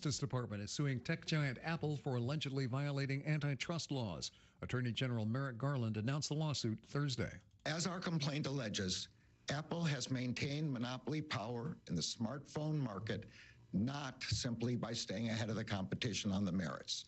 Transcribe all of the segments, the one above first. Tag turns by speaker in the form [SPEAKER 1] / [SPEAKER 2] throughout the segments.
[SPEAKER 1] Justice Department is suing tech giant Apple for allegedly violating antitrust laws. Attorney General Merrick Garland announced the lawsuit Thursday.
[SPEAKER 2] As our complaint alleges, Apple has maintained monopoly power in the smartphone market, not simply by staying ahead of the competition on the merits,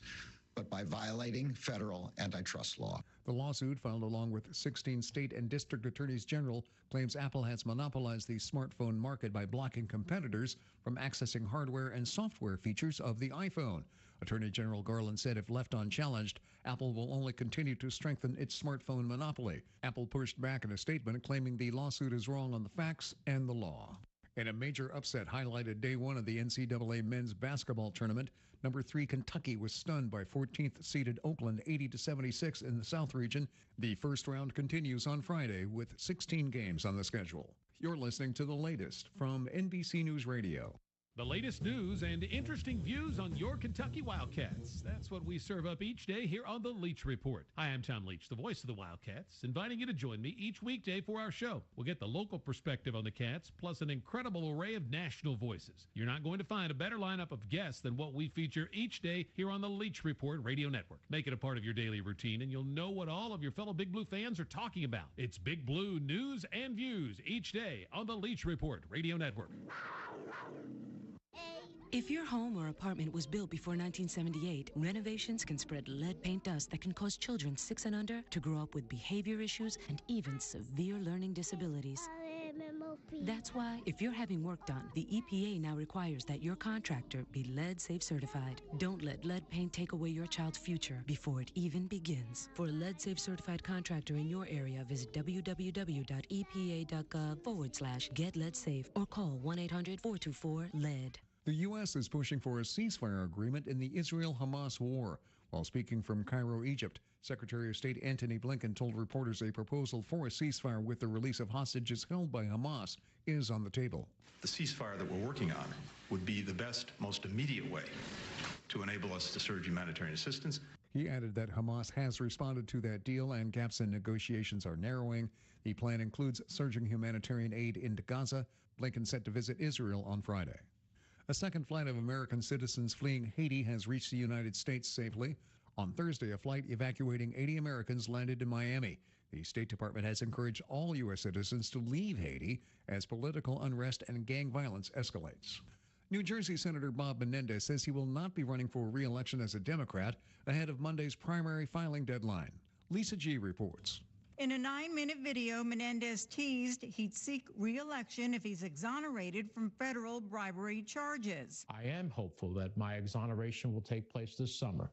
[SPEAKER 2] but by violating federal antitrust law.
[SPEAKER 1] The lawsuit, filed along with 16 state and district attorneys general, claims Apple has monopolized the smartphone market by blocking competitors from accessing hardware and software features of the iPhone. Attorney General Garland said if left unchallenged, Apple will only continue to strengthen its smartphone monopoly. Apple pushed back in a statement claiming the lawsuit is wrong on the facts and the law. In a major upset highlighted day one of the NCAA men's basketball tournament, number 3 Kentucky was stunned by 14th seeded Oakland 80-76 in the South region. The first round continues on Friday with 16 games on the schedule. You're listening to the latest from NBC News Radio.
[SPEAKER 3] The latest news and interesting views on your Kentucky Wildcats. That's what we serve up each day here on the Leach Report. Hi, I'm Tom Leach, the voice of the Wildcats, inviting you to join me each weekday for our show. We'll get the local perspective on the Cats, plus an incredible array of national voices. You're not going to find a better lineup of guests than what we feature each day here on the Leach Report Radio Network. Make it a part of your daily routine, and you'll know what all of your fellow Big Blue fans are talking about. It's Big Blue news and views each day on the Leach Report Radio Network.
[SPEAKER 4] If your home or apartment was built before 1978, renovations can spread lead paint dust that can cause children 6 and under to grow up with behavior issues and even severe learning disabilities. That's why, if you're having work done, the EPA now requires that your contractor be lead safe certified. Don't let lead paint take away your child's future before it even begins. For a lead safe certified contractor in your area, visit www.epa.gov/get-lead-safe or call 1-800-424-LEAD.
[SPEAKER 1] The U.S. is pushing for a ceasefire agreement in the Israel-Hamas war. While speaking from Cairo, Egypt, Secretary of State Antony Blinken told reporters a proposal for a ceasefire with the release of hostages held by Hamas is on the table.
[SPEAKER 5] The ceasefire that we're working on would be the best, most immediate way to enable us to surge humanitarian assistance.
[SPEAKER 1] He added that Hamas has responded to that deal and gaps in negotiations are narrowing. The plan includes surging humanitarian aid into Gaza. Blinken set to visit Israel on Friday. A second flight of American citizens fleeing Haiti has reached the United States safely. On Thursday, a flight evacuating 80 Americans landed in Miami. The State Department has encouraged all U.S. citizens to leave Haiti as political unrest and gang violence escalates. New Jersey Senator Bob Menendez says he will not be running for re-election as a Democrat ahead of Monday's primary filing deadline. Lisa G. reports.
[SPEAKER 6] In a 9-minute video, Menendez teased he'd seek re-election if he's exonerated from federal bribery charges.
[SPEAKER 7] I am hopeful that my exoneration will take place this summer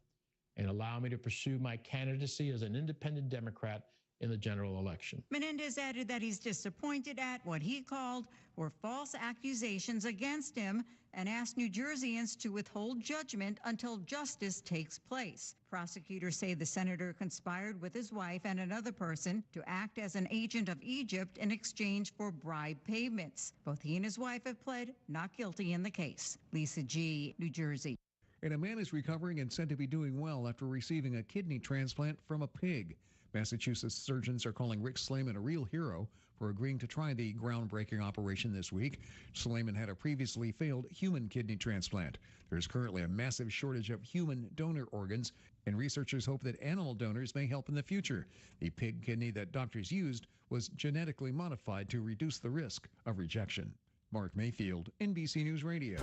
[SPEAKER 7] and allow me to pursue my candidacy as an independent Democrat in the general election.
[SPEAKER 6] Menendez added that he's disappointed at what he called were false accusations against him and asked New Jerseyans to withhold judgment until justice takes place. Prosecutors say the senator conspired with his wife and another person to act as an agent of Egypt in exchange for bribe payments. Both he and his wife have pled not guilty in the case. Lisa G., New Jersey.
[SPEAKER 1] And a man is recovering and said to be doing well after receiving a kidney transplant from a pig. Massachusetts surgeons are calling Rick Slayman a real hero for agreeing to try the groundbreaking operation this week. Slayman had a previously failed human kidney transplant. There's currently a massive shortage of human donor organs, and researchers hope that animal donors may help in the future. The pig kidney that doctors used was genetically modified to reduce the risk of rejection. Mark Mayfield, NBC News Radio.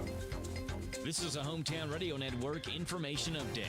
[SPEAKER 8] This is a Hometown Radio Network information update.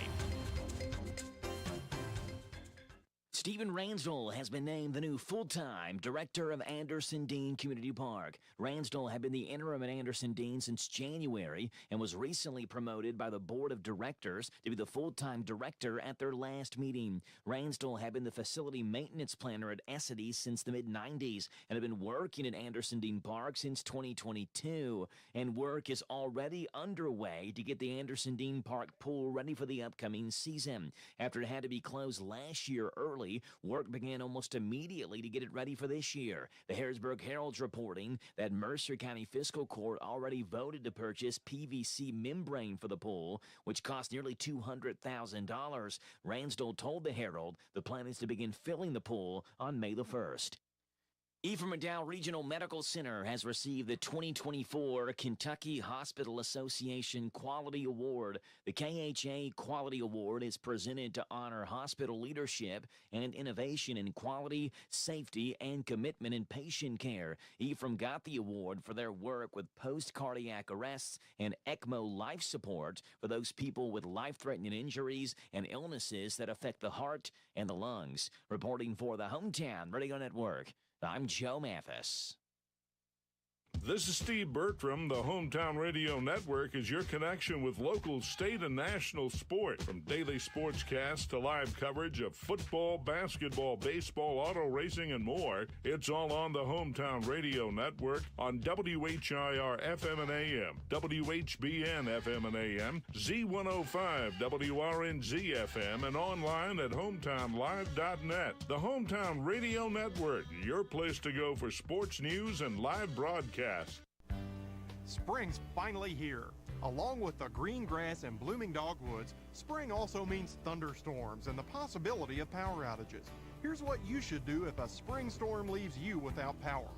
[SPEAKER 8] Stephen Ransdell has been named the new full-time director of Anderson Dean Community Park. Ransdell had been the interim at Anderson Dean since January and was recently promoted by the board of directors to be the full-time director at their last meeting. Ransdell had been the facility maintenance planner at Essity since the mid-90s and had been working at Anderson Dean Park since 2022. And work is already underway to get the Anderson Dean Park pool ready for the upcoming season. After it had to be closed last year early, work began almost immediately to get it ready for this year. The Harrisburg Herald's reporting that Mercer County Fiscal Court already voted to purchase PVC membrane for the pool, which cost nearly $200,000. Ransdell told the Herald the plan is to begin filling the pool on May the 1st. Ephraim McDowell Regional Medical Center has received the 2024 Kentucky Hospital Association Quality Award. The KHA Quality Award is presented to honor hospital leadership and innovation in quality, safety, and commitment in patient care. Ephraim got the award for their work with post-cardiac arrests and ECMO life support for those people with life-threatening injuries and illnesses that affect the heart and the lungs. Reporting for the Hometown Radio Network, I'm Joe Mathis.
[SPEAKER 9] This is Steve Bertram. The Hometown Radio Network is your connection with local, state, and national sport. From daily sportscasts to live coverage of football, basketball, baseball, auto racing, and more, it's all on the Hometown Radio Network on WHIR FM and AM, WHBN FM and AM, Z105 WRNZ FM, and online at hometownlive.net. The Hometown Radio Network, your place to go for sports news and live broadcasts.
[SPEAKER 10] Spring's finally here. Along with the green grass and blooming dogwoods, spring also means thunderstorms and the possibility of power outages. Here's what you should do if a spring storm leaves you without power.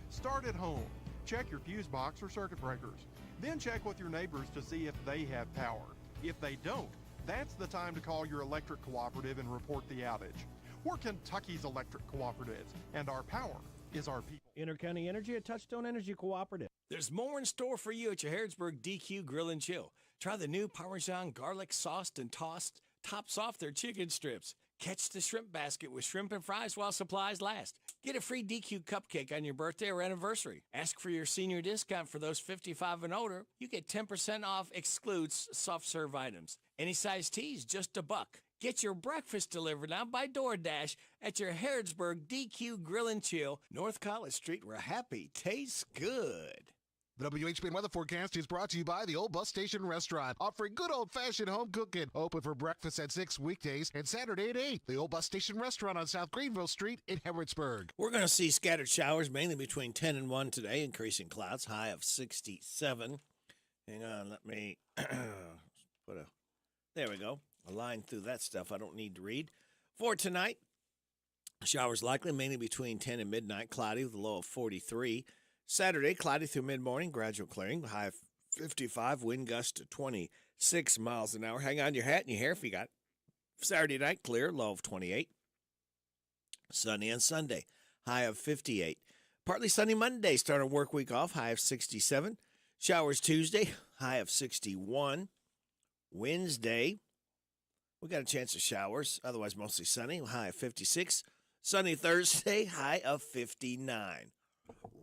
[SPEAKER 10] Start at home. Check your fuse box or circuit breakers. Then check with your neighbors to see if they have power. If they don't, that's the time to call your electric cooperative and report the outage. We're Kentucky's electric cooperatives, and our power is our people.
[SPEAKER 11] Intercounty Energy, a Touchstone Energy Cooperative.
[SPEAKER 12] There's more in store for you at your Harrodsburg DQ Grill and Chill. Try the new Parmesan garlic sauced and tossed, tops off their chicken strips. Catch the shrimp basket with shrimp and fries while supplies last. Get a free DQ cupcake on your birthday or anniversary. Ask for your senior discount for those 55 and older. You get 10% off, excludes soft serve items. Any size teas, just $1. Get your breakfast delivered now by DoorDash at your Harrodsburg DQ Grill and Chill, North College Street, where happy tastes good.
[SPEAKER 13] The WHBN weather forecast is brought to you by the Old Bus Station Restaurant, offering good old-fashioned home cooking. Open for breakfast at 6 weekdays and Saturday at 8. The Old Bus Station Restaurant on South Greenville Street in Harrodsburg.
[SPEAKER 12] We're going to see scattered showers mainly between 10 and 1 today, increasing clouds, high of 67. Hang on, let me there we go. A line through that stuff I don't need to read. For tonight, showers likely mainly between 10 and midnight, cloudy with a low of 43. Saturday, cloudy through mid-morning, gradual clearing, high of 55, wind gust to 26 miles an hour. Hang on to your hat and your hair if you got it. Saturday night, clear, low of 28. Sunny on Sunday, high of 58. Partly sunny Monday, start a work week off, high of 67. Showers Tuesday, high of 61. Wednesday, we got a chance of showers, otherwise mostly sunny, high of 56. Sunny Thursday, high of 59.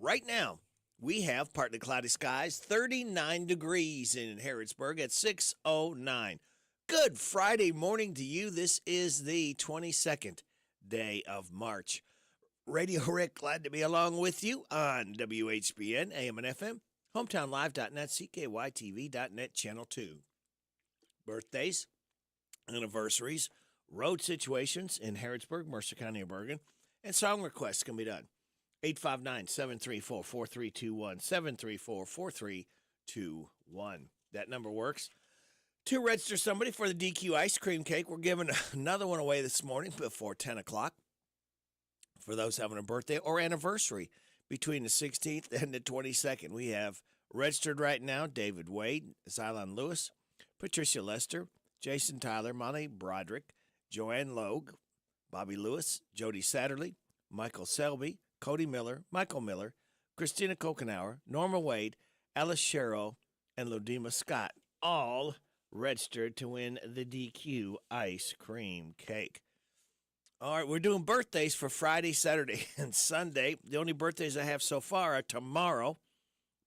[SPEAKER 12] Right now, we have partly cloudy skies, 39 degrees in Harrodsburg at 6:09. Good Friday morning to you. This is the 22nd day of March. Radio Rick, glad to be along with you on WHBN, AM and FM, hometownlive.net, CKYTV.net, Channel 2. Birthdays, anniversaries, road situations in Harrodsburg, Mercer County, and Bergen, and song requests can be done. 859-734-4321, 734-4321. That number works. To register somebody for the DQ ice cream cake, we're giving another one away this morning before 10 o'clock for those having a birthday or anniversary between the 16th and the 22nd. We have registered right now David Wade, Xylon Lewis, Patricia Lester, Jason Tyler, Molly Broderick, Joanne Logue, Bobby Lewis, Jody Satterley, Michael Selby, Cody Miller, Michael Miller, Christina Kokenauer, Norma Wade, Alice Sherrill, and Lodima Scott, all registered to win the DQ ice cream cake. All right, we're doing birthdays for Friday, Saturday, and Sunday. The only birthdays I have so far are tomorrow,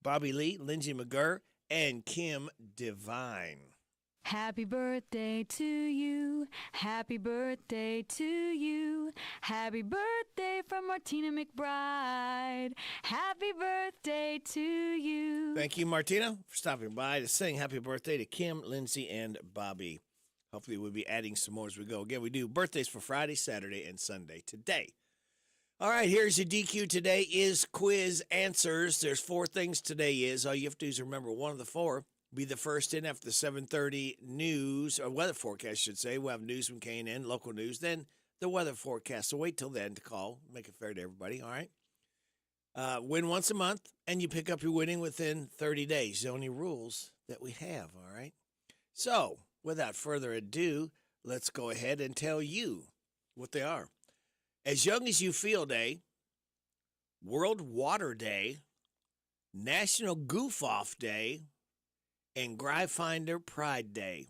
[SPEAKER 12] Bobby Lee, Lindsay McGurr, and Kim Devine.
[SPEAKER 14] Happy birthday to you. Happy birthday to you. Happy birthday from Martina McBride. Happy birthday to you.
[SPEAKER 12] Thank you, Martina, for stopping by to sing happy birthday to Kim, Lindsay, and Bobby. Hopefully we'll be adding some more as we go. Again, we do birthdays for Friday, Saturday, and Sunday today. All right, here's your DQ today is quiz answers. There's 4 things today is. All you have to do is remember one of the 4. Be the first in after the 7:30 news, or weather forecast, I should say. We'll have news from K&N, local news, then the weather forecast. So wait till then to call. Make it fair to everybody, all right? Win once a month, and you pick up your winning within 30 days. The only rules that we have, all right? So, without further ado, let's go ahead and tell you what they are. As Young as You Feel Day, World Water Day, National Goof Off Day, and Gryfinder Pride Day.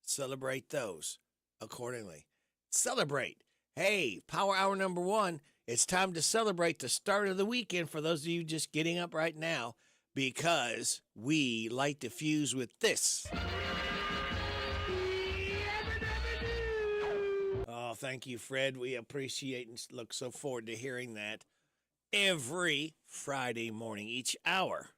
[SPEAKER 12] Celebrate those accordingly. Celebrate. Hey, Power Hour number 1, it's time to celebrate the start of the weekend for those of you just getting up right now, because we light the fuse with this. Oh, thank you, Fred. We appreciate and look so forward to hearing that every Friday morning, each hour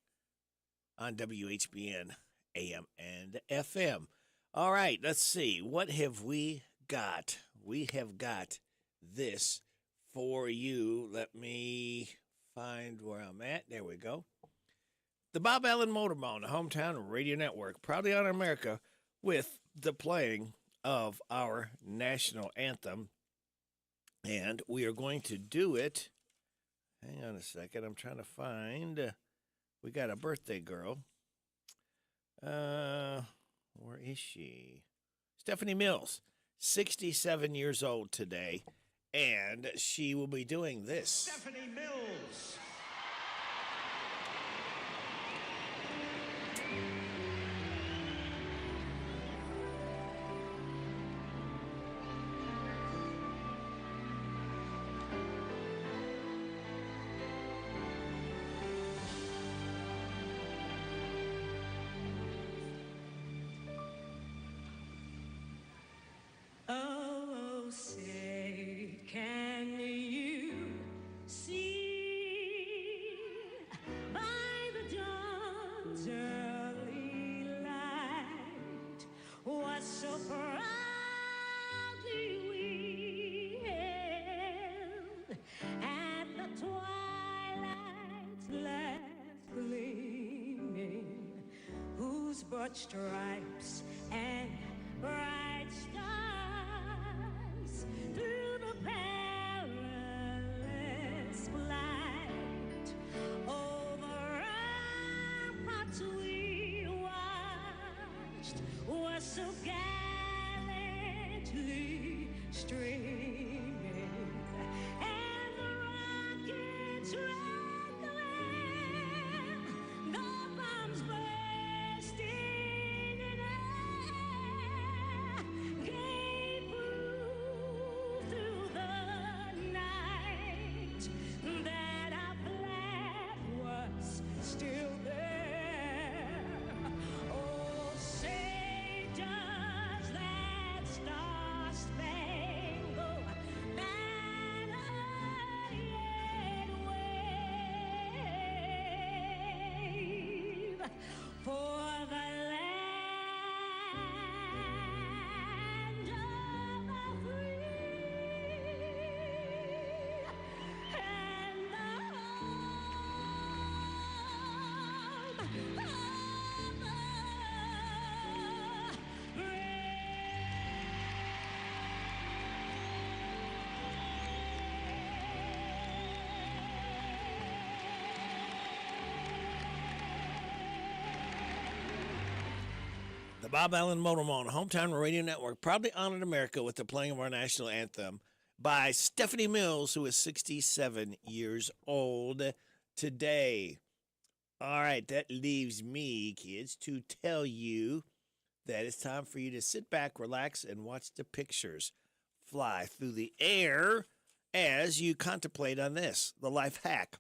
[SPEAKER 12] on WHBN AM and FM. All right, let's see. What have we got? We have got this for you. Let me find where I'm at. There we go. The Bob Allen Motor Mall, the Hometown Radio Network, proudly honor America with the playing of our national anthem. And we are going to do it. Hang on a second. I'm trying to find. We got a birthday girl. Where is she? Stephanie Mills, 67 years old today. And she will be doing this.
[SPEAKER 15] Stephanie Mills.
[SPEAKER 16] Oh, say, can you see by the dawn's early light what so proudly we hailed at the twilight's last gleaming, whose broad stripes and bright stars through the perilous flight over ramparts we watched was so gallantly streaming, and the rockets red glare, the bombs bursting in air, gave proof through the night that our flag was still there. Oh, say does that star-spangled banner yet wave for the land of the free and the home of the
[SPEAKER 12] The Bob Allen Motor Mall, the Hometown Radio Network, proudly honored America with the playing of our national anthem by Stephanie Mills, who is 67 years old today. All right, that leaves me, kids, to tell you that it's time for you to sit back, relax, and watch the pictures fly through the air as you contemplate on this, the life hack.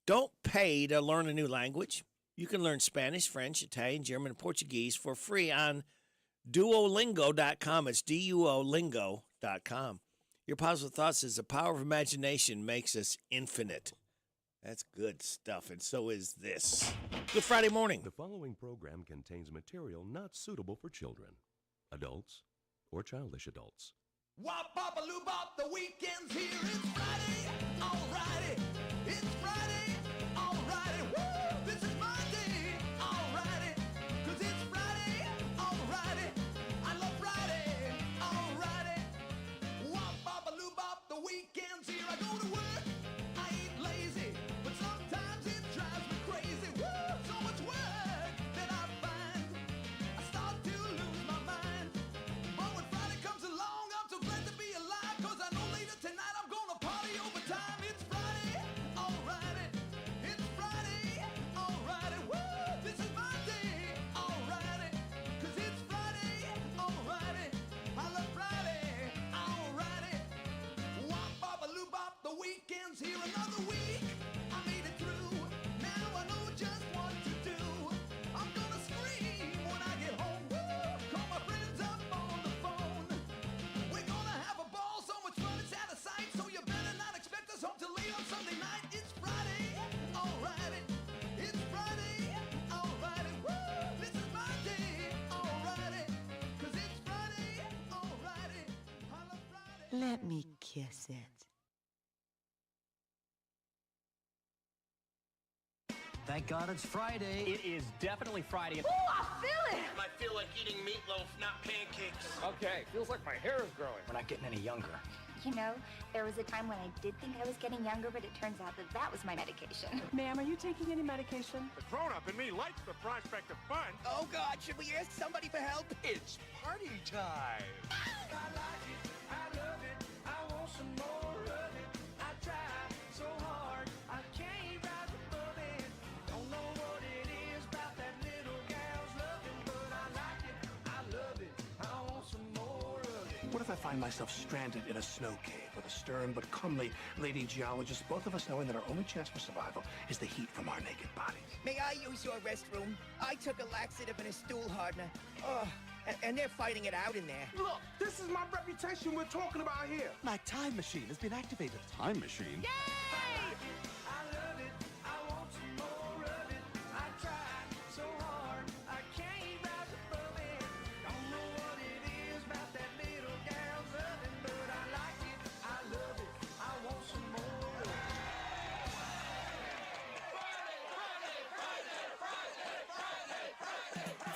[SPEAKER 12] Don't pay to learn a new language. You can learn Spanish, French, Italian, German, and Portuguese for free on Duolingo.com. It's Duolingo.com. Your positive thoughts is the power of imagination makes us infinite. That's good stuff, and so is this. Good Friday morning.
[SPEAKER 17] The following program contains material not suitable for children, adults, or childish adults.
[SPEAKER 15] Wop, bop, a loo, bop, the weekend's here. It's Friday, alrighty. It's Friday, alrighty. Woo! This is my day, alrighty. 'Cause it's Friday, alrighty. I love Friday, alrighty. Wop, bop, a loo, bop, the weekend's here. I go to work, I ain't lazy, but sometimes
[SPEAKER 18] Let me kiss it.
[SPEAKER 19] Thank God it's Friday.
[SPEAKER 20] It is definitely Friday.
[SPEAKER 18] Ooh, I feel it!
[SPEAKER 21] I feel like eating meatloaf, not pancakes.
[SPEAKER 20] Okay, feels like my hair is growing. We're not getting any younger.
[SPEAKER 22] You know, there was a time when I did think I was getting younger, but it turns out that that was my medication.
[SPEAKER 11] Ma'am, are you taking any medication?
[SPEAKER 10] The grown-up in me likes the prospect of fun.
[SPEAKER 21] Oh, God, should we ask somebody for help?
[SPEAKER 10] It's party time.
[SPEAKER 15] I like it, I love it, I want some more of it. I try so hard, I can't rise above it. Don't know what it is about that little gal's loving, but I like it, I love it, I want some more of it.
[SPEAKER 23] What if I find myself stranded in a snow cave with a stern but comely lady geologist, both of us knowing that our only chance for survival is the heat from our naked bodies?
[SPEAKER 21] May I use your restroom? I took a laxative and a stool hardener. Oh, and they're fighting it out in there.
[SPEAKER 10] Look, this is my reputation we're talking about here.
[SPEAKER 23] My time machine has been activated.
[SPEAKER 10] Time machine?
[SPEAKER 15] I love it, I want some more of it. I try so hard, I can't rise above it. Don't know what it is about that little gal's loving, but I like it, I love it, I want some more of it.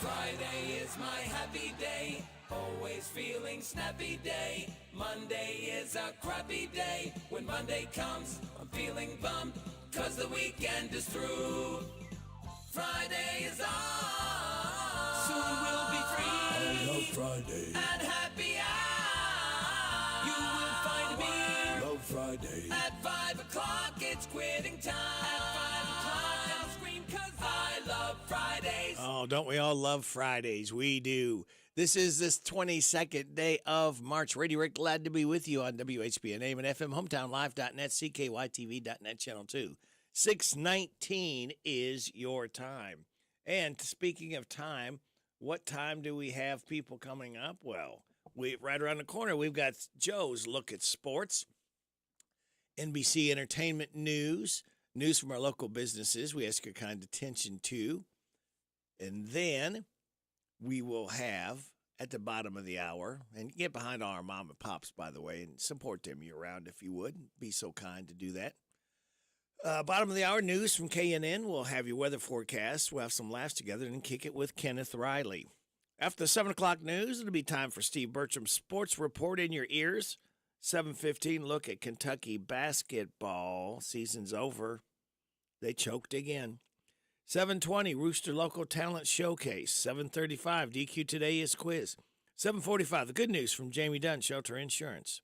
[SPEAKER 16] Friday is my happy day, always feeling snappy day. Monday is a crappy day. When Monday comes, I'm feeling bummed, 'cause the weekend is through. Friday is on, soon we'll be free.
[SPEAKER 15] I love Friday.
[SPEAKER 16] And happy hour, you will find me.
[SPEAKER 15] Love Friday.
[SPEAKER 16] At 5 o'clock, it's quitting time. At 5 o'clock, I'll scream 'cause I love Fridays.
[SPEAKER 12] Oh, don't we all love Fridays? We do. This is this 22nd day of March. Radio Rick, glad to be with you on WHBN AM and FM, hometownlive.net, CKYTV.net, Channel 2. 6:19 is your time. And speaking of time, what time do we have people coming up? Well, right around the corner, we've got Joe's Look at Sports, NBC Entertainment News, news from our local businesses we ask your kind attention to. And then we will have at the bottom of the hour, and get behind our mom and pops, by the way, and support them year-round if you would. Be so kind to do that. Bottom of the hour, news from KNN. We'll have your weather forecast. We'll have some laughs together and kick it with Kenneth Riley. After the 7 o'clock news, it'll be time for Steve Bertram's Sports Report in your ears. 7:15, look at Kentucky basketball. Season's over. They choked again. 7:20, Rooster Local Talent Showcase. 7:35, DQ Today is quiz. 7:45, the good news from Jamie Dunn, Shelter Insurance.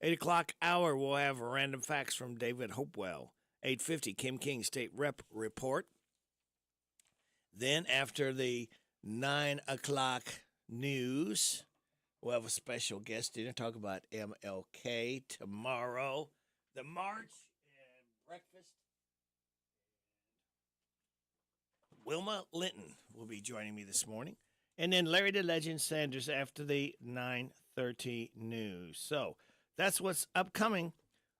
[SPEAKER 12] 8 o'clock hour, we'll have random facts from David Hopewell. 8:50, Kim King State Rep Report. Then after the 9 o'clock news, we'll have a special guest dinner, talk about MLK tomorrow. The march and breakfast. Wilma Linton will be joining me this morning. And then Larry the Legend Sanders after the 9:30 news. So that's what's upcoming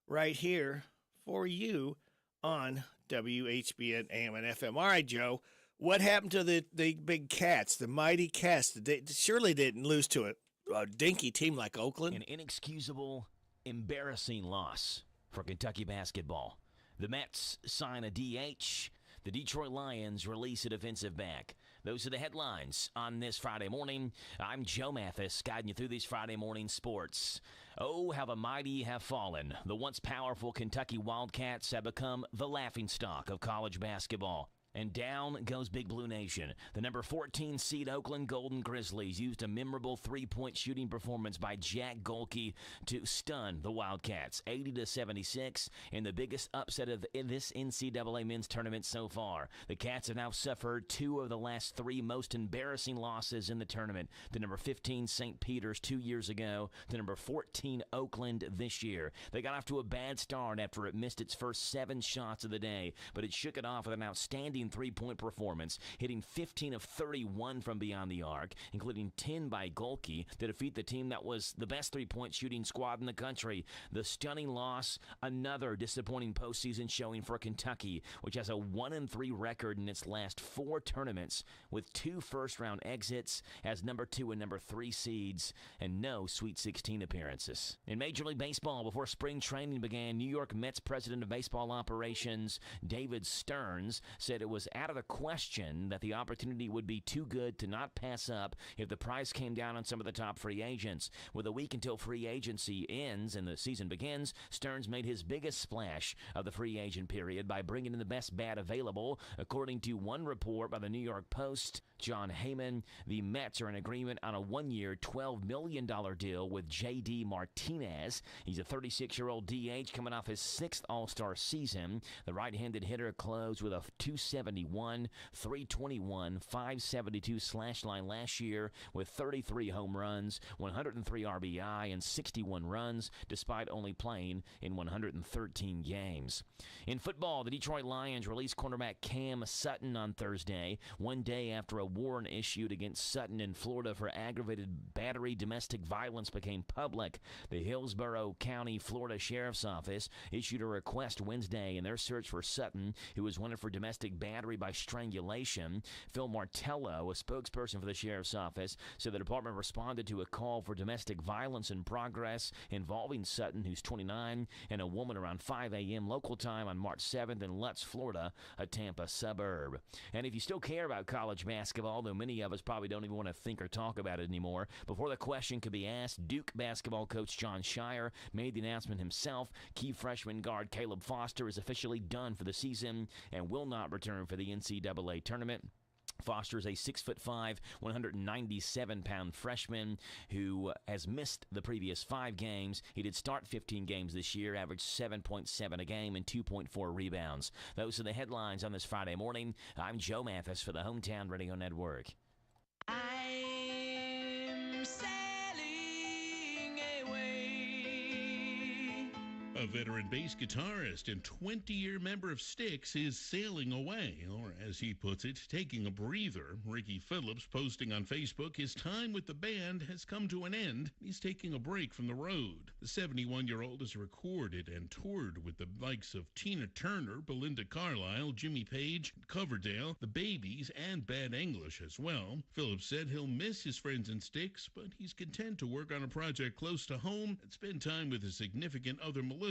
[SPEAKER 12] right here for you on WHBN AM and FM. All right, Joe, what happened to the big Cats, the mighty Cats? They surely didn't lose to a dinky team like Oakland.
[SPEAKER 8] An inexcusable, embarrassing loss for Kentucky basketball. The Mets sign a DH. The Detroit Lions release a defensive back. Those are the headlines on this Friday morning. I'm Joe Mathis, guiding you through these Friday morning sports. Oh, how the mighty have fallen. The once powerful Kentucky Wildcats have become the laughingstock of college basketball. And down goes Big Blue Nation. The number 14 seed Oakland Golden Grizzlies used a memorable three-point shooting performance by Jack Golke to stun the Wildcats, 80-76, in the biggest upset of this NCAA men's tournament so far. The Cats have now suffered two of the last three most embarrassing losses in the tournament. The number 15 St. Peter's 2 years ago, the number 14 Oakland this year. They got off to a bad start after it missed its first 7 shots of the day, but it shook it off with an outstanding outstanding three-point performance, hitting 15 of 31 from beyond the arc, including 10 by Golke, to defeat the team that was the best three-point shooting squad in the country. The stunning loss, another disappointing postseason showing for Kentucky, which has a 1-3 record in its last 4 tournaments, with 2 first-round exits as number 2 and number 3 seeds, and no Sweet 16 appearances. In Major League Baseball, before spring training began, New York Mets president of baseball operations, David Stearns, said it was out of the question that the opportunity would be too good to not pass up if the price came down on some of the top free agents. With a week until free agency ends and the season begins, Stearns made his biggest splash of the free agent period by bringing in the best bat available. According to one report by the New York Post, John Heyman, the Mets are in agreement on a 1-year, $12 million deal with J.D. Martinez. He's a 36-year-old DH coming off his 6th All-Star season. The right-handed hitter closed with a 271, 321, 572 slash line last year with 33 home runs, 103 RBI, and 61 runs, despite only playing in 113 games. In football, the Detroit Lions released cornerback Cam Sutton on Thursday, one day after a warrant issued against Sutton in Florida for aggravated battery domestic violence became public. The Hillsborough County, Florida Sheriff's Office issued a request Wednesday in their search for Sutton, who was wanted for domestic battery by strangulation. Phil Martello, a spokesperson for the Sheriff's Office, said the department responded to a call for domestic violence in progress involving Sutton, who's 29, and a woman around 5 a.m. local time on March 7th in Lutz, Florida, a Tampa suburb. And if you still care about college basketball, though many of us probably don't even want to think or talk about it anymore, before the question could be asked, Duke basketball coach John Shire made the announcement himself. Key freshman guard Caleb Foster is officially done for the season and will not return for the NCAA tournament. Foster is a 6'5", 197-pound freshman who has missed the previous 5 games. He did start 15 games this year, averaged 7.7 a game and 2.4 rebounds. Those are the headlines on this Friday morning. I'm Joe Mathis for the Hometown Radio Network.
[SPEAKER 15] I'm sailing away.
[SPEAKER 2] A veteran bass guitarist and 20-year member of Styx is sailing away, or as he puts it, taking a breather. Ricky Phillips posting on Facebook his time with the band has come to an end. He's taking a break from the road. The 71-year-old has recorded and toured with the likes of Tina Turner, Belinda Carlisle, Jimmy Page, Coverdale, the Babies, and Bad English as well. Phillips said he'll miss his friends in Styx, but he's content to work on a project close to home and spend time with his significant other Melissa,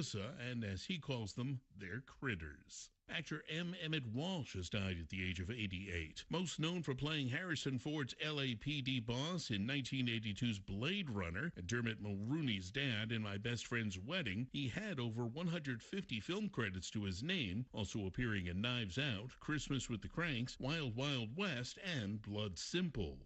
[SPEAKER 2] and as he calls them, their critters. Actor M. Emmett Walsh has died at the age of 88. Most known for playing Harrison Ford's LAPD boss in 1982's Blade Runner and Dermot Mulrooney's dad in My Best Friend's Wedding, he had over 150 film credits to his name, also appearing in Knives Out, Christmas with the Cranks, Wild Wild West, and Blood Simple.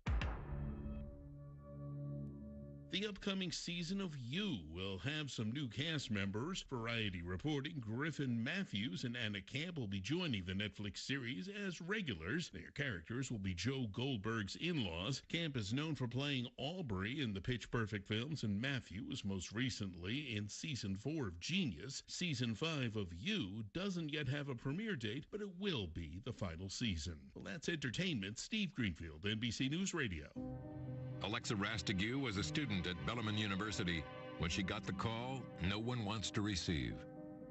[SPEAKER 2] The upcoming season of You will have some new cast members. Variety reporting Griffin Matthews and Anna Camp will be joining the Netflix series as regulars. Their characters will be Joe Goldberg's in-laws. Camp is known for playing Aubrey in the Pitch Perfect films, and Matthews most recently in Season 4 of Genius. Season 5 of You doesn't yet have a premiere date, but it will be the final season. Well, that's entertainment. Steve Greenfield, NBC News Radio.
[SPEAKER 3] Alexa Rastigue was a student at Bellarmine University. When she got the call, no one wants to receive.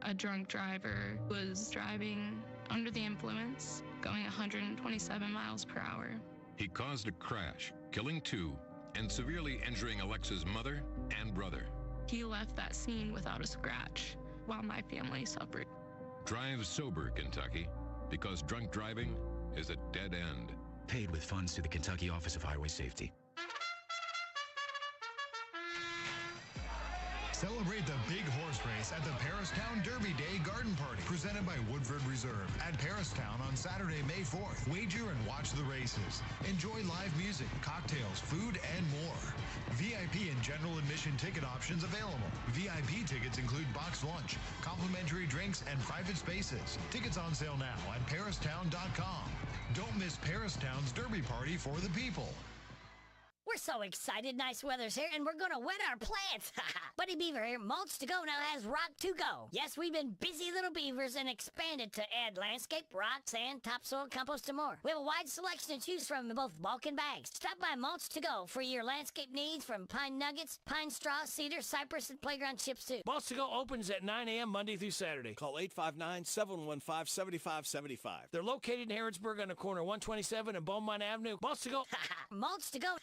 [SPEAKER 4] A drunk driver was driving under the influence, going 127 miles per hour.
[SPEAKER 3] He caused a crash, killing 2 and severely injuring Alexa's mother and brother.
[SPEAKER 4] He left that scene without a scratch while my family suffered.
[SPEAKER 3] Drive sober, Kentucky, because drunk driving is a dead end.
[SPEAKER 24] Paid with funds to the Kentucky Office of Highway Safety.
[SPEAKER 25] Celebrate the big horse race at the Paristown Derby Day Garden Party, presented by Woodford Reserve at Paristown on Saturday, May 4th. Wager and watch the races. Enjoy live music, cocktails, food, and more. VIP and general admission ticket options available. VIP tickets include boxed lunch, complimentary drinks, and private spaces. Tickets on sale now at Paristown.com. Don't miss Paristown's Derby Party for the people.
[SPEAKER 21] We're
[SPEAKER 1] so excited. Nice weather's here, and we're gonna wet our plants. Buddy Beaver here. Mulch to Go now has rock to go. Yes, we've been busy little beavers and expanded to add landscape, rock, sand, topsoil, compost, and more. We have a wide selection to choose from in both bulk and bags. Stop by Mulch to Go for your landscape needs, from pine nuggets, pine straw, cedar, cypress, and playground chips too.
[SPEAKER 5] Mulch to Go opens at 9 a.m. Monday through Saturday.
[SPEAKER 12] Call 859-715-7575.
[SPEAKER 5] They're located in Harrodsburg on the corner 127 and Beaumont Avenue. Mulch to Go.
[SPEAKER 1] Mulch to Go.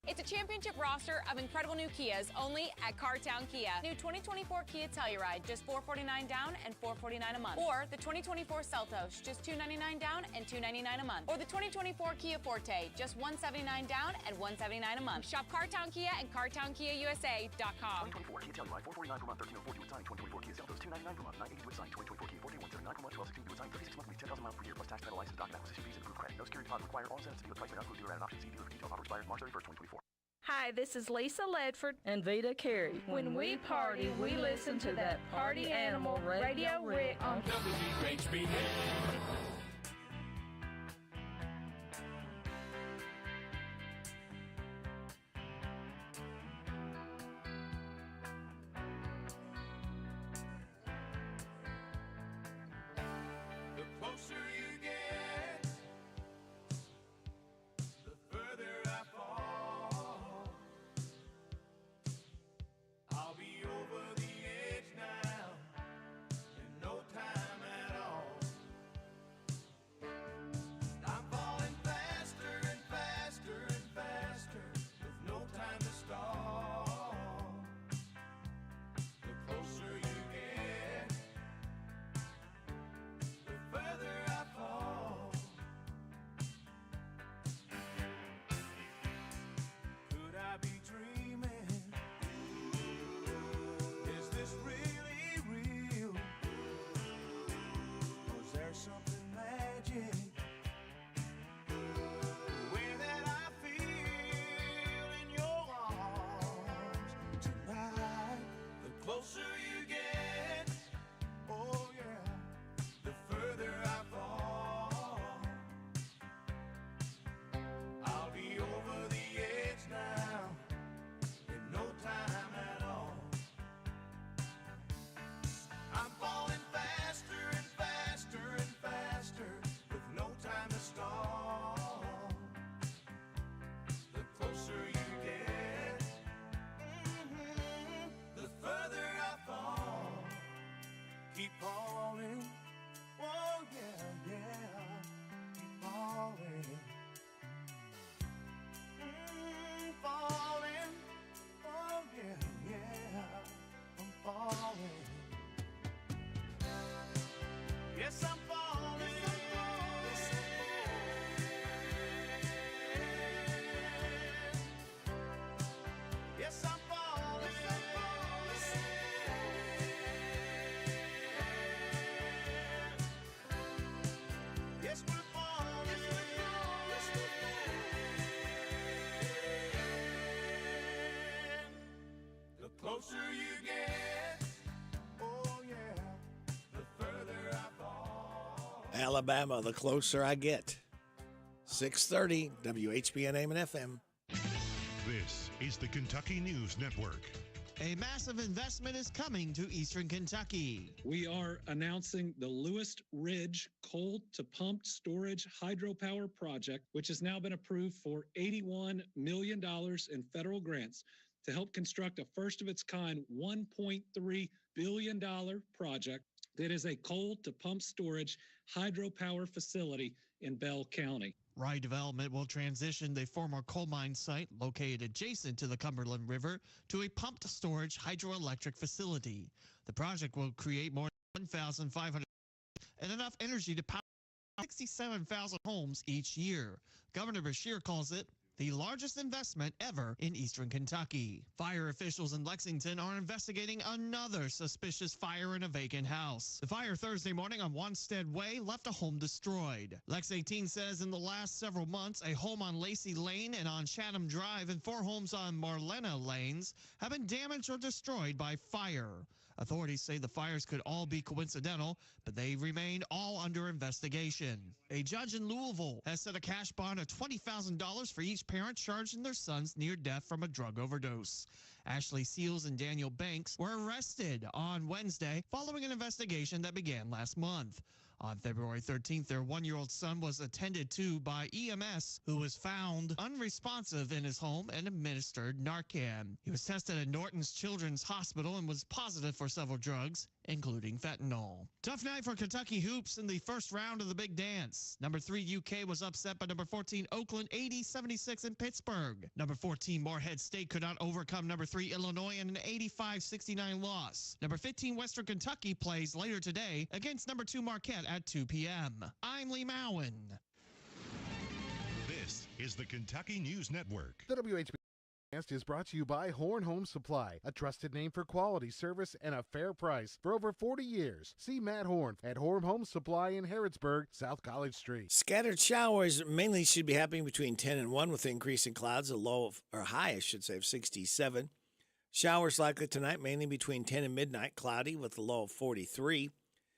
[SPEAKER 6] It's a championship roster of incredible new Kias only at Cartown Kia. New 2024 Kia Telluride, just $449 down and $449 a month. Or the 2024 Seltos, just $299 down and $299 a month. Or the 2024 Kia Forte, just $179 down and $179 a month. Shop Cartown Kia and CartownKiaUSA.com.
[SPEAKER 20] 2024 Kia Telluride, $449 per month, $1304 due with signing. 2024 Kia Seltos, $299 per month, $980 with signing. 2024 Kia Forte, $179 per month, $1216 due with signing. 36 months, 10,000 miles per year, plus tax, title, license, document acquisition fees, and approved credit. No security deposit required. All incentives to be price may not include dealer added option. See dealer for details. Offer expires March 31st, 2024.
[SPEAKER 7] Hi, this is Lisa Ledford and Vita Carey. When we party, we listen to that Party Animal Radio Rick on
[SPEAKER 15] WHBN. The closer you get, the further I fall. I'll be over the edge now in no time at all. I'm falling faster and faster and faster with no time to stall. The closer you get, the further I fall. Could I be dreaming? Is this really real? Or is there something magic? The way that I feel in your arms tonight. The closer you get, oh yeah, the further I fall. I'll be over the edge now in no time at all. I'm falling faster and faster and faster with no time to stall. The closer you get, the further I fall. Keep falling, oh yeah, yeah, keep falling. Falling, oh yeah, yeah, I'm falling. Yes, I'm falling. Yes, I'm falling. Yes, we're falling. The closer you get, oh yeah, the further I fall.
[SPEAKER 12] Alabama, the closer I get. 630 WHBN AM and FM.
[SPEAKER 25] This is the Kentucky News Network.
[SPEAKER 9] A massive investment is coming to Eastern Kentucky.
[SPEAKER 26] We are announcing the Lewis Ridge Coal to Pumped Storage Hydropower Project, which has now been approved for $81 million in federal grants to help construct a first of its kind $1.3 billion project that is a coal to pump storage hydropower facility in Bell County.
[SPEAKER 9] Rye Development will transition the former coal mine site located adjacent to the Cumberland River to a pumped storage hydroelectric facility. The project will create more than 1,500 and enough energy to power 67,000 homes each year. Governor Beshear calls it the largest investment ever in Eastern Kentucky. Fire officials in Lexington are investigating another suspicious fire in a vacant house. The fire Thursday morning on Wanstead Way left a home destroyed. Lex 18 says in the last several months, a home on Lacey Lane and on Chatham Drive and 4 homes on Marlena Lanes have been damaged or destroyed by fire. Authorities say the fires could all be coincidental, but they remain all under investigation. A judge in Louisville has set a cash bond of $20,000 for each parent charged in their son's near death from a drug overdose. Ashley Seals and Daniel Banks were arrested on Wednesday following an investigation that began last month. On February 13th, their one-year-old son was attended to by EMS, who was found unresponsive in his home and administered Narcan. He was tested at Norton's Children's Hospital and was positive for several drugs, including fentanyl. Tough night for Kentucky hoops in the first round of the Big Dance. Number 3 UK was upset by number 14 Oakland 80-76 in Pittsburgh. Number 14 Morehead State could not overcome number 3 Illinois in an 85-69 loss. Number 15 Western Kentucky plays later today against number 2 Marquette at 2 p.m. I'm Lee Mowen.
[SPEAKER 25] This is the Kentucky News Network.
[SPEAKER 13] The WHBN is brought to you by Horn Home Supply, a trusted name for quality service and a fair price for over 40 years. See Matt Horn at Horn Home Supply in Harrodsburg, South College Street.
[SPEAKER 12] Scattered showers mainly should be happening between 10 and 1 with increasing clouds, a low of, or high, I should say, of 67. Showers likely tonight, mainly between 10 and midnight, cloudy with a low of 43.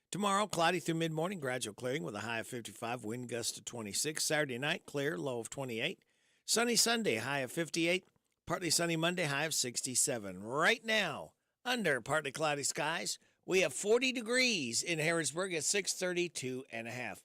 [SPEAKER 12] Tomorrow, cloudy through mid-morning, gradual clearing with a high of 55, wind gust of 26. Saturday night, clear, low of 28. Sunny Sunday, high of 58. Partly sunny Monday, high of 67. Right now, under partly cloudy skies, we have 40 degrees in Harrodsburg at 6:32 and a half.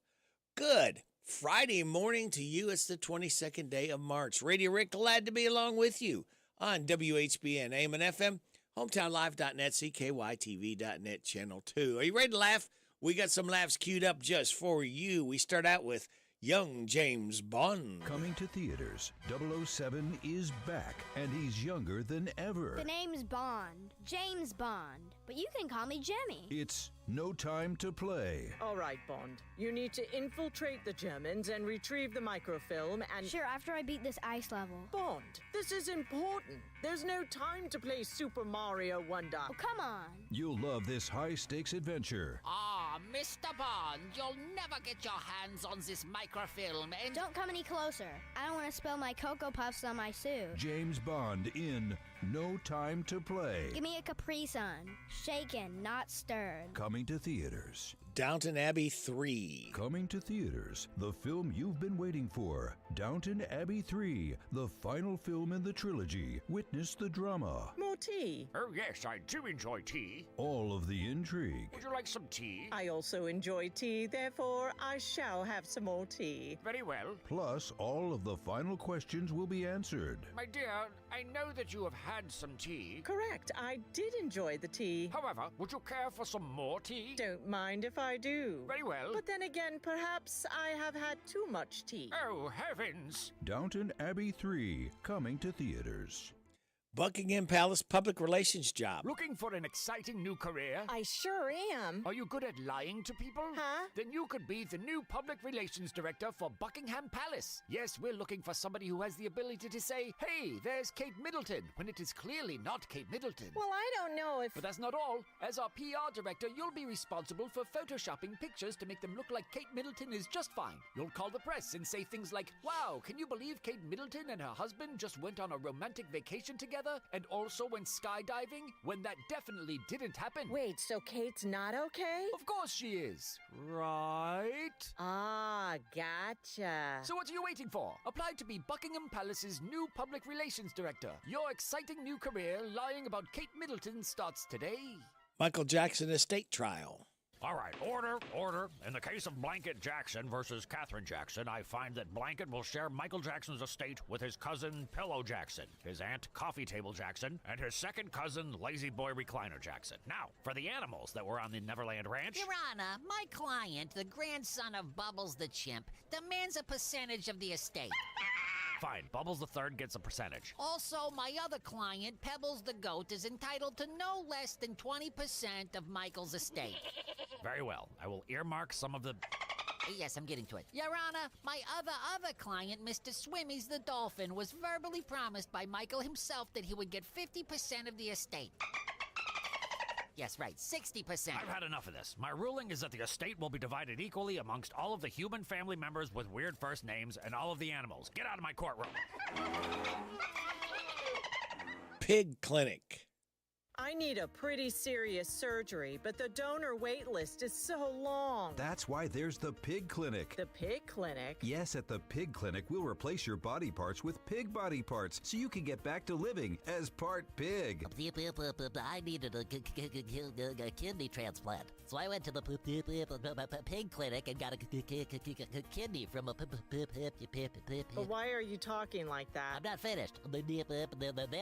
[SPEAKER 12] Good Friday morning to you. It's the 22nd day of March. Radio Rick, glad to be along with you on WHBN, AM and FM. HometownLive.net, CKYTV.net, Channel 2. Are you ready to laugh? We got some laughs queued up just for you. We start out with young James Bond.
[SPEAKER 14] Coming to theaters, 007 is back, and he's younger than ever.
[SPEAKER 17] The name's Bond. James Bond. But you can call me Jemmy.
[SPEAKER 14] It's No Time to Play.
[SPEAKER 18] All right, Bond. You need to infiltrate the Germans and retrieve the microfilm and...
[SPEAKER 17] Sure, after I beat this ice level.
[SPEAKER 18] Bond, this is important. There's no time to play Super Mario Wonder.
[SPEAKER 17] Oh, come on.
[SPEAKER 14] You'll love this high-stakes adventure.
[SPEAKER 19] Ah, Mr. Bond, you'll never get your hands on this microfilm and...
[SPEAKER 17] Don't come any closer. I don't want to spill my Cocoa Puffs on my suit.
[SPEAKER 14] James Bond in No Time to Play.
[SPEAKER 17] Give me a Capri Sun. Shaken, not stirred.
[SPEAKER 14] Coming to theaters.
[SPEAKER 12] Downton Abbey 3.
[SPEAKER 14] Coming to theaters, the film you've been waiting for. Downton Abbey 3, the final film in the trilogy. Witness the drama.
[SPEAKER 18] More tea.
[SPEAKER 22] Oh, yes, I do enjoy tea.
[SPEAKER 14] All of the intrigue.
[SPEAKER 22] Would you like some tea?
[SPEAKER 18] I also enjoy tea, therefore I shall have some more tea.
[SPEAKER 22] Very well.
[SPEAKER 14] Plus, all of the final questions will be answered.
[SPEAKER 22] My dear, I know that you have had some tea.
[SPEAKER 18] Correct, I did enjoy the tea.
[SPEAKER 22] However, would you care for some more tea?
[SPEAKER 18] Don't mind if I do.
[SPEAKER 22] Very well.
[SPEAKER 18] But then again, perhaps I have had too much tea.
[SPEAKER 22] Oh, heavens.
[SPEAKER 14] Downton Abbey 3, coming to theaters.
[SPEAKER 12] Buckingham Palace public relations job.
[SPEAKER 22] Looking for an exciting new career?
[SPEAKER 18] I sure am.
[SPEAKER 22] Are you good at lying to people?
[SPEAKER 18] Huh?
[SPEAKER 22] Then you could be the new public relations director for Buckingham Palace. Yes, we're looking for somebody who has the ability to say, hey, there's Kate Middleton, when it is clearly not Kate Middleton.
[SPEAKER 18] Well, I don't know if...
[SPEAKER 22] But that's not all. As our PR director, you'll be responsible for photoshopping pictures to make them look like Kate Middleton is just fine. You'll call the press and say things like, wow, can you believe Kate Middleton and her husband just went on a romantic vacation together and also went skydiving when that definitely didn't happen?
[SPEAKER 18] Wait, so Kate's not okay?
[SPEAKER 22] Of course she is. Right?
[SPEAKER 18] Ah, gotcha.
[SPEAKER 22] So what are you waiting for? Apply to be Buckingham Palace's new public relations director. Your exciting new career lying about Kate Middleton starts today.
[SPEAKER 12] Michael Jackson estate trial.
[SPEAKER 22] All right, order. In the case of Blanket Jackson versus Katherine Jackson, I find that Blanket will share Michael Jackson's estate with his cousin Pillow Jackson, his aunt Coffee Table Jackson, and his second cousin Lazy Boy Recliner Jackson. Now, for the animals that were on the Neverland Ranch.
[SPEAKER 19] Your Honor, my client, the grandson of Bubbles the chimp, demands a percentage of the estate.
[SPEAKER 22] Fine, Bubbles the Third gets a percentage.
[SPEAKER 19] Also, my other client, Pebbles the goat, is entitled to no less than 20% of Michael's estate.
[SPEAKER 22] Very well. I will earmark some of the...
[SPEAKER 19] Yes, I'm getting to it. Your Honor, my other client, Mr. Swimmies the dolphin, was verbally promised by Michael himself that he would get 50% of the estate. Yes, right, 60%.
[SPEAKER 22] I've had enough of this. My ruling is that the estate will be divided equally amongst all of the human family members with weird first names and all of the animals. Get out of my courtroom.
[SPEAKER 12] Pig clinic.
[SPEAKER 18] I need a pretty serious surgery, but the donor wait list is so long.
[SPEAKER 14] That's why there's the Pig Clinic.
[SPEAKER 18] The Pig Clinic?
[SPEAKER 14] Yes, at the Pig Clinic, we'll replace your body parts with pig body parts so you can get back to living as part pig.
[SPEAKER 2] I needed a kidney transplant, so I went to the pig clinic and got a kidney from a
[SPEAKER 18] But why are you talking like that?
[SPEAKER 2] I'm not finished. Then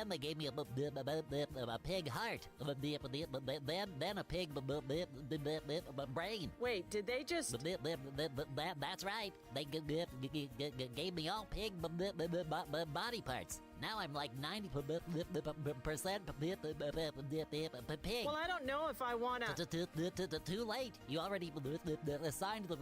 [SPEAKER 2] they gave me a pig heart. Then a pig brain.
[SPEAKER 18] Wait, did they just...
[SPEAKER 2] That's right. They gave me all pig body parts. Now I'm like 90% pig.
[SPEAKER 18] Well, I don't know if I want to...
[SPEAKER 2] Too late. You already signed the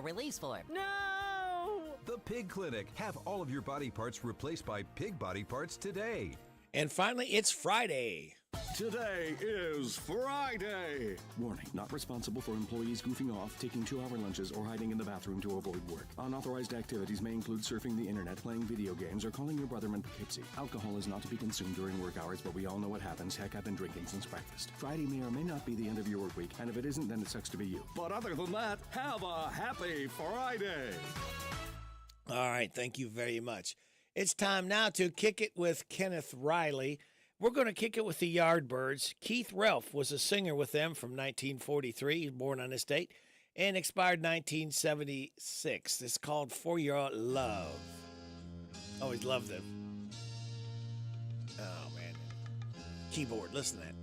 [SPEAKER 2] release form.
[SPEAKER 18] No!
[SPEAKER 14] The Pig Clinic. Have all of your body parts replaced by pig body parts today.
[SPEAKER 12] And finally, it's Friday.
[SPEAKER 8] Today is Friday. Warning, not responsible for employees goofing off, taking 2-hour lunches, or hiding in the bathroom to avoid work. Unauthorized activities may include surfing the internet, playing video games, or calling your brother in Poughkeepsie. Alcohol is not to be consumed during work hours, but we all know what happens. Heck, I've been drinking since breakfast. Friday may or may not be the end of your work week, and if it isn't, then it sucks to be you. But other than that, have a happy Friday.
[SPEAKER 12] All right, thank you very much. It's time now to kick it with Kenneth Riley. We're going to kick it with the Yardbirds. Keith Relf was a singer with them from 1943. He was born on this date and expired 1976. It's called For Your Love. Always loved them. Oh, man. Keyboard, listen to that.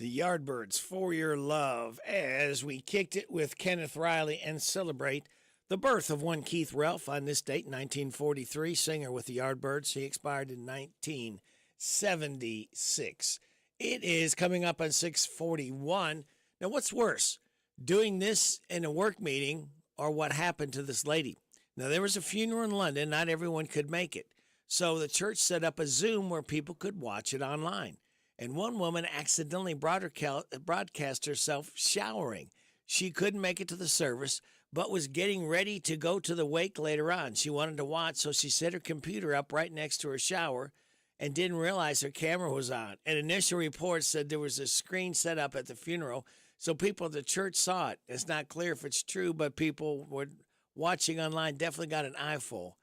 [SPEAKER 12] The Yardbirds, For Your Love, as we kicked it with Kenneth Riley and celebrate the birth of one Keith Relf on this date, 1943, singer with the Yardbirds. He expired in 1976. It is coming up on 6:41. Now, what's worse, doing this in a work meeting or what happened to this lady? Now, there was a funeral in London. Not everyone could make it. So the church set up a Zoom where people could watch it online. And one woman accidentally broadcast herself showering. She couldn't make it to the service, but was getting ready to go to the wake later on. She wanted to watch, so she set her computer up right next to her shower and didn't realize her camera was on. And initial reports said there was a screen set up at the funeral, so people at the church saw it. It's not clear if it's true, but people were watching online definitely got an eyeful.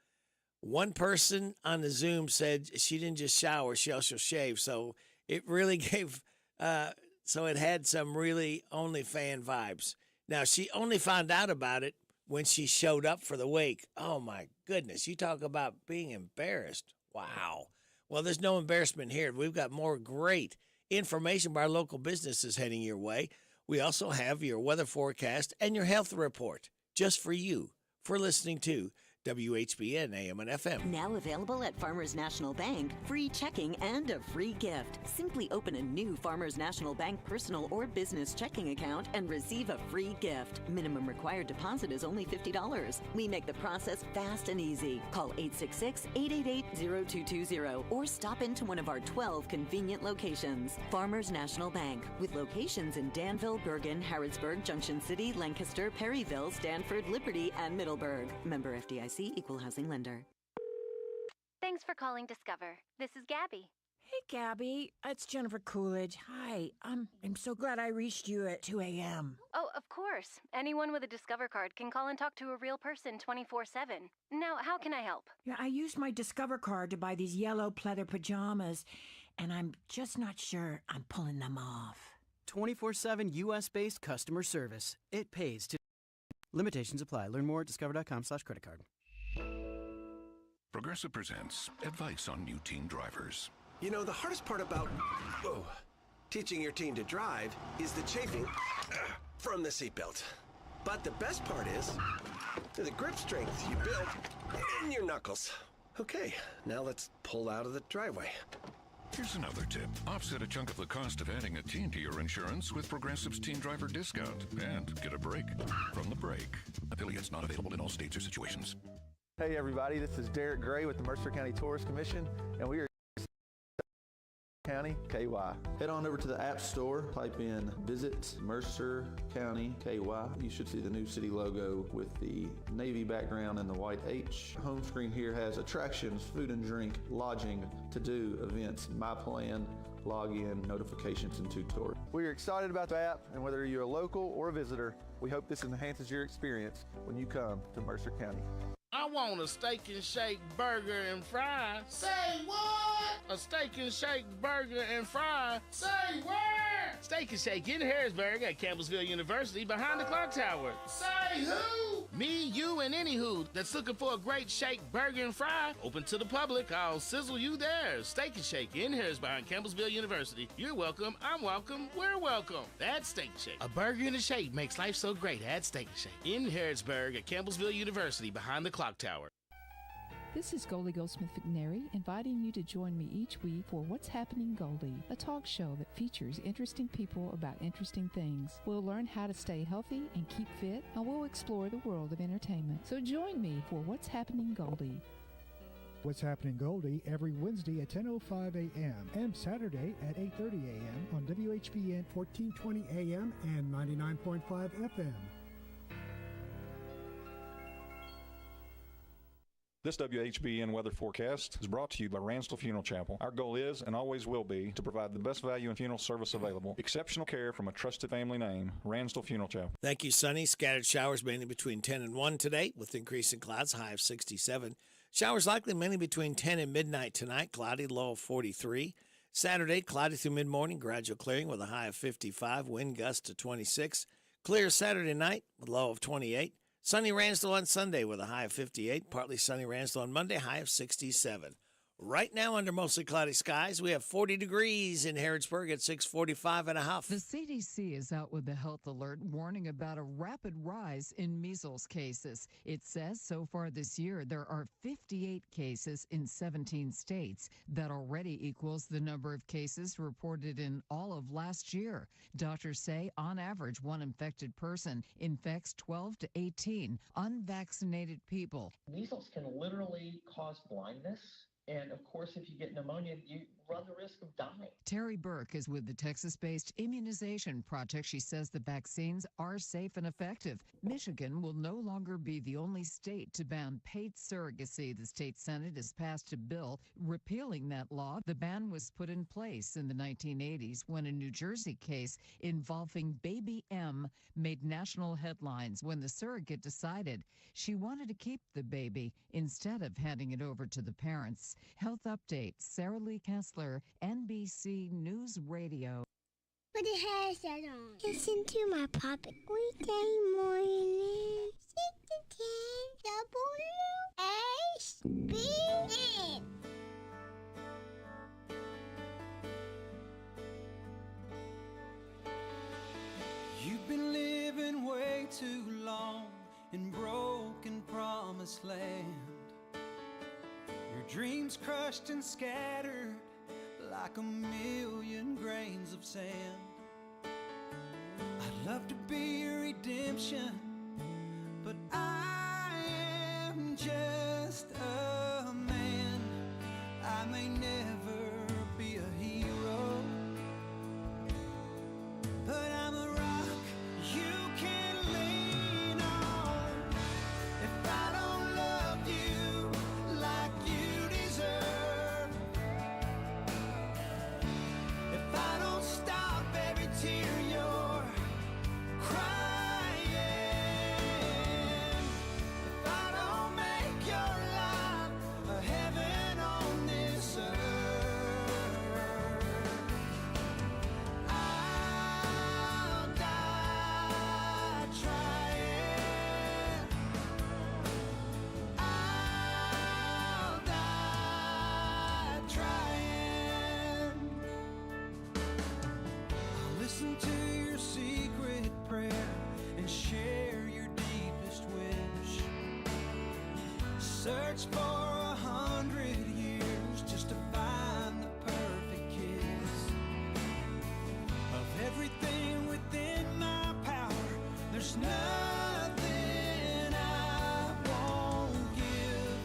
[SPEAKER 12] One person on the Zoom said she didn't just shower, she also shaved. So it really gave, so it had some really OnlyFans vibes. Now, she only found out about it when she showed up for the wake. Oh, my goodness. You talk about being embarrassed. Wow. Well, there's no embarrassment here. We've got more great information by our local businesses heading your way. We also have your weather forecast and your health report just for you for listening to WHBN AM and FM.
[SPEAKER 3] Now available at Farmers National Bank. Free checking and a free gift. Simply open a new Farmers National Bank personal or business checking account and receive a free gift. Minimum required deposit is only $50. We make the process fast and easy. Call 866-888-0220 or stop into one of our 12 convenient locations. Farmers National Bank, with locations in Danville, Bergen, Harrodsburg, Junction City, Lancaster, Perryville, Stanford, Liberty, and Middleburg. Member FDIC. Equal housing lender.
[SPEAKER 4] Thanks for calling Discover. This is Gabby.
[SPEAKER 10] Hey, Gabby. It's Jennifer Coolidge. Hi. I'm so glad I reached you at 2 a.m.
[SPEAKER 4] Oh, of course. Anyone with a Discover card can call and talk to a real person 24/7. Now, how can I help?
[SPEAKER 10] Yeah, I used my Discover card to buy these yellow pleather pajamas, and I'm just not sure I'm pulling them off.
[SPEAKER 11] 24/7 U.S.-based customer service. It pays to... Limitations apply. Learn more at discover.com/creditcard.
[SPEAKER 14] Progressive presents advice on new teen drivers.
[SPEAKER 16] You know, the hardest part about teaching your teen to drive is the chafing from the seatbelt. But the best part is the grip strength you build in your knuckles. Okay, now let's pull out of the driveway.
[SPEAKER 14] Here's another tip. Offset a chunk of the cost of adding a teen to your insurance with Progressive's Teen Driver Discount and get a break from the break. Affiliates not available in all states or situations.
[SPEAKER 23] Hey everybody, this is Derek Gray with the Mercer County Tourist Commission, and we are County KY. Head on over to the App Store, type in Visit Mercer County KY. You should see the new city logo with the navy background and the white H. Home screen here has attractions, food and drink, lodging, to-do, events, my plan, login, notifications, and tutorials. We are excited about the app, and whether you're a local or a visitor, we hope this enhances your experience when you come to Mercer County.
[SPEAKER 27] I want a steak and shake burger and fries. Say what? A steak and shake burger and fries. Say where? Steak and Shake in Harrisburg at Campbellsville University behind the clock tower. Say who? Me, you, and any who that's looking for a great shake burger and fry. Open to the public. I'll sizzle you there. Steak and Shake in Harrisburg behind Campbellsville University. You're welcome. I'm welcome. We're welcome. That's Steak and Shake. A burger and a shake makes life so great at Steak and Shake in Harrisburg at Campbellsville University behind the clock tower.
[SPEAKER 28] This is Goldie Goldsmith McNary, inviting you to join me each week for What's Happening Goldie, a talk show that features interesting people about interesting things. We'll learn how to stay healthy and keep fit, and we'll explore the world of entertainment. So join me for What's Happening Goldie.
[SPEAKER 29] What's Happening Goldie every Wednesday at 10:05 a.m. and Saturday at 8:30 a.m. on WHBN 1420 a.m. and 99.5 FM.
[SPEAKER 30] This WHBN weather forecast is brought to you by Ransdell Funeral Chapel. Our goal is and always will be to provide the best value in funeral service available. Exceptional care from a trusted family name, Ransdell Funeral Chapel.
[SPEAKER 12] Thank you, Sunny. Scattered showers mainly between 10 and 1 today with increasing clouds, high of 67. Showers likely mainly between 10 and midnight tonight, cloudy, low of 43. Saturday, cloudy through mid-morning, gradual clearing with a high of 55, wind gust to 26. Clear Saturday night with low of 28. Sunny Ransdell on Sunday with a high of 58. Partly sunny Ransdell on Monday, high of 67. Right now, under mostly cloudy skies, we have 40 degrees in Harrodsburg at 6:45 and a half.
[SPEAKER 31] The CDC is out with a health alert warning about a rapid rise in measles cases. It says so far this year there are 58 cases in 17 states. That already equals the number of cases reported in all of last year. Doctors say, on average, one infected person infects 12 to 18 unvaccinated people.
[SPEAKER 32] Measles can literally cause blindness. And of course, if you get pneumonia,
[SPEAKER 1] run the risk of dying.
[SPEAKER 31] Terry Burke is with the Texas-based Immunization Project. She says the vaccines are safe and effective. Michigan will no longer be the only state to ban paid surrogacy. The state Senate has passed a bill repealing that law. The ban was put in place in the 1980s when a New Jersey case involving baby M made national headlines when the surrogate decided she wanted to keep the baby instead of handing it over to the parents. Health update, Sarah Lee Kessler, NBC News Radio.
[SPEAKER 5] Put the headset on. Listen to my puppet. Weekday morning, 6 to 10, WHBN.
[SPEAKER 6] You've been living way too long in broken promised land. Your dreams crushed and scattered like a million grains of sand. I'd love to be your redemption, but I am just a man. I may never be a hero, but I'm a rock you can lean on. If I don't love you like you deserve, if I don't stop every tear you're crying, if I don't make your life a heaven on this earth, I'll die trying. I'll die trying. I'll listen to your secret prayer and share your deepest wish. Search for 100 years just to find the perfect kiss. Of everything within my power, there's nothing I won't give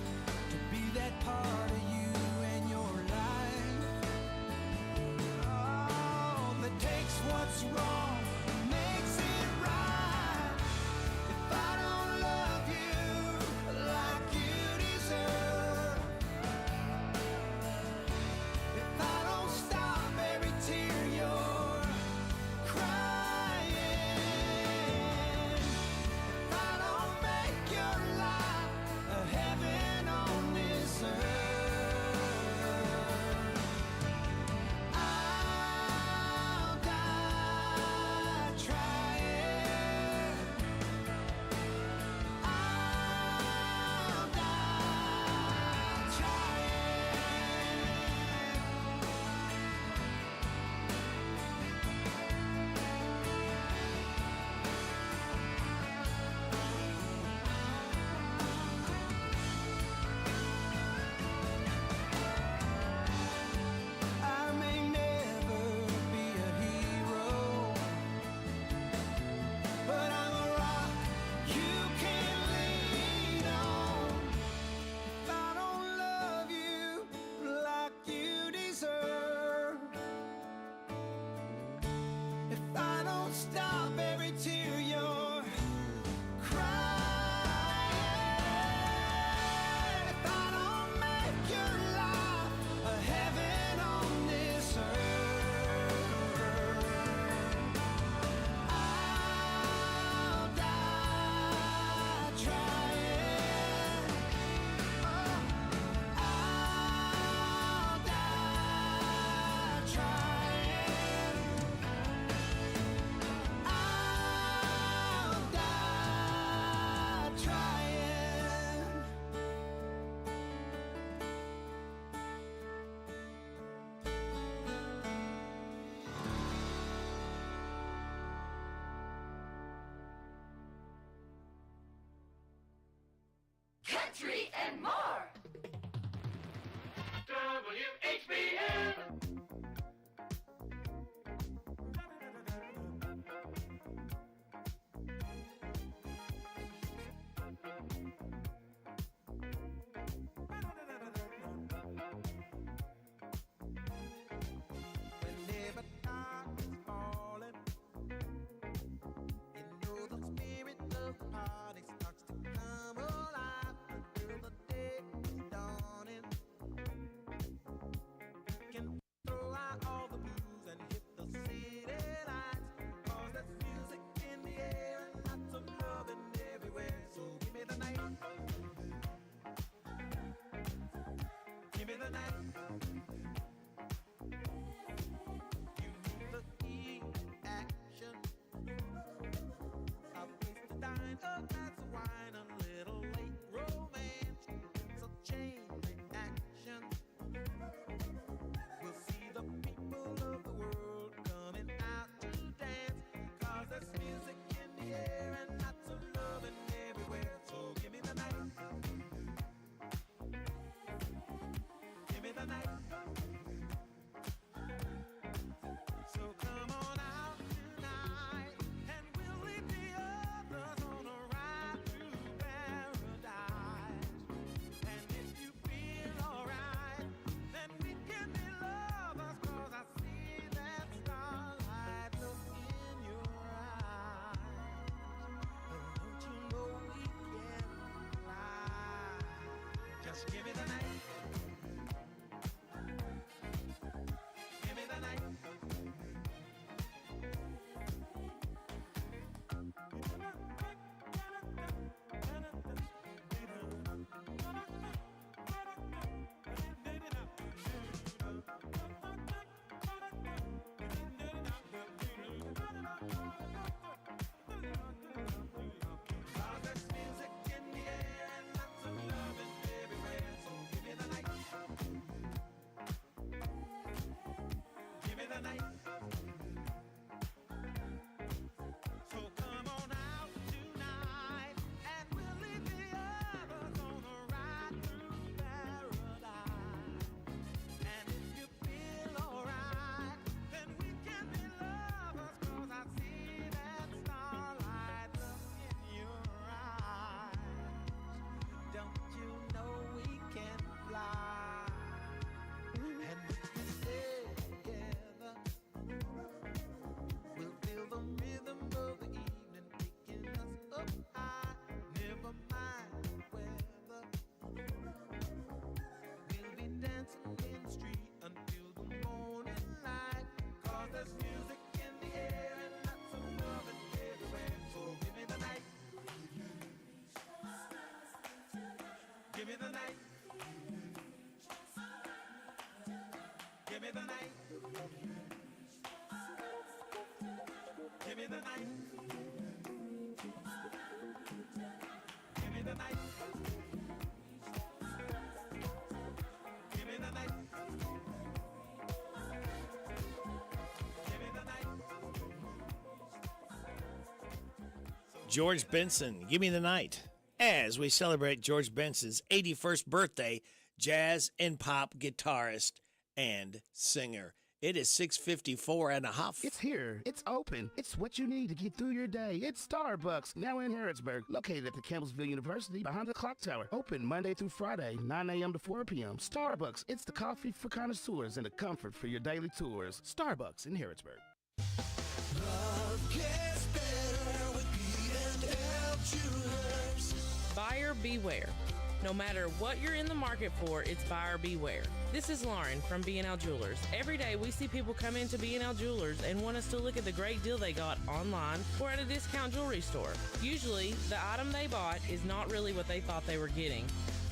[SPEAKER 6] to be that part of you and your life. Oh, that takes what's wrong and makes it right. If I don't love you like you deserve, if I don't stop every tear you're crying, if I don't make your life a heaven on this earth, I'll die trying. I'll die trying. I may never be a hero, but I'm a rock you can lean on. If I don't love you like you deserve, if I don't stop every tear you're crying, if I don't make your life a heaven on this earth, I'll die trying. I'll die trying. I'll die trying.
[SPEAKER 7] Country and more. WHBN.
[SPEAKER 6] Just give me the night. Give me the night. Give me the night. Give me the night. Give me the night. Give me the night. Give me the night. Give me the night.
[SPEAKER 12] George Benson, Give Me the Night. As we celebrate George Benson's 81st birthday, jazz and pop guitarist and singer. It is 6:54 and a half.
[SPEAKER 1] It's here. It's open. It's what you need to get through your day. It's Starbucks, now in Harrodsburg, located at the Campbellsville University behind the clock tower. Open Monday through Friday, 9 a.m. to 4 p.m. Starbucks, it's the coffee for connoisseurs and the comfort for your daily tours. Starbucks in Harrodsburg.
[SPEAKER 6] Love gets better with B&L Jewelers.
[SPEAKER 9] Buyer beware. No matter what you're in the market for, it's buyer beware. This is Lauren from B&L Jewelers. Every day we see people come into B&L Jewelers and want us to look at the great deal they got online or at a discount jewelry store. Usually, the item they bought is not really what they thought they were getting,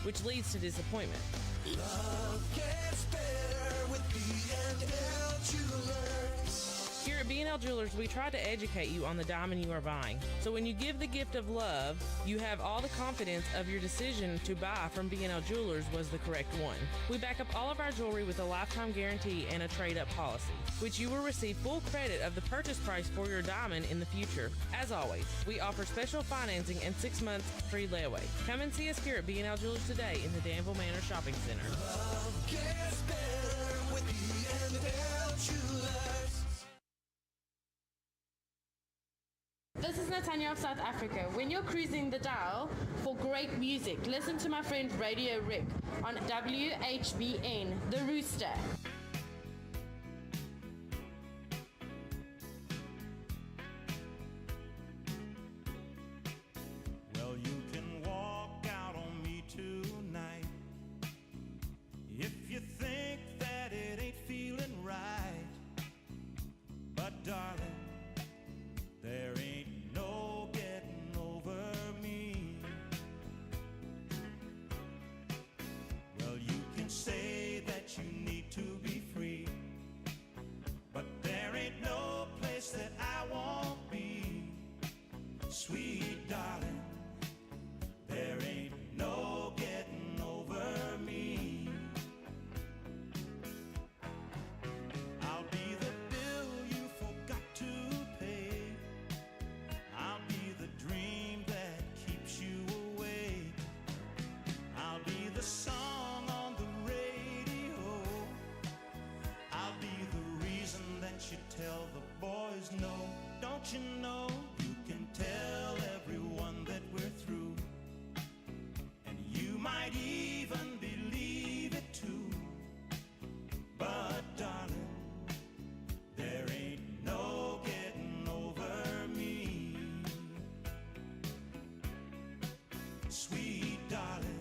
[SPEAKER 9] which leads to disappointment.
[SPEAKER 6] Love gets better with B&L Jewelers.
[SPEAKER 9] Here at B&L Jewelers, we try to educate you on the diamond you are buying. So when you give the gift of love, you have all the confidence of your decision to buy from B&L Jewelers was the correct one. We back up all of our jewelry with a lifetime guarantee and a trade-up policy, which you will receive full credit of the purchase price for your diamond in the future. As always, we offer special financing and 6 months free layaway. Come and see us here at B&L Jewelers today in the Danville Manor Shopping Center.
[SPEAKER 6] Love gets better with B&L Jewelers.
[SPEAKER 13] This is Natanya of South Africa. When you're cruising the dial for great music, listen to my friend Radio Rick on WHBN, The Rooster.
[SPEAKER 6] Well, you can walk out on me tonight if you think that it ain't feeling right. But darling, there ain't no getting over me. Well, you can say that you need to be free, but there ain't no place that I won't be. Sweet darling, there ain't no getting over me. I'll be the bill you forgot to pay. I'll be the dream that keeps you awake. I'll be the song on the radio. I'll be the reason that you tell the boys no. Don't you know you can tell everyone that we're through, and you might even believe it too. But darling, there ain't no getting over me. Sweet darling,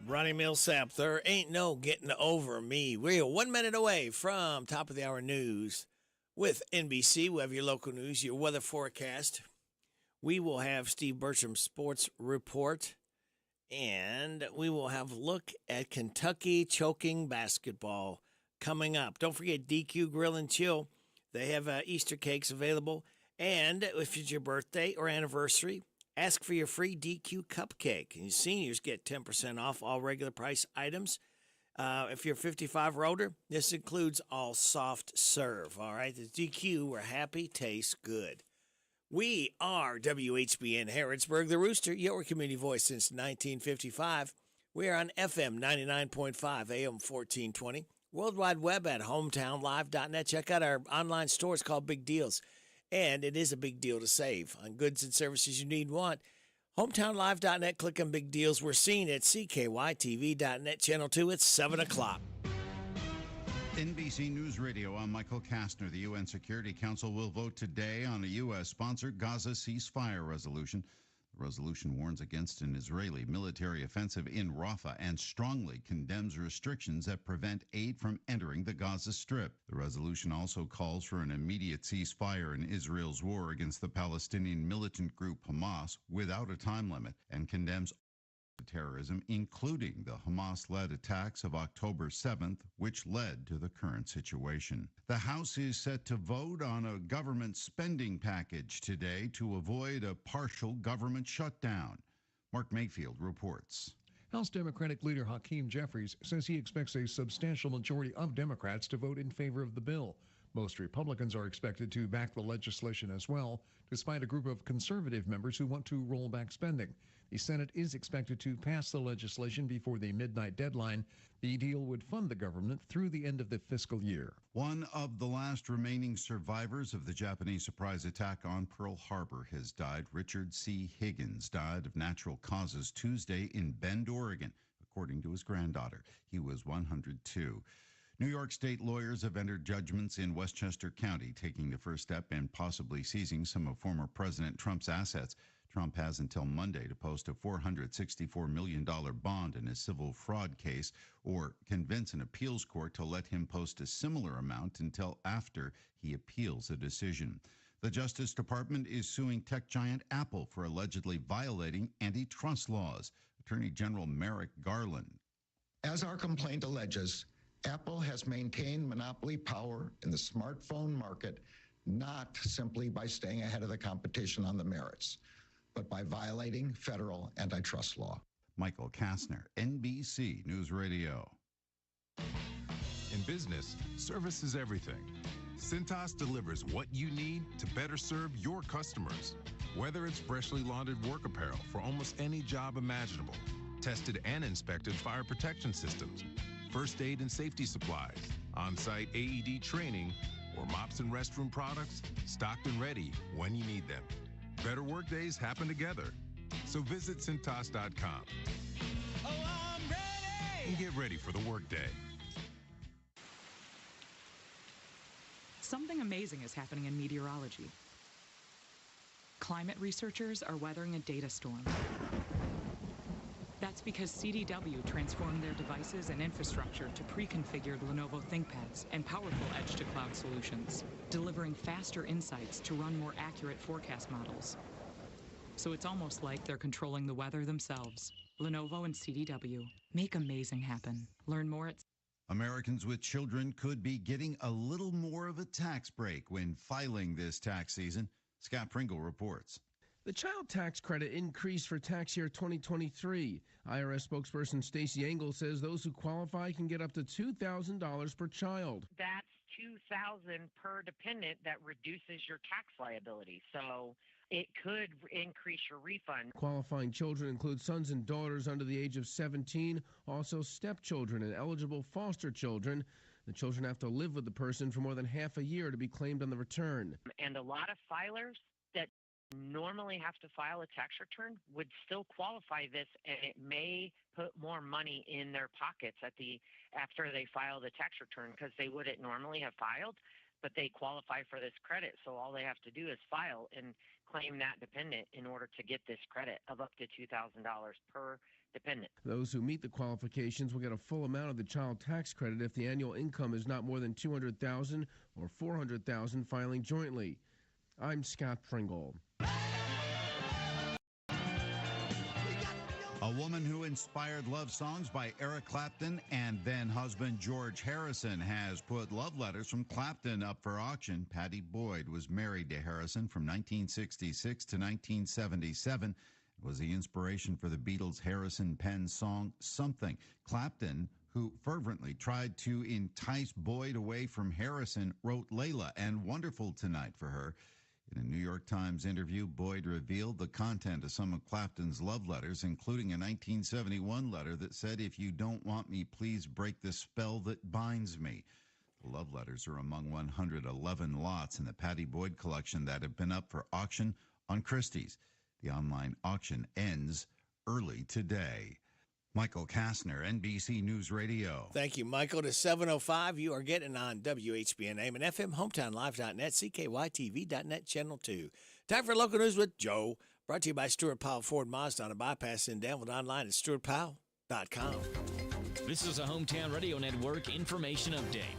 [SPEAKER 12] Ronnie Millsap, there ain't no getting over me. We're 1 minute away from top of the hour news with NBC. We have your local news, your weather forecast. We will have Steve Bertram's sports report, and we will have a look at Kentucky choking basketball coming up. Don't forget DQ Grill and Chill. They have Easter cakes available. And if it's your birthday or anniversary, ask for your free DQ cupcake. And seniors get 10% off all regular price items. If you're 55 or older, this includes all soft serve. All right, the DQ, where happy tastes good. We are WHBN Harrodsburg, the Rooster, your community voice since 1955. We are on FM 99.5, AM 1420. World Wide Web at hometownlive.net. Check out our online store. It's called Big Deals. And it is a big deal to save on goods and services you need and want. Hometownlive.net. Click on Big Deals. We're seen at CKYTV.net. Channel 2 at 7 o'clock.
[SPEAKER 2] NBC News Radio, I'm Michael Kastner. The UN Security Council will vote today on a U.S.-sponsored Gaza ceasefire resolution. The resolution warns against an Israeli military offensive in Rafah and strongly condemns restrictions that prevent aid from entering the Gaza Strip. The resolution also calls for an immediate ceasefire in Israel's war against the Palestinian militant group Hamas without a time limit and condemns terrorism, including the Hamas-led attacks of October 7th, which led to the current situation. The House is set to vote on a government spending package today to avoid a partial government shutdown. Mark Mayfield reports.
[SPEAKER 15] House Democratic leader Hakeem Jeffries says he expects a substantial majority of Democrats to vote in favor of the bill. Most Republicans are expected to back the legislation as well, despite a group of conservative members who want to roll back spending. The Senate is expected to pass the legislation before the midnight deadline. The deal would fund the government through the end of the fiscal year.
[SPEAKER 2] One of the last remaining survivors of the Japanese surprise attack on Pearl Harbor has died. Richard C. Higgins died of natural causes Tuesday in Bend, Oregon, according to his granddaughter. He was 102. New York State lawyers have entered judgments in Westchester County, taking the first step in possibly seizing some of former President Trump's assets. Trump has until Monday to post a $464 million bond in his civil fraud case or convince an appeals court to let him post a similar amount until after he appeals a decision. The Justice Department is suing tech giant Apple for allegedly violating antitrust laws. Attorney General Merrick Garland.
[SPEAKER 17] As our complaint alleges, Apple has maintained monopoly power in the smartphone market, not simply by staying ahead of the competition on the merits, but by violating federal antitrust law.
[SPEAKER 2] Michael Kastner, NBC News Radio.
[SPEAKER 18] In business, service is everything. Cintas delivers what you need to better serve your customers. Whether it's freshly laundered work apparel for almost any job imaginable, tested and inspected fire protection systems, first aid and safety supplies, on-site AED training, or mops and restroom products, stocked and ready when you need them. Better work days happen together. So visit Cintas.com.
[SPEAKER 6] Oh, I'm ready!
[SPEAKER 18] And get ready for the workday.
[SPEAKER 19] Something amazing is happening in meteorology. Climate researchers are weathering a data storm. That's because CDW transformed their devices and infrastructure to pre-configured Lenovo ThinkPads and powerful edge-to-cloud solutions, delivering faster insights to run more accurate forecast models. So it's almost like they're controlling the weather themselves. Lenovo and CDW. Make amazing happen. Learn more at...
[SPEAKER 2] Americans with children could be getting a little more of a tax break when filing this tax season. Scott Pringle reports.
[SPEAKER 20] The child tax credit increased for tax year 2023. IRS spokesperson Stacey Engel says those who qualify can get up to $2,000 per child.
[SPEAKER 21] That's $2,000 per dependent that reduces your tax liability. So it could increase your refund.
[SPEAKER 20] Qualifying children include sons and daughters under the age of 17, also stepchildren and eligible foster children. The children have to live with the person for more than half a year to be claimed on the return.
[SPEAKER 21] And a lot of filers that normally have to file a tax return would still qualify this, and it may put more money in their pockets after they file the tax return, because they wouldn't normally have filed, but they qualify for this credit. So all they have to do is file and claim that dependent in order to get this credit of up to $2,000 per dependent.
[SPEAKER 20] Those who meet the qualifications will get a full amount of the child tax credit if the annual income is not more than $200,000 or $400,000 filing jointly. I'm Scott Pringle.
[SPEAKER 2] A woman who inspired love songs by Eric Clapton and then husband George Harrison has put love letters from Clapton up for auction. Patty Boyd was married to Harrison from 1966 to 1977. It was the inspiration for the Beatles' Harrison-penned song Something. Clapton, who fervently tried to entice Boyd away from Harrison, wrote Layla and Wonderful Tonight for her. In a New York Times interview, Boyd revealed the content of some of Clapton's love letters, including a 1971 letter that said, "If you don't want me, please break the spell that binds me." The love letters are among 111 lots in the Patty Boyd collection that have been up for auction on Christie's. The online auction ends early today. Michael Kastner, NBC News Radio.
[SPEAKER 12] Thank you, Michael. To 7:05, you are getting on WHBN AM and FM, HometownLive.net, CKYTV.net, Channel 2. Time for local news with Joe. Brought to you by Stuart Powell Ford Mazda on a bypass in Danville. Online at stuartpowell.com.
[SPEAKER 3] This is a Hometown Radio Network information update.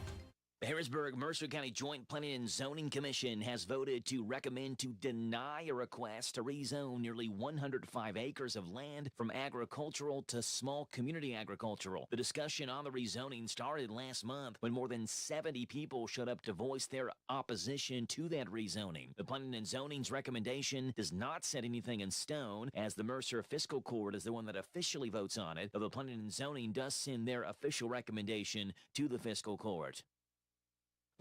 [SPEAKER 3] The Harrisburg-Mercer County Joint Planning and Zoning Commission has voted to recommend to deny a request to rezone nearly 105 acres of land from agricultural to small community agricultural. The discussion on the rezoning started last month when more than 70 people showed up to voice their opposition to that rezoning. The Planning and Zoning's recommendation does not set anything in stone, as the Mercer Fiscal Court is the one that officially votes on it, though the Planning and Zoning does send their official recommendation to the Fiscal Court.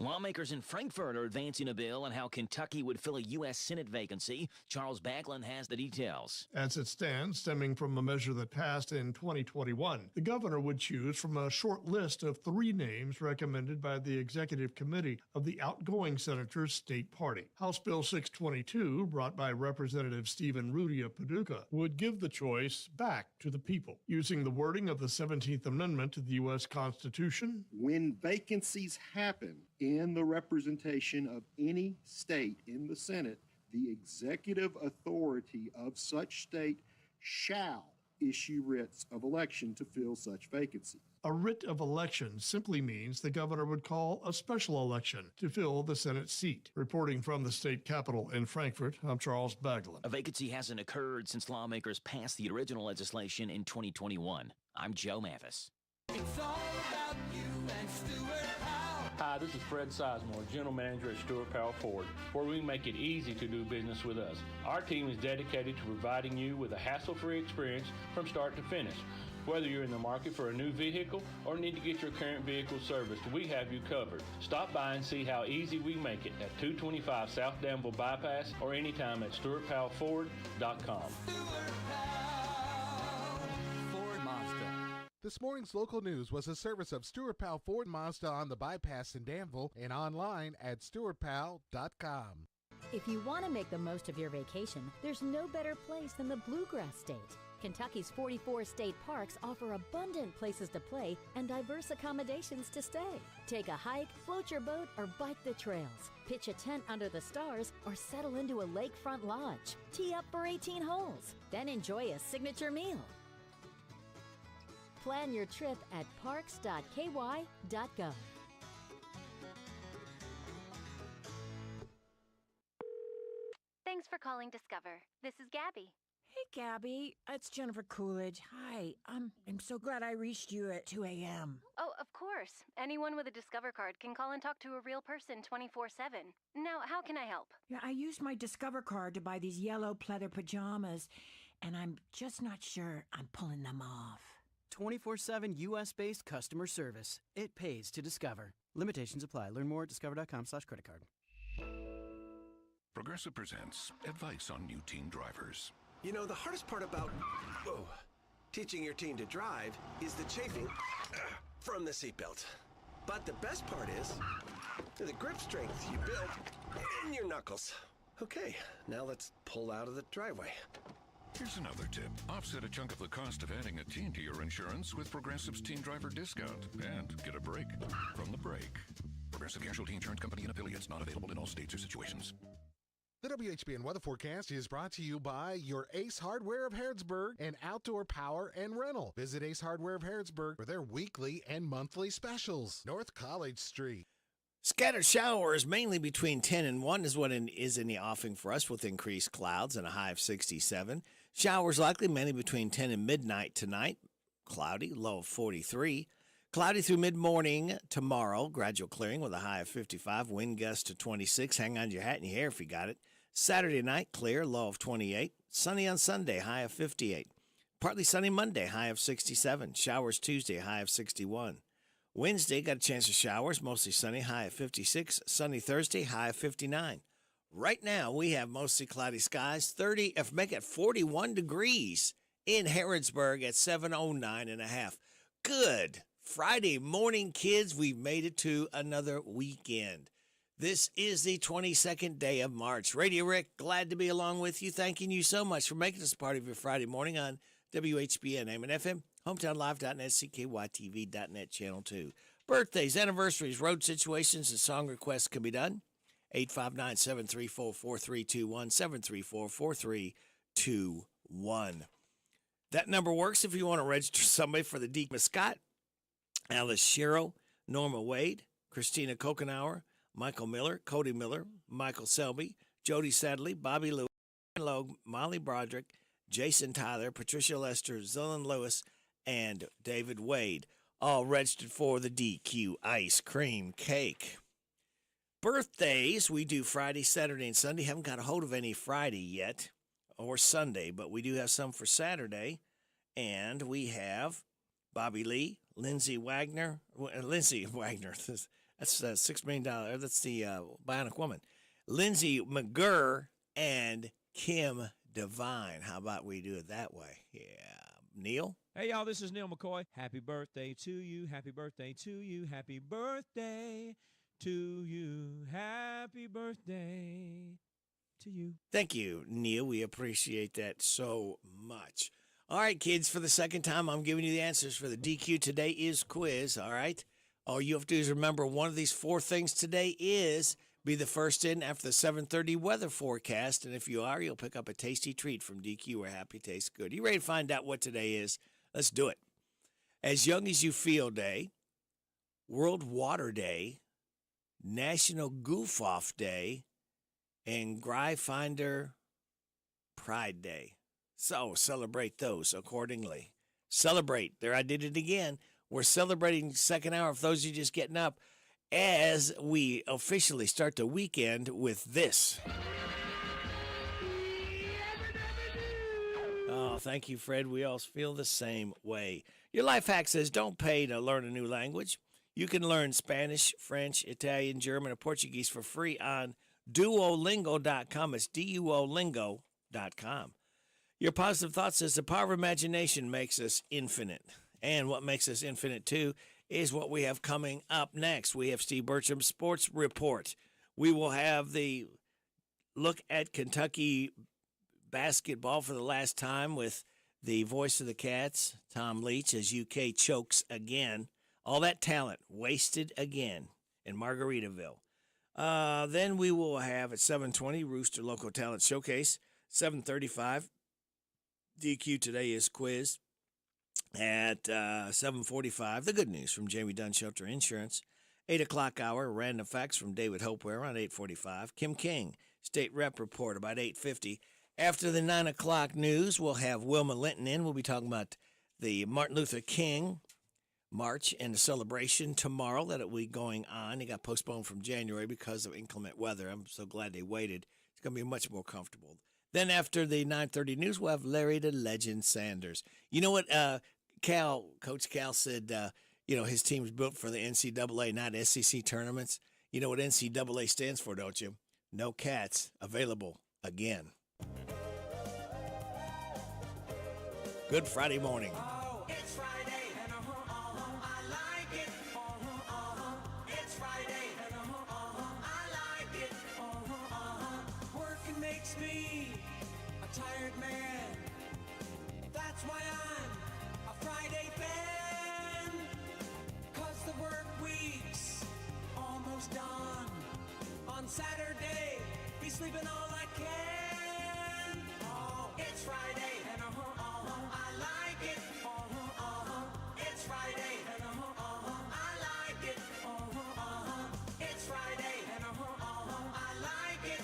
[SPEAKER 3] Lawmakers in Frankfort are advancing a bill on how Kentucky would fill a U.S. Senate vacancy. Charles Backlund has the details.
[SPEAKER 4] As it stands, stemming from a measure that passed in 2021, the governor would choose from a short list of 3 names recommended by the executive committee of the outgoing senator's state party. House Bill 622, brought by Representative Stephen Rudy of Paducah, would give the choice back to the people. Using the wording of the 17th Amendment to the U.S. Constitution,
[SPEAKER 8] when vacancies happen in the representation of any state in the Senate, the executive authority of such state shall issue writs of election to fill such vacancies.
[SPEAKER 4] A writ of election simply means the governor would call a special election to fill the Senate seat. Reporting from the state capitol in Frankfort, I'm Charles Backlund.
[SPEAKER 3] A vacancy hasn't occurred since lawmakers passed the original legislation in 2021. I'm Joe Mathis.
[SPEAKER 6] It's all about you and Stuart Powell.
[SPEAKER 10] Hi, this is Fred Sizemore, General Manager at Stuart Powell Ford, where we make it easy to do business with us. Our team is dedicated to providing you with a hassle-free experience from start to finish. Whether you're in the market for a new vehicle or need to get your current vehicle serviced, we have you covered. Stop by and see how easy we make it at 225 South Danville Bypass or anytime at stuartpowellford.com.
[SPEAKER 11] This morning's local news was a service of Stuart Powell Ford Mazda on the bypass in Danville and online at stuartpowell.com.
[SPEAKER 14] If you want to make the most of your vacation, there's no better place than the Bluegrass State. Kentucky's 44 state parks offer abundant places to play and diverse accommodations to stay. Take a hike, float your boat, or bike the trails. Pitch a tent under the stars or settle into a lakefront lodge. Tee up for 18 holes, then enjoy a signature meal. Plan your trip at parks.ky.gov.
[SPEAKER 16] Thanks for calling Discover. This is Gabby.
[SPEAKER 22] Hey, Gabby. It's Jennifer Coolidge. Hi. I'm so glad I reached you at 2 a.m.
[SPEAKER 16] Oh, of course. Anyone with a Discover card can call and talk to a real person 24/7. Now, how can I help?
[SPEAKER 22] Yeah, I used my Discover card to buy these yellow pleather pajamas, and I'm just not sure I'm pulling them off.
[SPEAKER 24] 24/7 U.S.-based customer service. It pays to Discover. Limitations apply. Learn more at discover.com/creditcard.
[SPEAKER 25] Progressive presents advice on new teen drivers.
[SPEAKER 26] You know, the hardest part about teaching your teen to drive is the chafing from the seatbelt. But the best part is the grip strength you build in your knuckles. Okay, now let's pull out of the driveway.
[SPEAKER 25] Here's another tip. Offset a chunk of the cost of adding a teen to your insurance with Progressive's Teen Driver Discount and get a break from the brake. Progressive Casualty Insurance Company and affiliates, not available in all states or situations.
[SPEAKER 11] The WHBN weather forecast is brought to you by your Ace Hardware of Harrodsburg and Outdoor Power and Rental. Visit Ace Hardware of Harrodsburg for their weekly and monthly specials. North College Street.
[SPEAKER 12] Scattered showers mainly between 10 and 1 is what is in the offing for us with increased clouds and a high of 67. Showers likely mainly between 10 and midnight tonight. Cloudy, low of 43. Cloudy through mid-morning tomorrow. Gradual clearing with a high of 55. Wind gust to 26. Hang on to your hat and your hair if you got it. Saturday night, clear, low of 28. Sunny on Sunday, high of 58. Partly sunny Monday, high of 67. Showers Tuesday, high of 61. Wednesday, got a chance of showers, mostly sunny, high of 56. Sunny Thursday, high of 59. Right now, we have mostly cloudy skies, 41 degrees in Harrodsburg at 7:09.5. Good Friday morning, kids. We've made it to another weekend. This is the 22nd day of March. Radio Rick, glad to be along with you. Thanking you so much for making us part of your Friday morning on WHBN AM and FM, HometownLive.net, CKYTV.net, Channel 2. Birthdays, anniversaries, road situations, and song requests can be done. 859-734-4321, 734-4321. That number works if you want to register somebody for the D. Scott, Alice Shiro, Norma Wade, Christina Kokenauer, Michael Miller, Cody Miller, Michael Selby, Jody Sadley, Bobby Lewis, Logue, Molly Broderick, Jason Tyler, Patricia Lester, Zillian Lewis, and David Wade, all registered for the DQ Ice Cream Cake. Birthdays, we do Friday, Saturday, and Sunday. Haven't got a hold of any Friday yet, or Sunday, but we do have some for Saturday. And we have Bobby Lee, Lindsay Wagner, that's $6 million, that's the Bionic Woman, Lindsay McGurr, and Kim Devine. How about we do it that way? Yeah. Neil?
[SPEAKER 1] Hey, y'all, this is Neil McCoy. Happy birthday to you. Happy birthday to you. Happy birthday to you. Happy birthday to you.
[SPEAKER 12] Thank you, Neil. We appreciate that so much. All right, kids, for the second time, I'm giving you the answers for the DQ Today Is quiz, all right? All you have to do is remember one of these four things today is be the first in after the 7:30 weather forecast, and if you are, you'll pick up a tasty treat from DQ where happy tastes good. You ready to find out what today is? Let's do it. As Young as You Feel Day, World Water Day, National Goof Off Day, and Gry Finder Pride Day. So celebrate those accordingly. Celebrate. There, I did it again. We're celebrating second hour for those of you just getting up as we officially start the weekend with this. Oh, thank you, Fred. We all feel the same way. Your life hack says don't pay to learn a new language. You can learn Spanish, French, Italian, German, or Portuguese for free on Duolingo.com. It's Duolingo.com. Your positive thought says the power of imagination makes us infinite. And what makes us infinite, too, is what we have coming up next. We have Steve Bertram's Sports Report. We will have the look at Kentucky basketball for the last time with the voice of the Cats, Tom Leach, as UK chokes again. All that talent wasted again in Margaritaville. Then we will have at 7:20 Rooster Local Talent Showcase. 7:35 DQ Today Is quiz. At 7:45, the good news from Jamie Dunn Shelter Insurance. 8 o'clock hour, random facts from David Hopewell around 8:45. Kim King, State Rep Report about 8:50. After the 9 o'clock news, we'll have Wilma Linton in. We'll be talking about the Martin Luther King March and the celebration tomorrow that will be going on. It got postponed from January because of inclement weather. I'm so glad they waited. It's going to be much more comfortable. Then after the 9:30 news, we'll have Larry the Legend Sanders. You know what Coach Cal said, his team's built for the NCAA, not SEC tournaments. You know what NCAA stands for, don't you? No Cats available again. Good Friday morning.
[SPEAKER 6] Oh, it's Friday, and I like it. It's Friday, and I like it. Working makes me a tired man. That's why I'm a Friday fan. 'Cause the work week's almost done. On Saturday, we sleeping all I can. Oh, it's Friday, and I like it. It's Friday, and I like it. It's Friday, and I like it.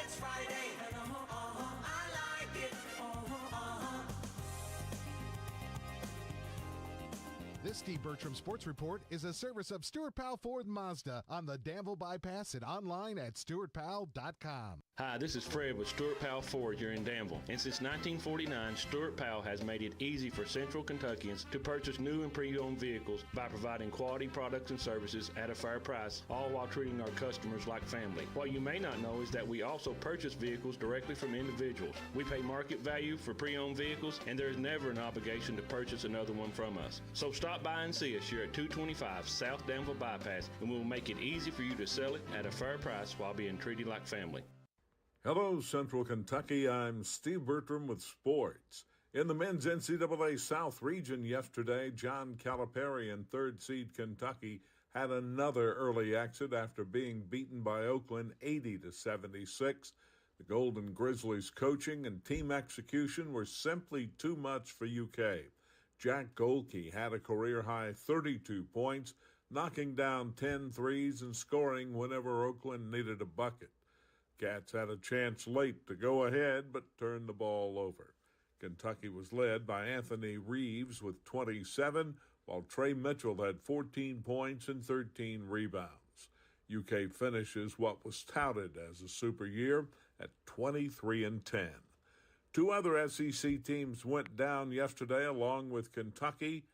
[SPEAKER 6] It's Friday, and I like it.
[SPEAKER 11] This Steve Bertram Sports Report is a service of Stuart Powell Ford Mazda on the Danville Bypass and online at stuartpowell.com.
[SPEAKER 10] Hi, this is Fred with Stuart Powell Ford here in Danville. And since 1949, Stuart Powell has made it easy for Central Kentuckians to purchase new and pre-owned vehicles by providing quality products and services at a fair price, all while treating our customers like family. What you may not know is that we also purchase vehicles directly from individuals. We pay market value for pre-owned vehicles, and there is never an obligation to purchase another one from us. So stop by and see us here at 225 South Danville Bypass, and we'll make it easy for you to sell it at a fair price while being treated like family.
[SPEAKER 5] Hello, Central Kentucky. I'm Steve Bertram with sports. In the men's NCAA South region yesterday, John Calipari and third seed Kentucky had another early exit after being beaten by Oakland 80-76. The Golden Grizzlies' coaching and team execution were simply too much for UK. Jack Golke had a career-high 32 points, knocking down 10 threes and scoring whenever Oakland needed a bucket. Cats had a chance late to go ahead, but turned the ball over. Kentucky was led by Anthony Reeves with 27, while Trey Mitchell had 14 points and 13 rebounds. UK finishes what was touted as a super year at 23-10. Two other SEC teams went down yesterday along with Kentucky.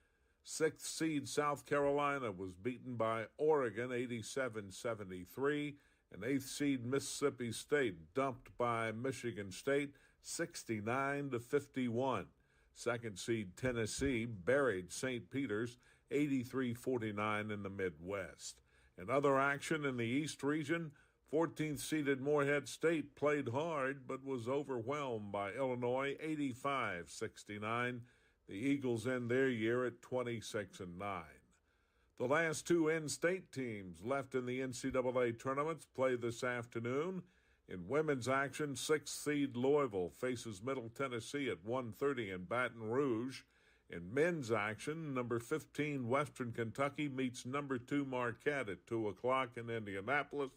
[SPEAKER 5] Sixth seed South Carolina was beaten by Oregon 87-73. And eighth seed Mississippi State dumped by Michigan State 69-51. Second seed Tennessee buried St. Peter's 83-49 in the Midwest. In other action in the East region, 14th seeded Morehead State played hard but was overwhelmed by Illinois 85-69. The Eagles end their year at 26-9. The last two in-state teams left in the NCAA tournaments play this afternoon. In women's action, 6th seed Louisville faces Middle Tennessee at 1:30 in Baton Rouge. In men's action, number 15 Western Kentucky meets number 2 Marquette at 2 o'clock in Indianapolis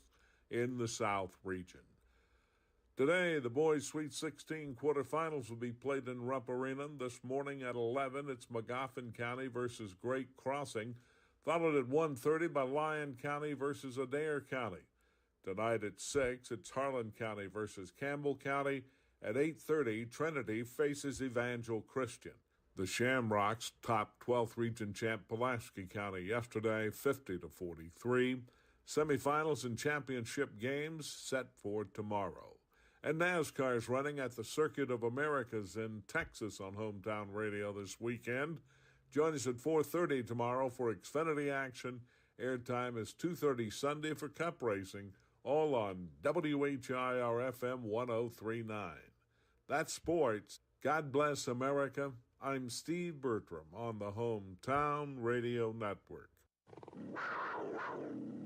[SPEAKER 5] in the South region. Today, the boys' Sweet 16 quarterfinals will be played in Rupp Arena. This morning at 11, it's Magoffin County versus Great Crossing, followed at 1:30 by Lyon County versus Adair County. Tonight at 6, it's Harlan County versus Campbell County. At 8:30, Trinity faces Evangel Christian. The Shamrocks topped 12th region champ Pulaski County yesterday, 50-43. Semifinals and championship games set for tomorrow. And NASCAR is running at the Circuit of Americas in Texas on Hometown Radio this weekend. Join us at 4:30 tomorrow for Xfinity action. Airtime is 2:30 Sunday for Cup Racing, all on WHIR FM 1039. That's sports. God bless America. I'm Steve Bertram on the Hometown Radio Network.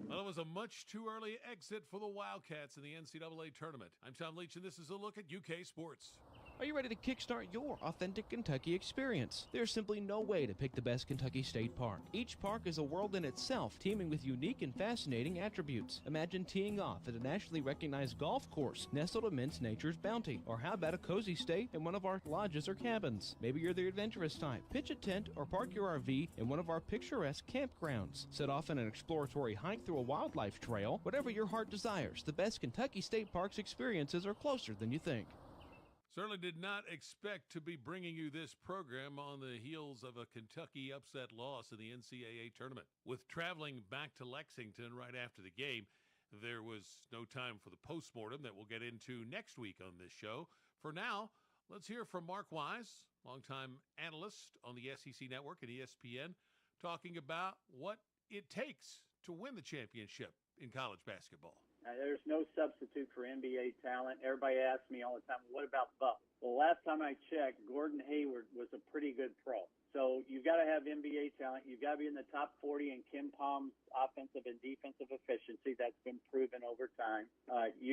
[SPEAKER 7] Well, it was a much too early exit for the Wildcats in the NCAA tournament. I'm Tom Leach, and this is a look at UK sports.
[SPEAKER 9] Are you ready to kickstart your authentic Kentucky experience? There's simply no way to pick the best Kentucky State Park. Each park is a world in itself, teeming with unique and fascinating attributes. Imagine teeing off at a nationally recognized golf course nestled amidst nature's bounty. Or how about a cozy stay in one of our lodges or cabins? Maybe you're the adventurous type. Pitch a tent or park your RV in one of our picturesque campgrounds. Set off on an exploratory hike through a wildlife trail. Whatever your heart desires, the best Kentucky State Parks experiences are closer than you think.
[SPEAKER 7] Certainly did not expect to be bringing you this program on the heels of a Kentucky upset loss in the NCAA tournament. With traveling back to Lexington right after the game, there was no time for the postmortem that we'll get into next week on this show. For now, let's hear from Mark Wise, longtime analyst on the SEC Network and ESPN, talking about what it takes to win the championship in college basketball.
[SPEAKER 13] There's no substitute for NBA talent. Everybody asks me all the time, what about Butler? Well, last time I checked, Gordon Hayward was a pretty good pro. So you've got to have NBA talent. You've got to be in the top 40 in Ken Palm's offensive and defensive efficiency. That's been proven over time. You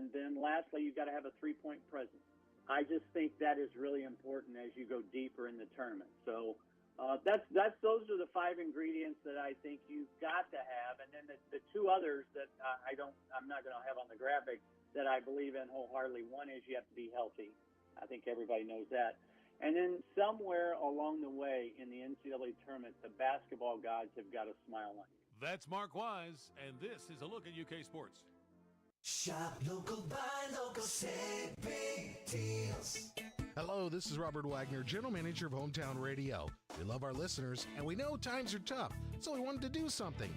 [SPEAKER 13] And then lastly, you've got to have a three-point presence. I just think that is really important as you go deeper in the tournament. So those are the 5 ingredients that I think you've got to have. And then the 2 others that I'm not going to have on the graphic that I believe in wholeheartedly. One is you have to be healthy. I think everybody knows that. And then somewhere along the way in the NCAA tournament, the basketball gods have got to smile on you.
[SPEAKER 7] That's Mark Wise, and this is a look at UK sports.
[SPEAKER 6] Shop local, buy local, save big deals.
[SPEAKER 11] Hello, this is Robert Wagner, General Manager of Hometown Radio. We love our listeners, and we know times are tough, so we wanted to do something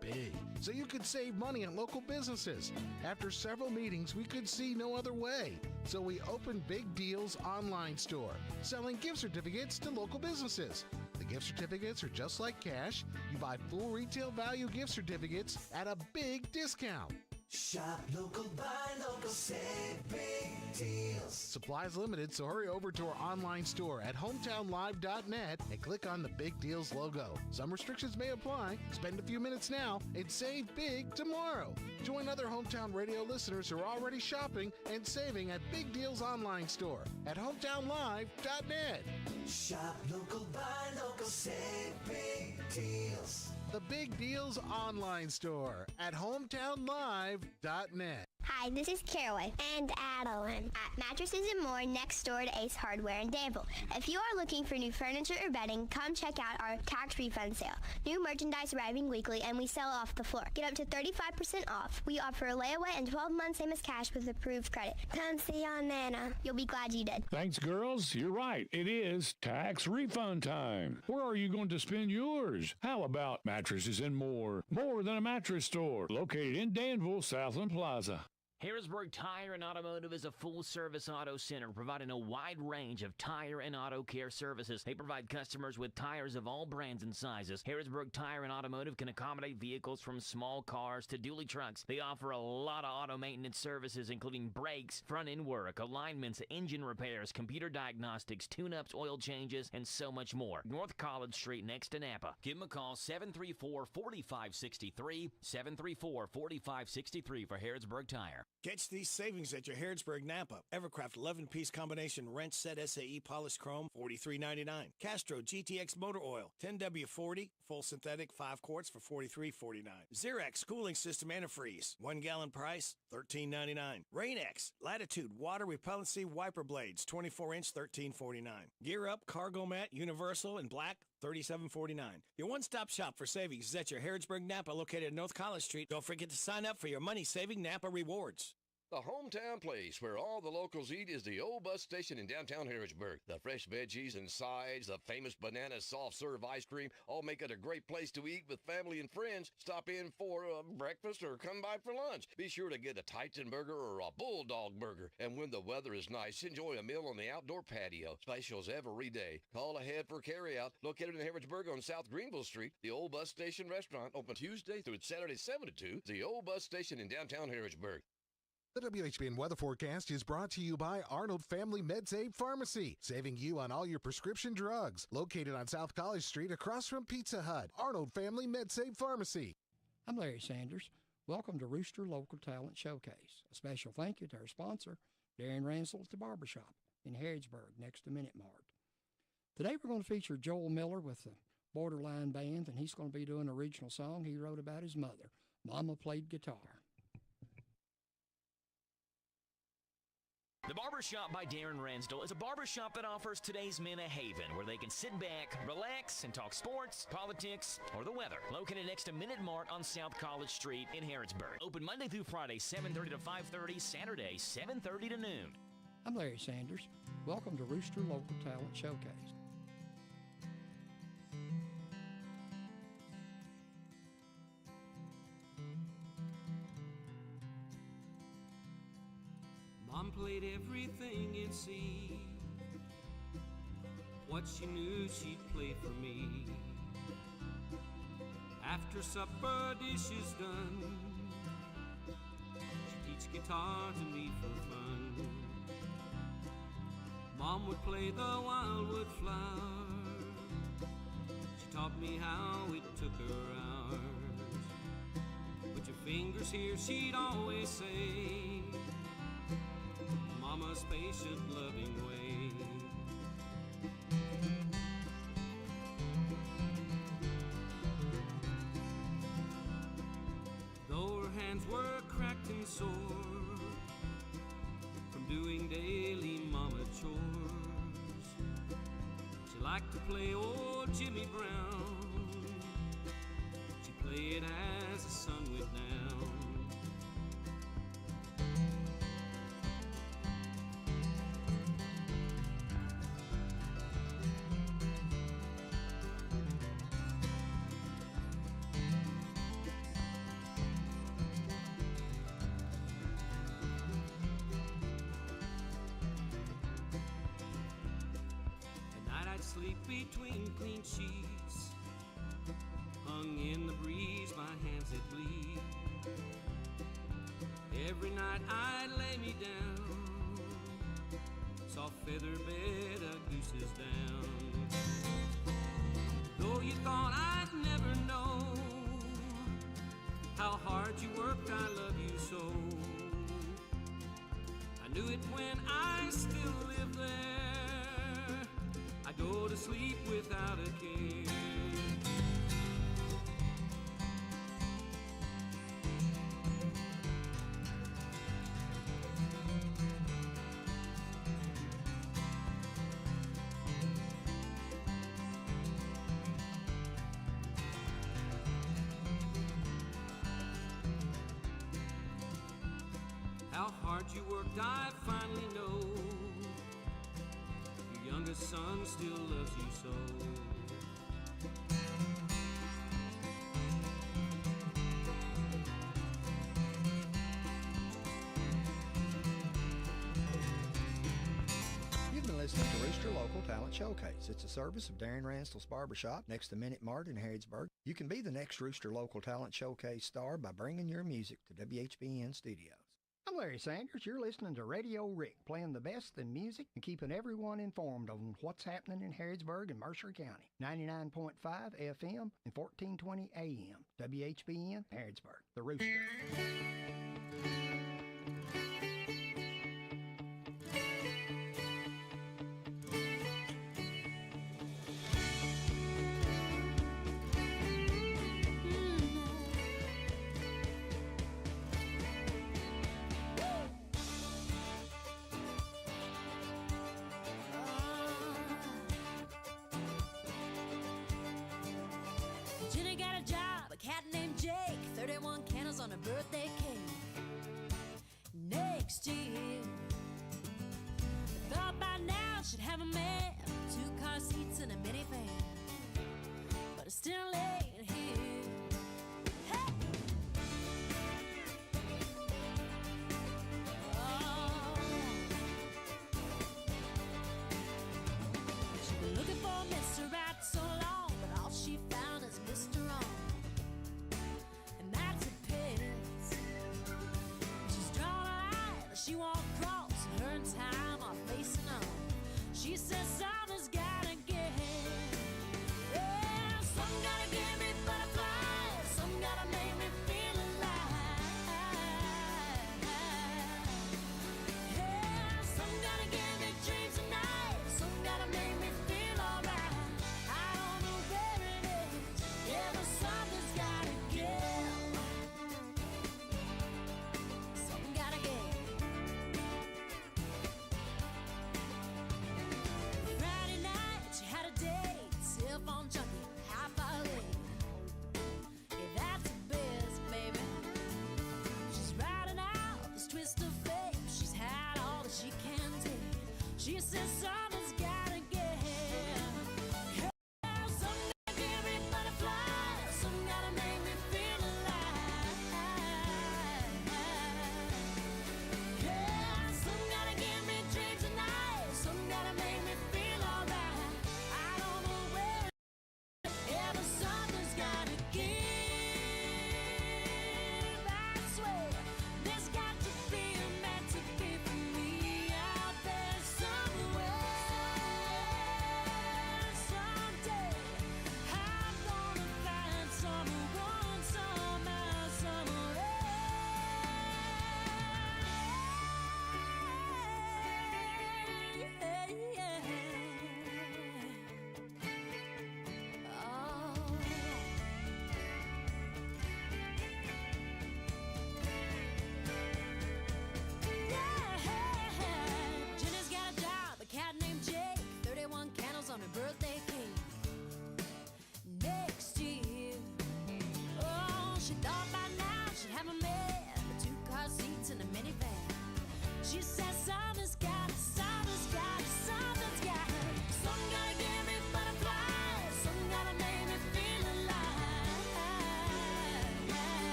[SPEAKER 11] big, so you could save money on local businesses. After several meetings, we could see no other way, so we opened Big Deals online store, selling gift certificates to local businesses. The gift certificates are just like cash. You buy full retail value gift certificates at a big discount.
[SPEAKER 6] Shop local, buy local, save big deals.
[SPEAKER 11] Supplies limited, so hurry over to our online store at hometownlive.net and click on the Big Deals logo. Some restrictions may apply. Spend a few minutes now and save big tomorrow. Join other Hometown Radio listeners who are already shopping and saving at Big Deals online store at hometownlive.net.
[SPEAKER 6] Shop local, buy local, save big deals.
[SPEAKER 11] The Big Deals online store at hometownlive.net.
[SPEAKER 15] Hi, this is Caraway and Adeline at Mattresses and More next door to Ace Hardware in Danville. If you are looking for new furniture or bedding, come check out our tax refund sale. New merchandise arriving weekly and we sell off the floor. Get up to 35% off. We offer a layaway and 12 months same as cash with approved credit. Come see Aunt Nana. You'll be glad you did.
[SPEAKER 17] Thanks, girls. You're right. It is tax refund time. Where are you going to spend yours? How about Mattresses and More? More than a mattress store. Located in Danville, Southland Plaza.
[SPEAKER 3] Harrisburg Tire and Automotive is a full-service auto center providing a wide range of tire and auto care services. They provide customers with tires of all brands and sizes. Harrisburg Tire and Automotive can accommodate vehicles from small cars to dually trucks. They offer a lot of auto maintenance services, including brakes, front-end work, alignments, engine repairs, computer diagnostics, tune-ups, oil changes, and so much more. North College Street next to Napa. Give them a call, 734-4563, 734-4563 for Harrisburg Tire.
[SPEAKER 12] Catch these savings at your Harrodsburg Napa. Evercraft 11-piece combination wrench set SAE polished chrome, $43.99. Castro GTX motor oil, 10W40, full synthetic, 5 quarts for $43.49. Xerox cooling system antifreeze, 1 gallon price, $13.99. Rain-X Latitude water repellency wiper blades, 24-inch, $13.49. Gear Up cargo mat, universal and black, $37.49. Your one-stop shop for savings is at your Harrodsburg Napa located at North College Street. Don't forget to sign up for your money-saving Napa rewards.
[SPEAKER 18] The hometown place where all the locals eat is the old bus station in downtown Harrisburg. The fresh veggies and sides, the famous banana soft-serve ice cream, all make it a great place to eat with family and friends. Stop in for breakfast or come by for lunch. Be sure to get a Titan burger or a Bulldog burger. And when the weather is nice, enjoy a meal on the outdoor patio. Specials every day. Call ahead for carryout. Located in Harrisburg on South Greenville Street, the old bus station restaurant open Tuesday through Saturday 7 to 2. The old bus station in downtown Harrisburg.
[SPEAKER 11] The WHBN weather forecast is brought to you by Arnold Family MedSafe Pharmacy, saving you on all your prescription drugs. Located on South College Street across from Pizza Hut. Arnold Family MedSafe Pharmacy.
[SPEAKER 19] I'm Larry Sanders. Welcome to Rooster Local Talent Showcase. A special thank you to our sponsor, Darren Ransel at the Barbershop in Harrodsburg next to Minute Mart. Today we're going to feature Joel Miller with the Borderline Band, and he's going to be doing an original song he wrote about his mother. Mama played guitar.
[SPEAKER 3] The Barbershop by Darren Ransdell is a barbershop that offers today's men a haven where they can sit back, relax, and talk sports, politics, or the weather. Located next to Minute Mart on South College Street in Harrodsburg. Open Monday through Friday, 7:30 to 5:30, Saturday, 7:30 to noon.
[SPEAKER 19] I'm Larry Sanders. Welcome to Rooster Local Talent Showcase.
[SPEAKER 6] Mom played everything in C. What she knew she'd play for me. After supper, dishes done, she'd teach guitar to me for fun. Mom would play the Wildwood Flower. She taught me how it took her hours. Put your fingers here, she'd always say.
[SPEAKER 2] most patient, loving way. Though her hands were cracked and sore from doing daily mama chores, she liked to play old Jimmy Brown. She played as the sun went down. Sleep between clean sheets, hung in the breeze by hands that bleed. Every night I'd lay me down, soft feather bed, a goose's down. Though you thought I'd never know how hard you worked, I love you so. I knew it when I still lived there. I go to sleep without a care. How hard you worked, I finally know. Youngest son still loves you so.
[SPEAKER 4] You've been listening to Rooster Local Talent Showcase. It's a service of Darren Ranstall's Barbershop next to Minute Mart in Harrodsburg. You can be the next Rooster Local Talent Showcase star by bringing your music to WHBN Studios.
[SPEAKER 19] I'm Larry Sanders. You're listening to Radio Rick, playing the best in music and keeping everyone informed on what's happening in Harrodsburg and Mercer County. 99.5 FM and 1420 AM. WHBN, Harrodsburg, the Rooster.
[SPEAKER 8] Jenny got a job, a cat named Jake, 31 candles on a birthday cake. Next year, I thought by now she'd have a man, 2 car seats and a minivan, but it still ain't here. Hey! Oh. She's been looking for Mr. Right so long, but all she found is Mr. Wrong, and that's a piss. She's drawn a line that she won't cross, and her and time are facing on. She says something's gotta give. Yeah, some gotta give me butterflies, some gotta make me feel alive. Yeah, some gotta give me dreams at night, some gotta make me feel alright. I don't know where it is, yeah, but something's gotta give. Something gotta give. Friday night, she had a date, cell phone junkie, half hour late. Yeah, that's a biz, baby. She's riding out this twist of fate. She's had all that she can take. She says something's gotta give. Yeah, some gotta give me butterflies, some gotta make me feel alive. Yeah, some gotta give me dreams at night, some gotta make me feel alright. I don't know where, yeah, but something's gotta give. I swear, there's got to be a meant to be for me out there somewhere.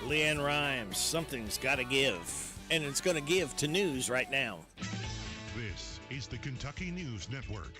[SPEAKER 12] Leanne Rhymes, something's got to give. And it's going to give to news right now.
[SPEAKER 14] This is the Kentucky News Network.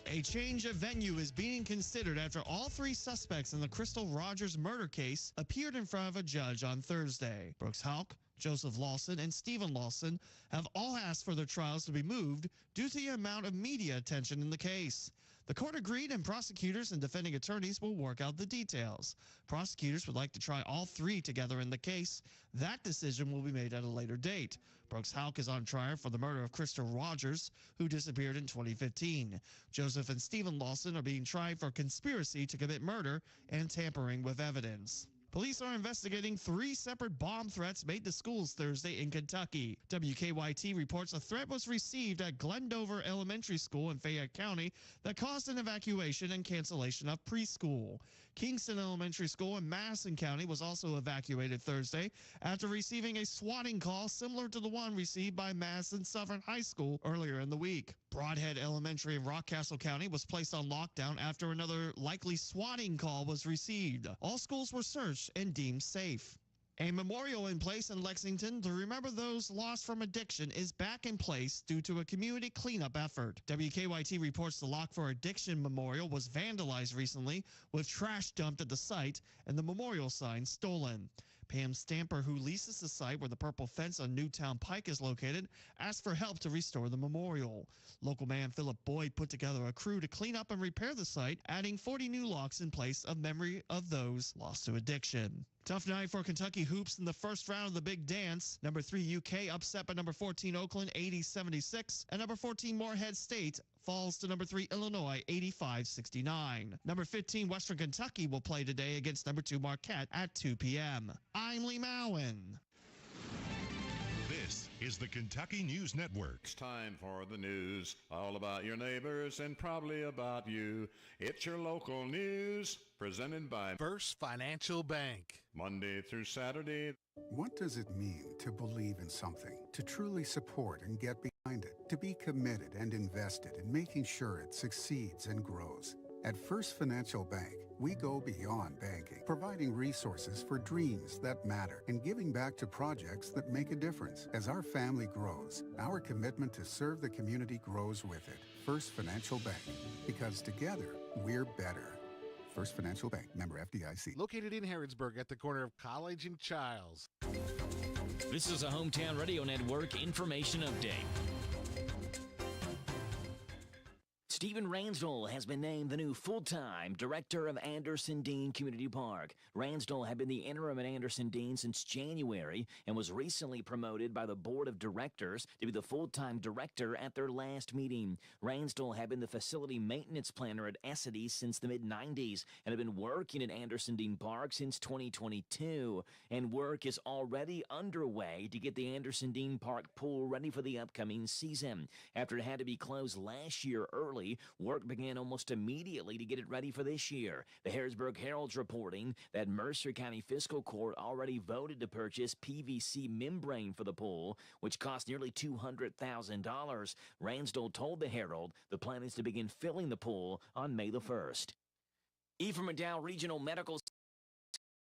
[SPEAKER 16] A change of venue is being considered after all three suspects in the Crystal Rogers murder case appeared in front of a judge on Thursday. Brooks Houck, Joseph Lawson, and Stephen Lawson have all asked for their trials to be moved due to the amount of media attention in the case. The court agreed, and prosecutors and defending attorneys will work out the details. Prosecutors would like to try all three together in the case. That decision will be made at a later date. Brooks Houck is on trial for the murder of Crystal Rogers, who disappeared in 2015. Joseph and Stephen Lawson are being tried for conspiracy to commit murder and tampering with evidence. Police are investigating three separate bomb threats made to schools Thursday in Kentucky. WKYT reports a threat was received at Glendover Elementary School in Fayette County that caused an evacuation and cancellation of preschool. Kingston Elementary School in Madison County was also evacuated Thursday after receiving a swatting call similar to the one received by Madison Southern High School earlier in the week. Broadhead Elementary in Rockcastle County was placed on lockdown after another likely swatting call was received. All schools were searched and deemed safe. A memorial in place in Lexington to remember those lost from addiction is back in place due to a community cleanup effort. WKYT reports the Lock for Addiction Memorial was vandalized recently, with trash dumped at the site and the memorial sign stolen. Pam Stamper, who leases the site where the purple fence on Newtown Pike is located, asked for help to restore the memorial. Local man Philip Boyd put together a crew to clean up and repair the site, adding 40 new locks in place of memory of those lost to addiction. Tough night for Kentucky hoops in the first round of the Big Dance. Number 3 UK upset by number 14 Oakland 80-76, and number 14 Morehead State falls to number 3 Illinois 85-69. Number 15 Western Kentucky will play today against number 2 Marquette at 2 p.m. I'm Lee Mowen.
[SPEAKER 14] This is the Kentucky News Network.
[SPEAKER 20] It's time for the news, all about your neighbors and probably about you. It's your local news, presented by
[SPEAKER 11] First Financial Bank.
[SPEAKER 20] Monday through Saturday.
[SPEAKER 21] What does it mean to believe in something, to truly support and get behind it, to be committed and invested in making sure it succeeds and grows? At First Financial Bank, we go beyond banking, providing resources for dreams that matter and giving back to projects that make a difference. As our family grows, our commitment to serve the community grows with it. First Financial Bank, because together, we're better. First Financial Bank, member FDIC.
[SPEAKER 11] Located in Harrodsburg at the corner of College and Childs.
[SPEAKER 3] This is a Hometown Radio Network information update. Stephen Ransdell has been named the new full-time director of Anderson Dean Community Park. Ransdell had been the interim at Anderson Dean since January and was recently promoted by the board of directors to be the full-time director at their last meeting. Ransdell had been the facility maintenance planner at Essity since the mid-90s and had been working at Anderson Dean Park since 2022. And work is already underway to get the Anderson Dean Park pool ready for the upcoming season. After it had to be closed last year early, work began almost immediately to get it ready for this year. The Harrisburg Herald's reporting that Mercer County Fiscal Court already voted to purchase PVC membrane for the pool, which cost nearly $200,000. Ransdell told the Herald the plan is to begin filling the pool on May the 1st. Ephraim McDowell Regional Medical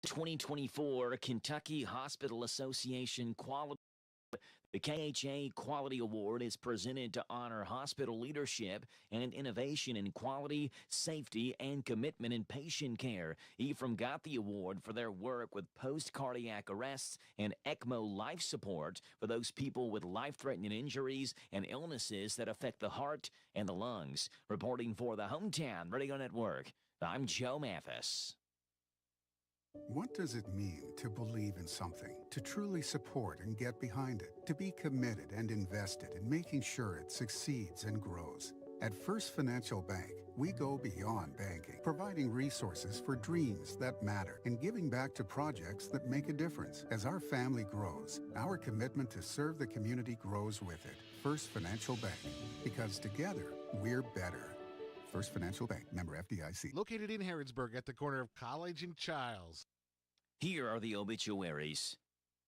[SPEAKER 3] 2024 Kentucky Hospital Association Quality. The KHA Quality Award is presented to honor hospital leadership and innovation in quality, safety, and commitment in patient care. Ephraim got the award for their work with post-cardiac arrests and ECMO life support for those people with life-threatening injuries and illnesses that affect the heart and the lungs. Reporting for the Hometown Radio Network, I'm Joe Mathis.
[SPEAKER 21] What does it mean to believe in something, to truly support and get behind it, to be committed and invested in making sure it succeeds and grows? At First Financial Bank, we go beyond banking, providing resources for dreams that matter and giving back to projects that make a difference. As our family grows, our commitment to serve the community grows with it. First Financial Bank, because together, we're better. First Financial Bank, member FDIC.
[SPEAKER 11] Located in Harrodsburg at the corner of College and Childs.
[SPEAKER 3] Here are the obituaries.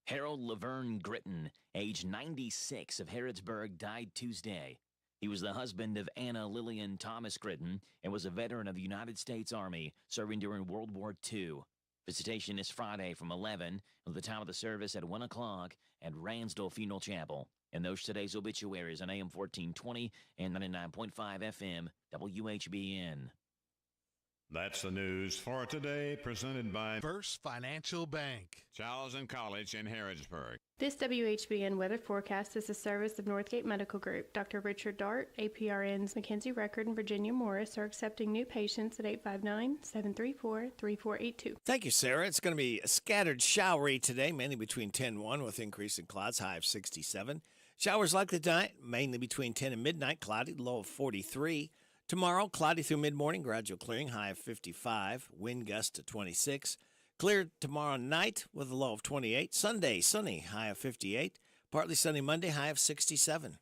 [SPEAKER 3] Harold Laverne Gritton, age 96, of Harrodsburg, died Tuesday. He was the husband of Anna Lillian Thomas Gritton and was a veteran of the United States Army, serving during World War II. Visitation is Friday from 11 with the time of the service at 1 o'clock at Ransdell Funeral Chapel. And those today's obituaries on AM 1420 and 99.5 FM WHBN.
[SPEAKER 20] That's the news for today, presented by
[SPEAKER 11] First Financial Bank,
[SPEAKER 20] Charles and College in Harrodsburg.
[SPEAKER 1] This WHBN weather forecast is a service of Northgate Medical Group. Dr. Richard Dart, APRN's Mackenzie Record, and Virginia Morris are accepting new patients at 859-734-3482.
[SPEAKER 12] Thank you, Sarah. It's going to be scattered showery today, mainly between 10 and 1 with increase in clouds, high of 67. Showers likely tonight, mainly between 10 and midnight, cloudy, low of 43. Tomorrow, cloudy through mid-morning, gradual clearing, high of 55, wind gust to 26. Clear tomorrow night with a low of 28. Sunday, sunny, high of 58. Partly sunny Monday, high of 67.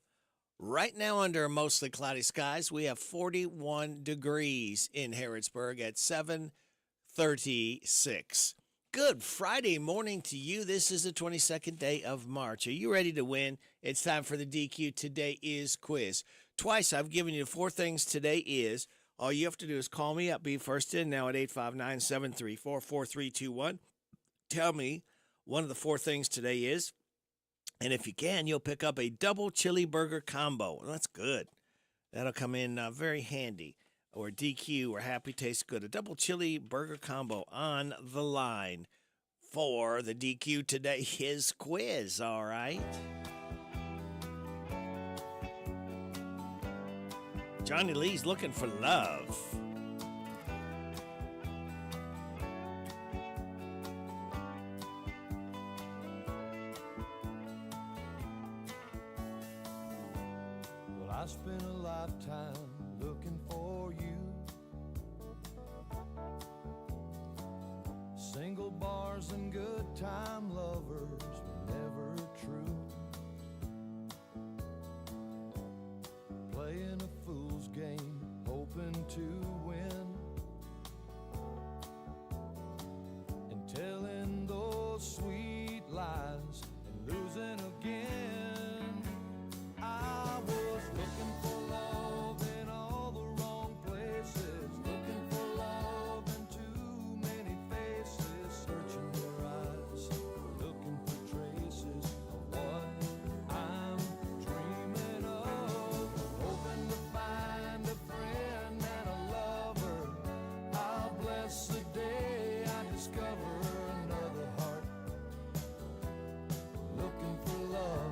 [SPEAKER 12] Right now, under mostly cloudy skies, we have 41 degrees in Harrodsburg at 7:36. Good Friday morning to you. This is the 22nd day of March. Are you ready to win? It's time for the DQ Today Is quiz. Twice I've given you 4 things today is. All you have to do is call me up. Be first in now at 859-734-4321. Tell me one of the 4 things today is. And if you can, you'll pick up a double chili burger combo. Well, that's good. That'll come in very handy. Or DQ or Happy Tastes Good. A double chili burger combo on the line for the DQ Today Is quiz. All right. Johnny Lee's looking for love.
[SPEAKER 6] Well, I spent a lifetime looking for you. Single bars and good time lovers were never true. Playing a fool's game, hoping to win, and telling those sweet lies and losing again. I was looking for love in all the wrong places, looking for love in too many faces, searching your eyes, looking for traces of what I'm dreaming of, hoping to find a friend and a lover. I'll bless the day I discover another heart looking for love.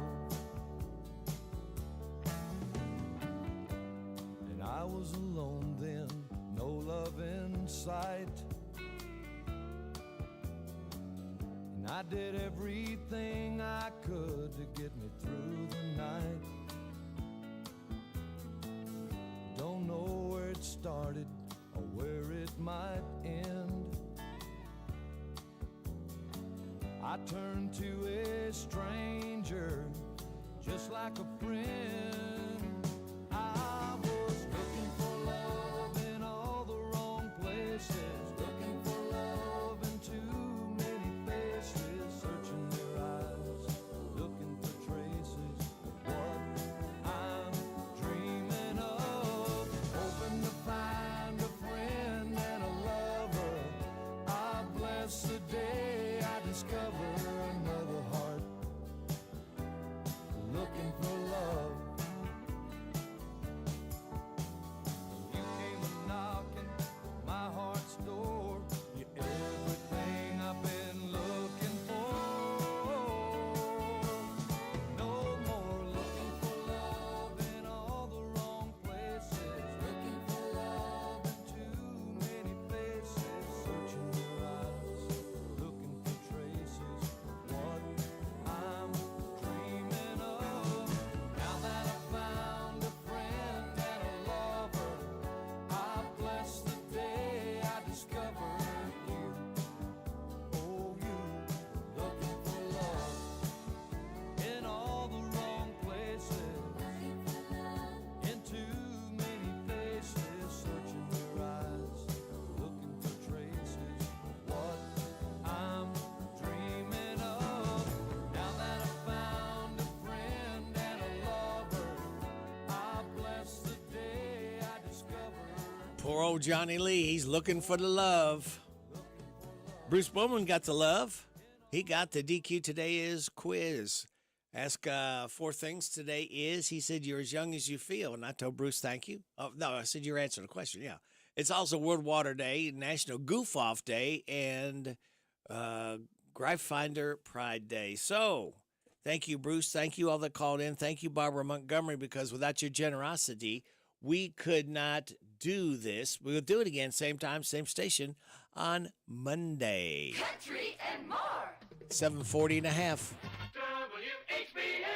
[SPEAKER 6] And I was alone then, no love in sight, and I did everything I could to get me through the night. Don't know where it started or where it might end. I turned to a stranger just like a friend. I was looking for love in all the wrong places, looking for love in too many faces, searching their eyes, looking for traces of what I'm dreaming of, hoping to find a friend and a lover. I bless the day I discover another heart looking for love. You came a-knocking my heart's door. You're everything I've been looking for. No more looking for love in all the wrong places, looking for love in too many faces, searching your eyes, looking for traces of what I'm dreaming of. Now that I've found a friend and a lover, I bless the day I discover you. Oh, you looking for love in all the wrong places, in too many faces, searching your eyes, looking for traces of what I'm dreaming of. Now that I've found a friend and a lover, I bless the day I discover.
[SPEAKER 12] Poor old Johnny Lee, he's looking for the love. Bruce Bowman got the love. He got the DQ Today is quiz. Ask 4 things today is. He said, you're as young as you feel. And I told Bruce, thank you. Oh, no, I said you're answering the question. Yeah. It's also World Water Day, National Goof Off Day, and Gripe Finder Pride Day. So thank you, Bruce. Thank you all that called in. Thank you, Barbara Montgomery, because without your generosity, we could not do this. We'll do it again, same time, same station on Monday.
[SPEAKER 8] Country and more.
[SPEAKER 12] 7:40 and a half.
[SPEAKER 8] WHBN.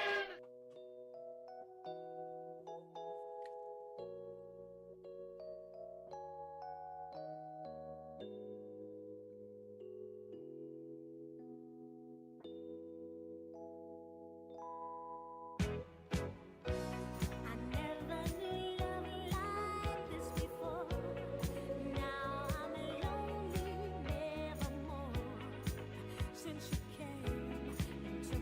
[SPEAKER 8] Since you came into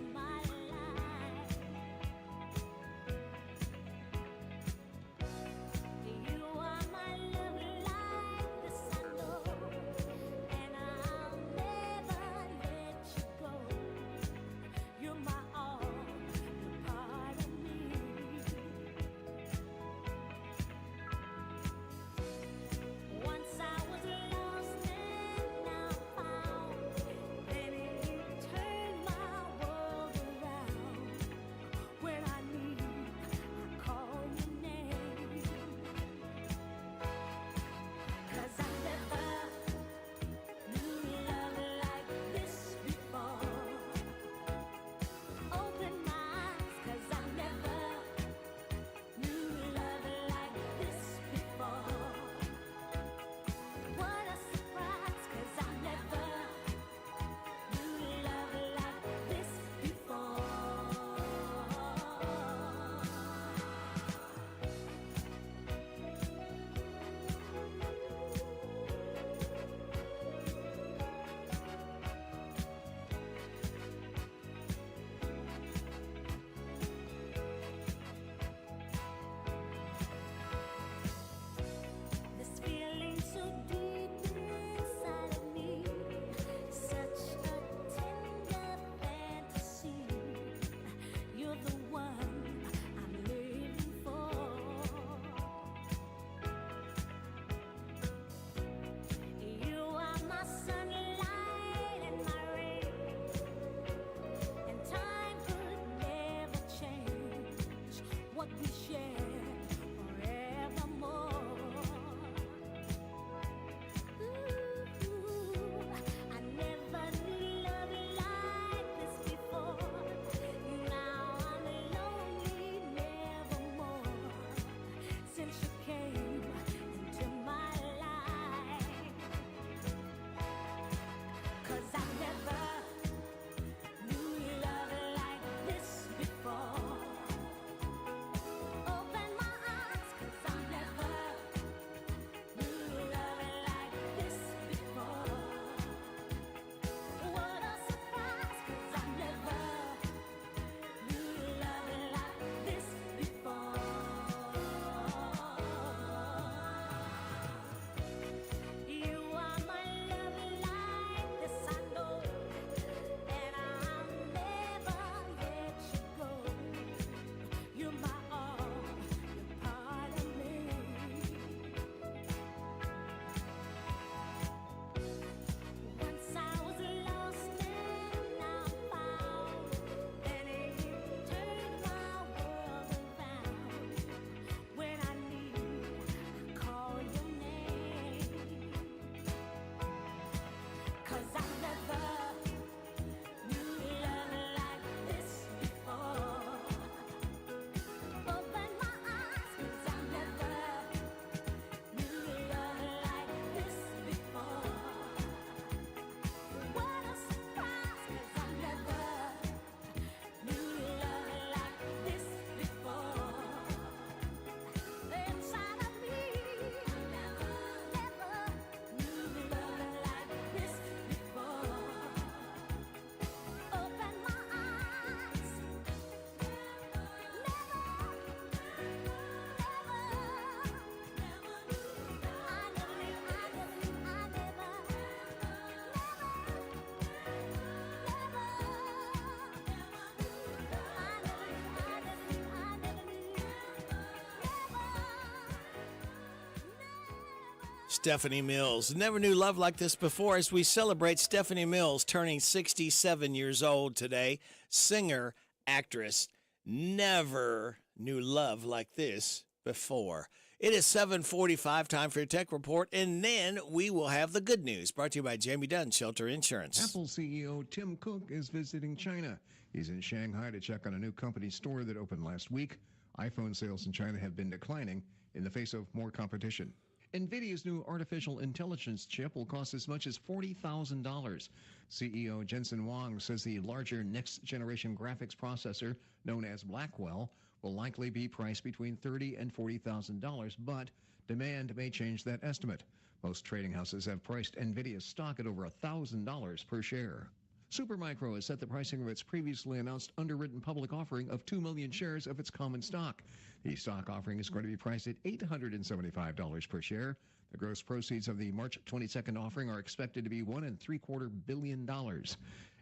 [SPEAKER 12] Stephanie Mills. Never knew love like this before as we celebrate Stephanie Mills turning 67 years old today. Singer, actress. Never knew love like this before. It is 7:45, time for your tech report, and then we will have the good news brought to you by Jamie Dunn, Shelter Insurance.
[SPEAKER 10] Apple CEO Tim Cook is visiting China. He's in Shanghai to check on a new company store that opened last week. iPhone sales in China have been declining in the face of more competition. NVIDIA's new artificial intelligence chip will cost as much as $40,000. CEO Jensen Huang says the larger next-generation graphics processor, known as Blackwell, will likely be priced between $30,000 and $40,000, but demand may change that estimate. Most trading houses have priced NVIDIA's stock at over $1,000 per share. Supermicro has set the pricing of its previously announced underwritten public offering of 2 million shares of its common stock. The stock offering is going to be priced at $875 per share. The gross proceeds of the March 22nd offering are expected to be $1.75 billion.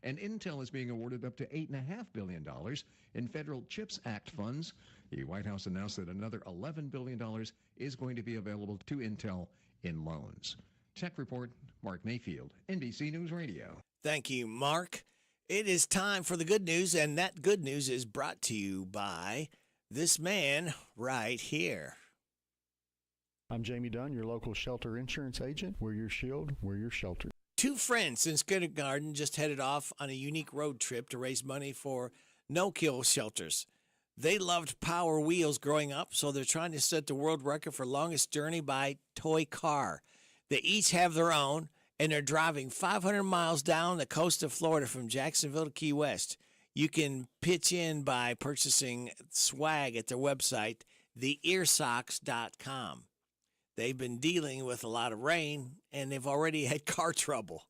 [SPEAKER 10] And Intel is being awarded up to $8.5 billion in federal CHIPS Act funds. The White House announced that another $11 billion is going to be available to Intel in loans. Tech Report, Mark Mayfield, NBC News Radio.
[SPEAKER 12] Thank you, Mark. It is time for the good news, and that good news is brought to you by this man right here.
[SPEAKER 22] I'm Jamie Dunn, your local shelter insurance agent. We're your shield, we're your shelter.
[SPEAKER 12] Two friends since kindergarten just headed off on a unique road trip to raise money for no-kill shelters. They loved Power Wheels growing up, so they're trying to set the world record for longest journey by toy car. They each have their own, and they're driving 500 miles down the coast of Florida from Jacksonville to Key West. You can pitch in by purchasing swag at their website, theearsocks.com. They've been dealing with a lot of rain, and they've already had car trouble.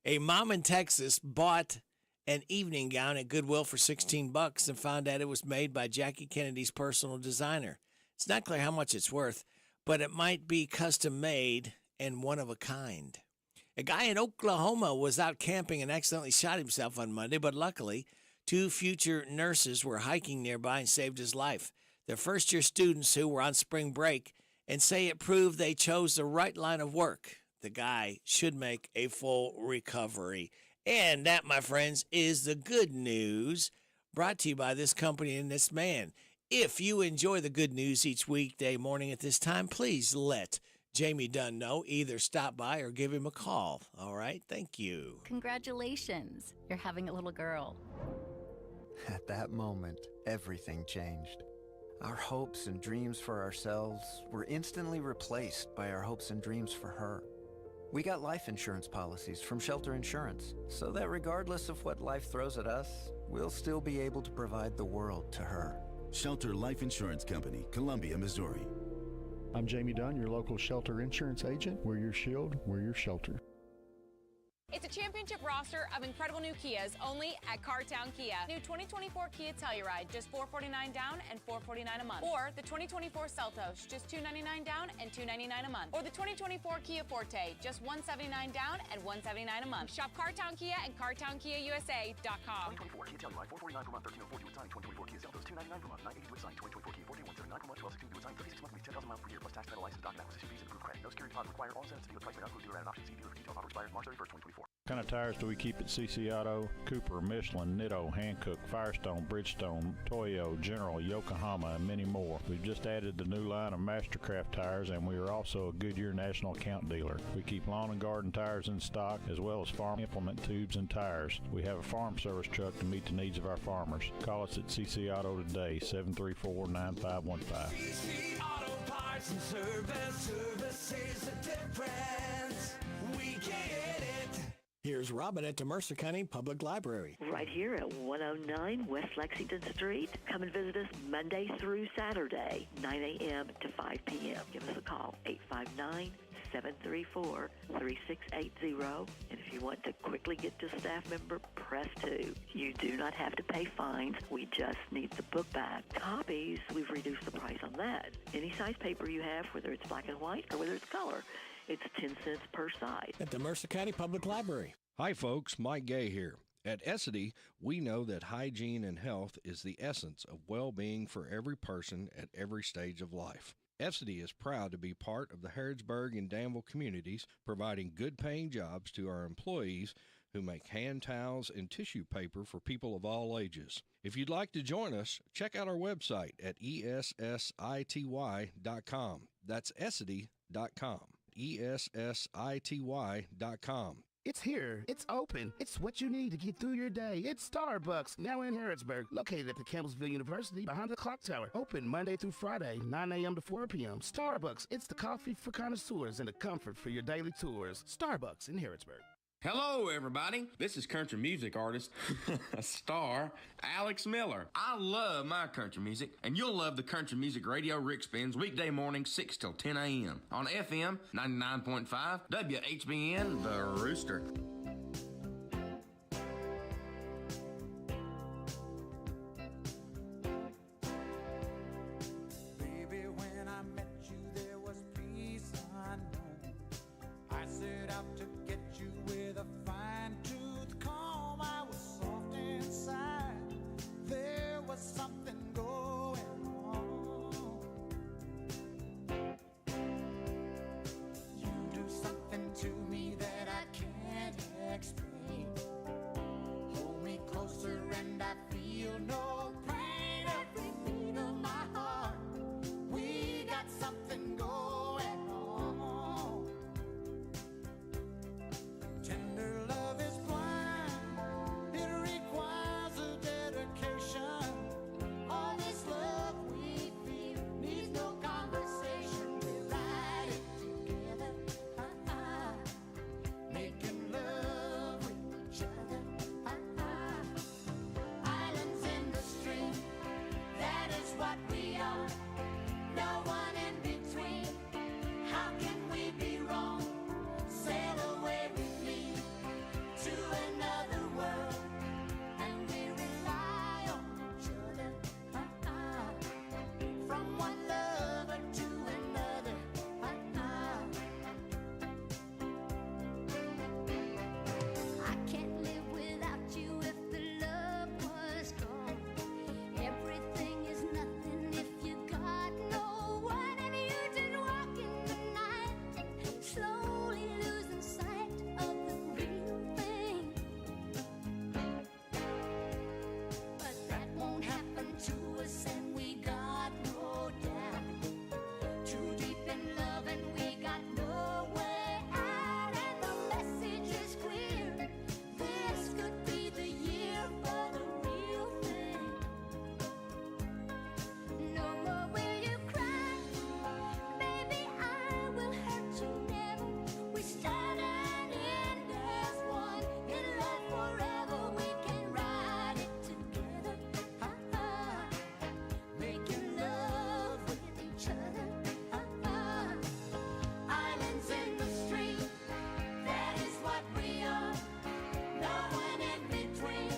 [SPEAKER 12] A mom in Texas bought an evening gown at Goodwill for $16 and found out it was made by Jackie Kennedy's personal designer. It's not clear how much it's worth, but it might be custom made and one of a kind. A guy in Oklahoma was out camping and accidentally shot himself on Monday, but luckily, two future nurses were hiking nearby and saved his life. They're first-year students who were on spring break and say it proved they chose the right line of work. The guy should make a full recovery. And that, my friends, is the good news brought to you by this company and this man. If you enjoy the good news each weekday morning at this time, please let Jamie Dunn know. Either stop by or give him a call. All right? Thank you.
[SPEAKER 23] Congratulations. You're having a little girl.
[SPEAKER 24] At that moment, everything changed. Our hopes and dreams for ourselves were instantly replaced by our hopes and dreams for her. We got life insurance policies from Shelter Insurance, so that regardless of what life throws at us, we'll still be able to provide the world to her.
[SPEAKER 25] Shelter Life Insurance Company, Columbia, Missouri.
[SPEAKER 22] I'm Jamie Dunn, your local shelter insurance agent. We're your shield, we're your shelter.
[SPEAKER 26] It's a championship roster of incredible new Kias only at Cartown Kia. New 2024 Kia Telluride, just $449 down and $449 a month. Or the 2024 Seltos, just $299 down and $299 a month. Or the 2024 Kia Forte, just $179 down and $179 a month. Shop Cartown Kia and CartownKiaUSA.com.
[SPEAKER 27] 2024 Kia Telluride, $449 per month, $1304 due with signing. 2024 Kia Seltos, $299 per month, $980 with signing. 2024 Kia Forte, $179 per month, $1216 due with signing. 36 months, 10,000 miles per year plus tax, title, license, document acquisition fees, and approved credit. No security deposit required. All incentives to deal with price may not include dealer added option. See dealer for details. Offer expires March 31st, 2024.
[SPEAKER 17] What kind of tires do we keep at CC Auto? Cooper, Michelin, Nitto, Hankook, Firestone, Bridgestone, Toyo, General, Yokohama, and many more. We've just added the new line of Mastercraft tires, and we are also a Goodyear National Account dealer. We keep lawn and garden tires in stock, as well as farm implement tubes and tires. We have a farm service truck to meet the needs of our farmers. Call us at CC Auto today, 734-9515.
[SPEAKER 6] CC Auto Parts and Service is the difference. We get it.
[SPEAKER 12] Here's Robin at the Mercer County Public Library.
[SPEAKER 28] Right here at 109 West Lexington Street. Come and visit us Monday through Saturday, 9 a.m. to 5 p.m. Give us a call, 859-734-3680. And if you want to quickly get to a staff member, press 2. You do not have to pay fines. We just need the book back. Copies, we've reduced the price on that. Any size paper you have, whether it's black and white or whether it's color, it's 10 cents per side.
[SPEAKER 12] At the Mercer County Public Library.
[SPEAKER 29] Hi, folks. Mike Gay here. At Essity, we know that hygiene and health is the essence of well-being for every person at every stage of life. Essity is proud to be part of the Harrodsburg and Danville communities, providing good-paying jobs to our employees who make hand towels and tissue paper for people of all ages. If you'd like to join us, check out our website at essity.com. That's essity.com. essity.com.
[SPEAKER 2] It's here. It's open. It's what you need to get through your day. It's Starbucks, now in Harrodsburg, located at the Campbellsville University behind the clock tower. Open Monday through Friday, 9 a.m. to 4 p.m. Starbucks, it's the coffee for connoisseurs and the comfort for your daily tours. Starbucks in Harrodsburg.
[SPEAKER 4] Hello, everybody. This is country music artist, star, Alex Miller. I love my country music, and you'll love the country music radio Rick spins weekday morning 6 till 10 a.m. on FM 99.5 WHBN, The Rooster.
[SPEAKER 6] Baby, when I met you, there was peace unknown. I set out to get you with a fine-tooth comb. I was soft inside. There was something going on. You do something to me that I can't explain. Hold me closer and I feel no pain. Every beat of my heart, we got something going on. Tender love is blind, it requires a dedication. All this love we feel needs no conversation. We ride it together, making love with each other. Islands in the stream, that is what we are. No one in between. How can we be wrong? Sail away with me to another world, and we rely on each other. From one lover to another.
[SPEAKER 8] I can't live without you if the love was gone. Everything is nothing if you got no one, and you just walk in the night, slowly losing sight of the real thing. But that won't happen to us, and we got no doubt. Too deep in love, and we got no way out, and the message is clear. This could be the year for the real thing. No more will you cry, baby, I will hurt you never. We start and end as one, in love forever. We can ride it together, making love with each other. Islands in the stream, that is what we are. No one in between.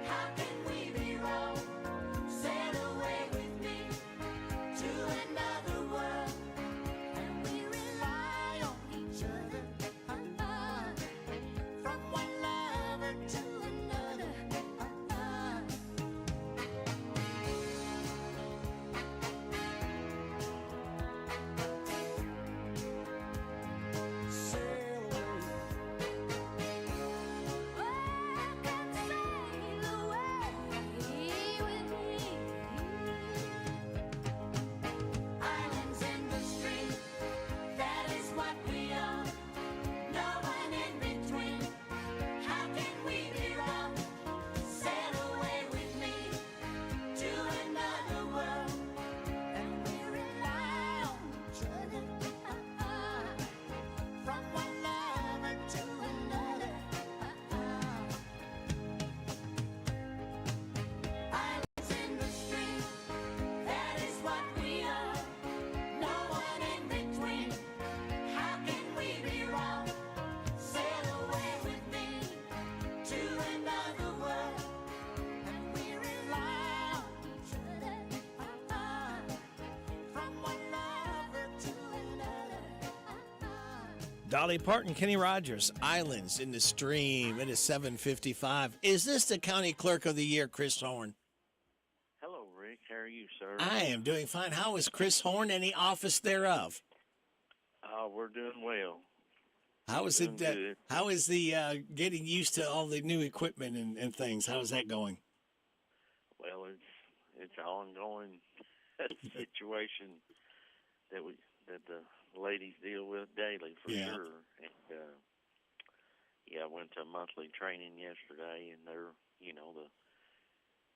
[SPEAKER 8] How can we be wrong? Sail away with me to another world, and we rely on each other. From one lover to another. Sail away. Islands in the stream, that is what we are. No one in between. How can we be wrong? Sail away with me to another world, and we rely on each other. From one lover to another. Islands in the stream, that is what we are. No one in between. How can we be wrong? Sail away with me to another world, and we rely on each other. From one lover to another.
[SPEAKER 12] Dolly Parton, Kenny Rogers, Islands in the Stream. It is 7:55. Is this the County Clerk of the Year, Chris Horn?
[SPEAKER 5] Hello, Rick. How are you, sir?
[SPEAKER 12] I am doing fine. How is Chris Horn and the office thereof?
[SPEAKER 5] We're doing well.
[SPEAKER 12] How is
[SPEAKER 5] Doing
[SPEAKER 12] it?
[SPEAKER 5] good.
[SPEAKER 12] How is the getting used to all the new equipment and things? How is that going?
[SPEAKER 5] Well, it's an ongoing situation that the ladies deal with daily for
[SPEAKER 12] Yeah.
[SPEAKER 5] sure. And I went to a monthly training yesterday, and they're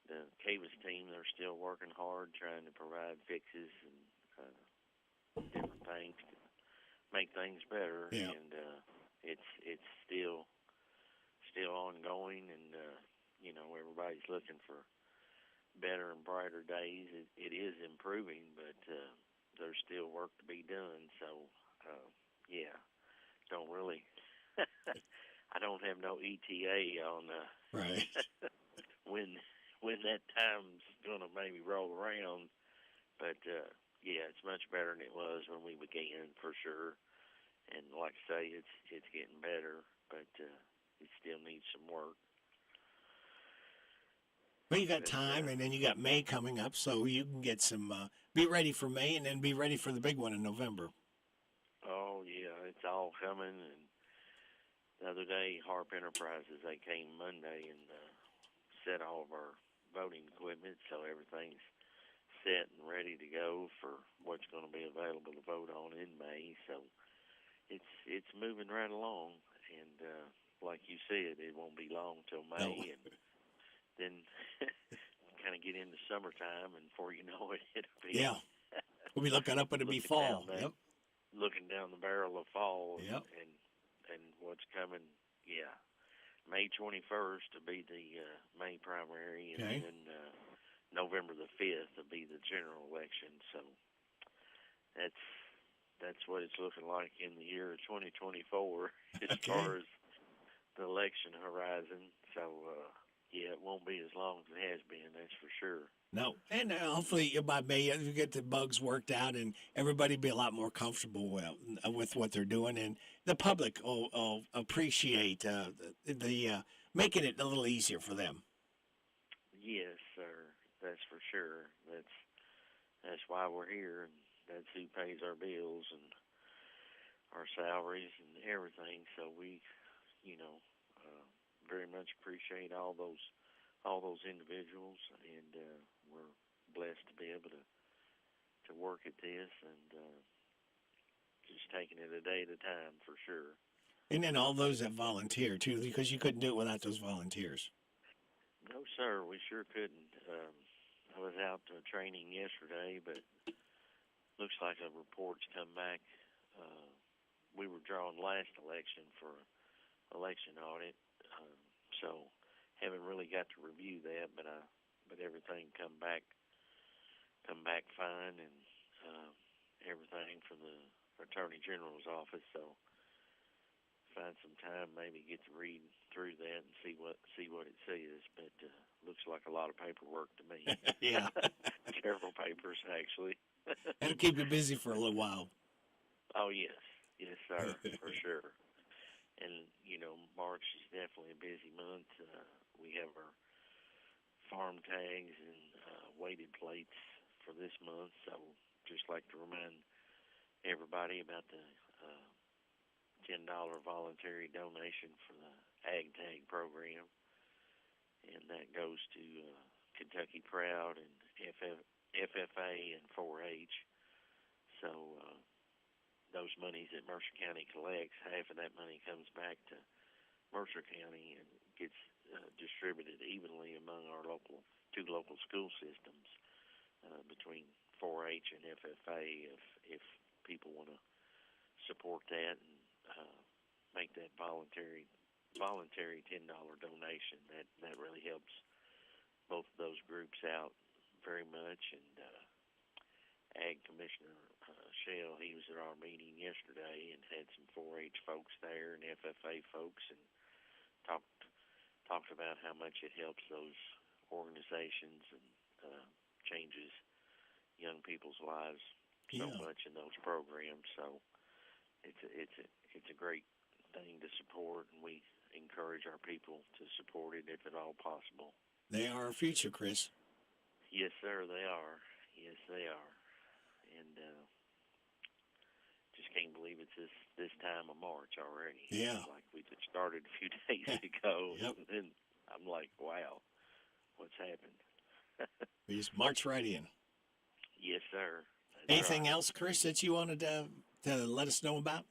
[SPEAKER 5] the Cavis team. They're still working hard trying to provide fixes and different things to make things better.
[SPEAKER 12] Yeah.
[SPEAKER 5] And it's still ongoing, and everybody's looking for better and brighter days. It is improving, but there's still work to be done. So don't really. I don't have no ETA on
[SPEAKER 12] right
[SPEAKER 5] when that time's gonna maybe roll around. But it's much better than it was when we began, for sure. And like I say, it's getting better, but it still needs some work.
[SPEAKER 12] Well, you got time, and then you got May coming up, so you can get some. Be ready for May, and then be ready for the big one in November.
[SPEAKER 5] Oh yeah, it's all coming. And the other day, Harp Enterprises, they came Monday and set all of our voting equipment, so everything's set and ready to go for what's going to be available to vote on in May. So it's moving right along, and like you said, it won't be long till May, and then kind of get into summertime, and before you know it, it'll be
[SPEAKER 12] We'll be looking up, it'll be fall.
[SPEAKER 5] Looking down the barrel of fall,
[SPEAKER 12] Yep.
[SPEAKER 5] and what's coming. Yeah, May 21st will be the May primary, and
[SPEAKER 12] Okay.
[SPEAKER 5] then November the 5th will be the general election. So that's what it's looking like in the year 2024 as far as the election horizon. So it won't be as long as it has been. That's for sure.
[SPEAKER 12] No, and hopefully by May you get the bugs worked out, and everybody be a lot more comfortable with what they're doing, and the public will appreciate the making it a little easier for them.
[SPEAKER 5] Yes, sir. That's for sure. That's why we're here, and that's who pays our bills and our salaries and everything. So we, very much appreciate all those individuals, and we're blessed to be able to work at this, and just taking it a day at a time, for sure.
[SPEAKER 12] And then all those that volunteer too, because you couldn't do it without those volunteers.
[SPEAKER 5] No, sir, we sure couldn't. I was out to a training yesterday, but looks like a report's come back. We were drawn last election for election audit, so haven't really got to review that, but everything come back fine, and everything from the Attorney General's office. So find some time, maybe get to read through that and see what it says. But looks like a lot of paperwork to me.
[SPEAKER 12] Yeah.
[SPEAKER 5] Several papers, actually.
[SPEAKER 12] It'll keep you busy for a little while.
[SPEAKER 5] Oh yes, sir, for sure. And March is definitely a busy month. We have our farm tags and weighted plates for this month. So just like to remind everybody about the $10 voluntary donation for the Ag Tag program, and that goes to Kentucky Proud and FFA and 4-H. So those monies that Mercer County collects, half of that money comes back to Mercer County and gets distributed evenly among our two local school systems between 4-H and FFA. If people want to support that and make that voluntary $10 donation, that really helps both of those groups out very much. And Ag Commissioner Shell, he was at our meeting yesterday and had some 4-H folks there and FFA folks, and talked about how much it helps those organizations and changes young people's lives so much in those programs. So it's a great thing to support, and we encourage our people to support it if at all possible.
[SPEAKER 12] They are our future, Chris.
[SPEAKER 5] Yes, sir, they are. Yes, they are. And just can't believe it's this time of March already.
[SPEAKER 12] Yeah.
[SPEAKER 5] It's like we just started a few days ago.
[SPEAKER 12] Yep.
[SPEAKER 5] And then I'm like, wow, what's happened?
[SPEAKER 12] We just march right in.
[SPEAKER 5] Yes, sir. That's
[SPEAKER 12] Anything
[SPEAKER 5] right.
[SPEAKER 12] else, Chris, that you wanted to let us know about?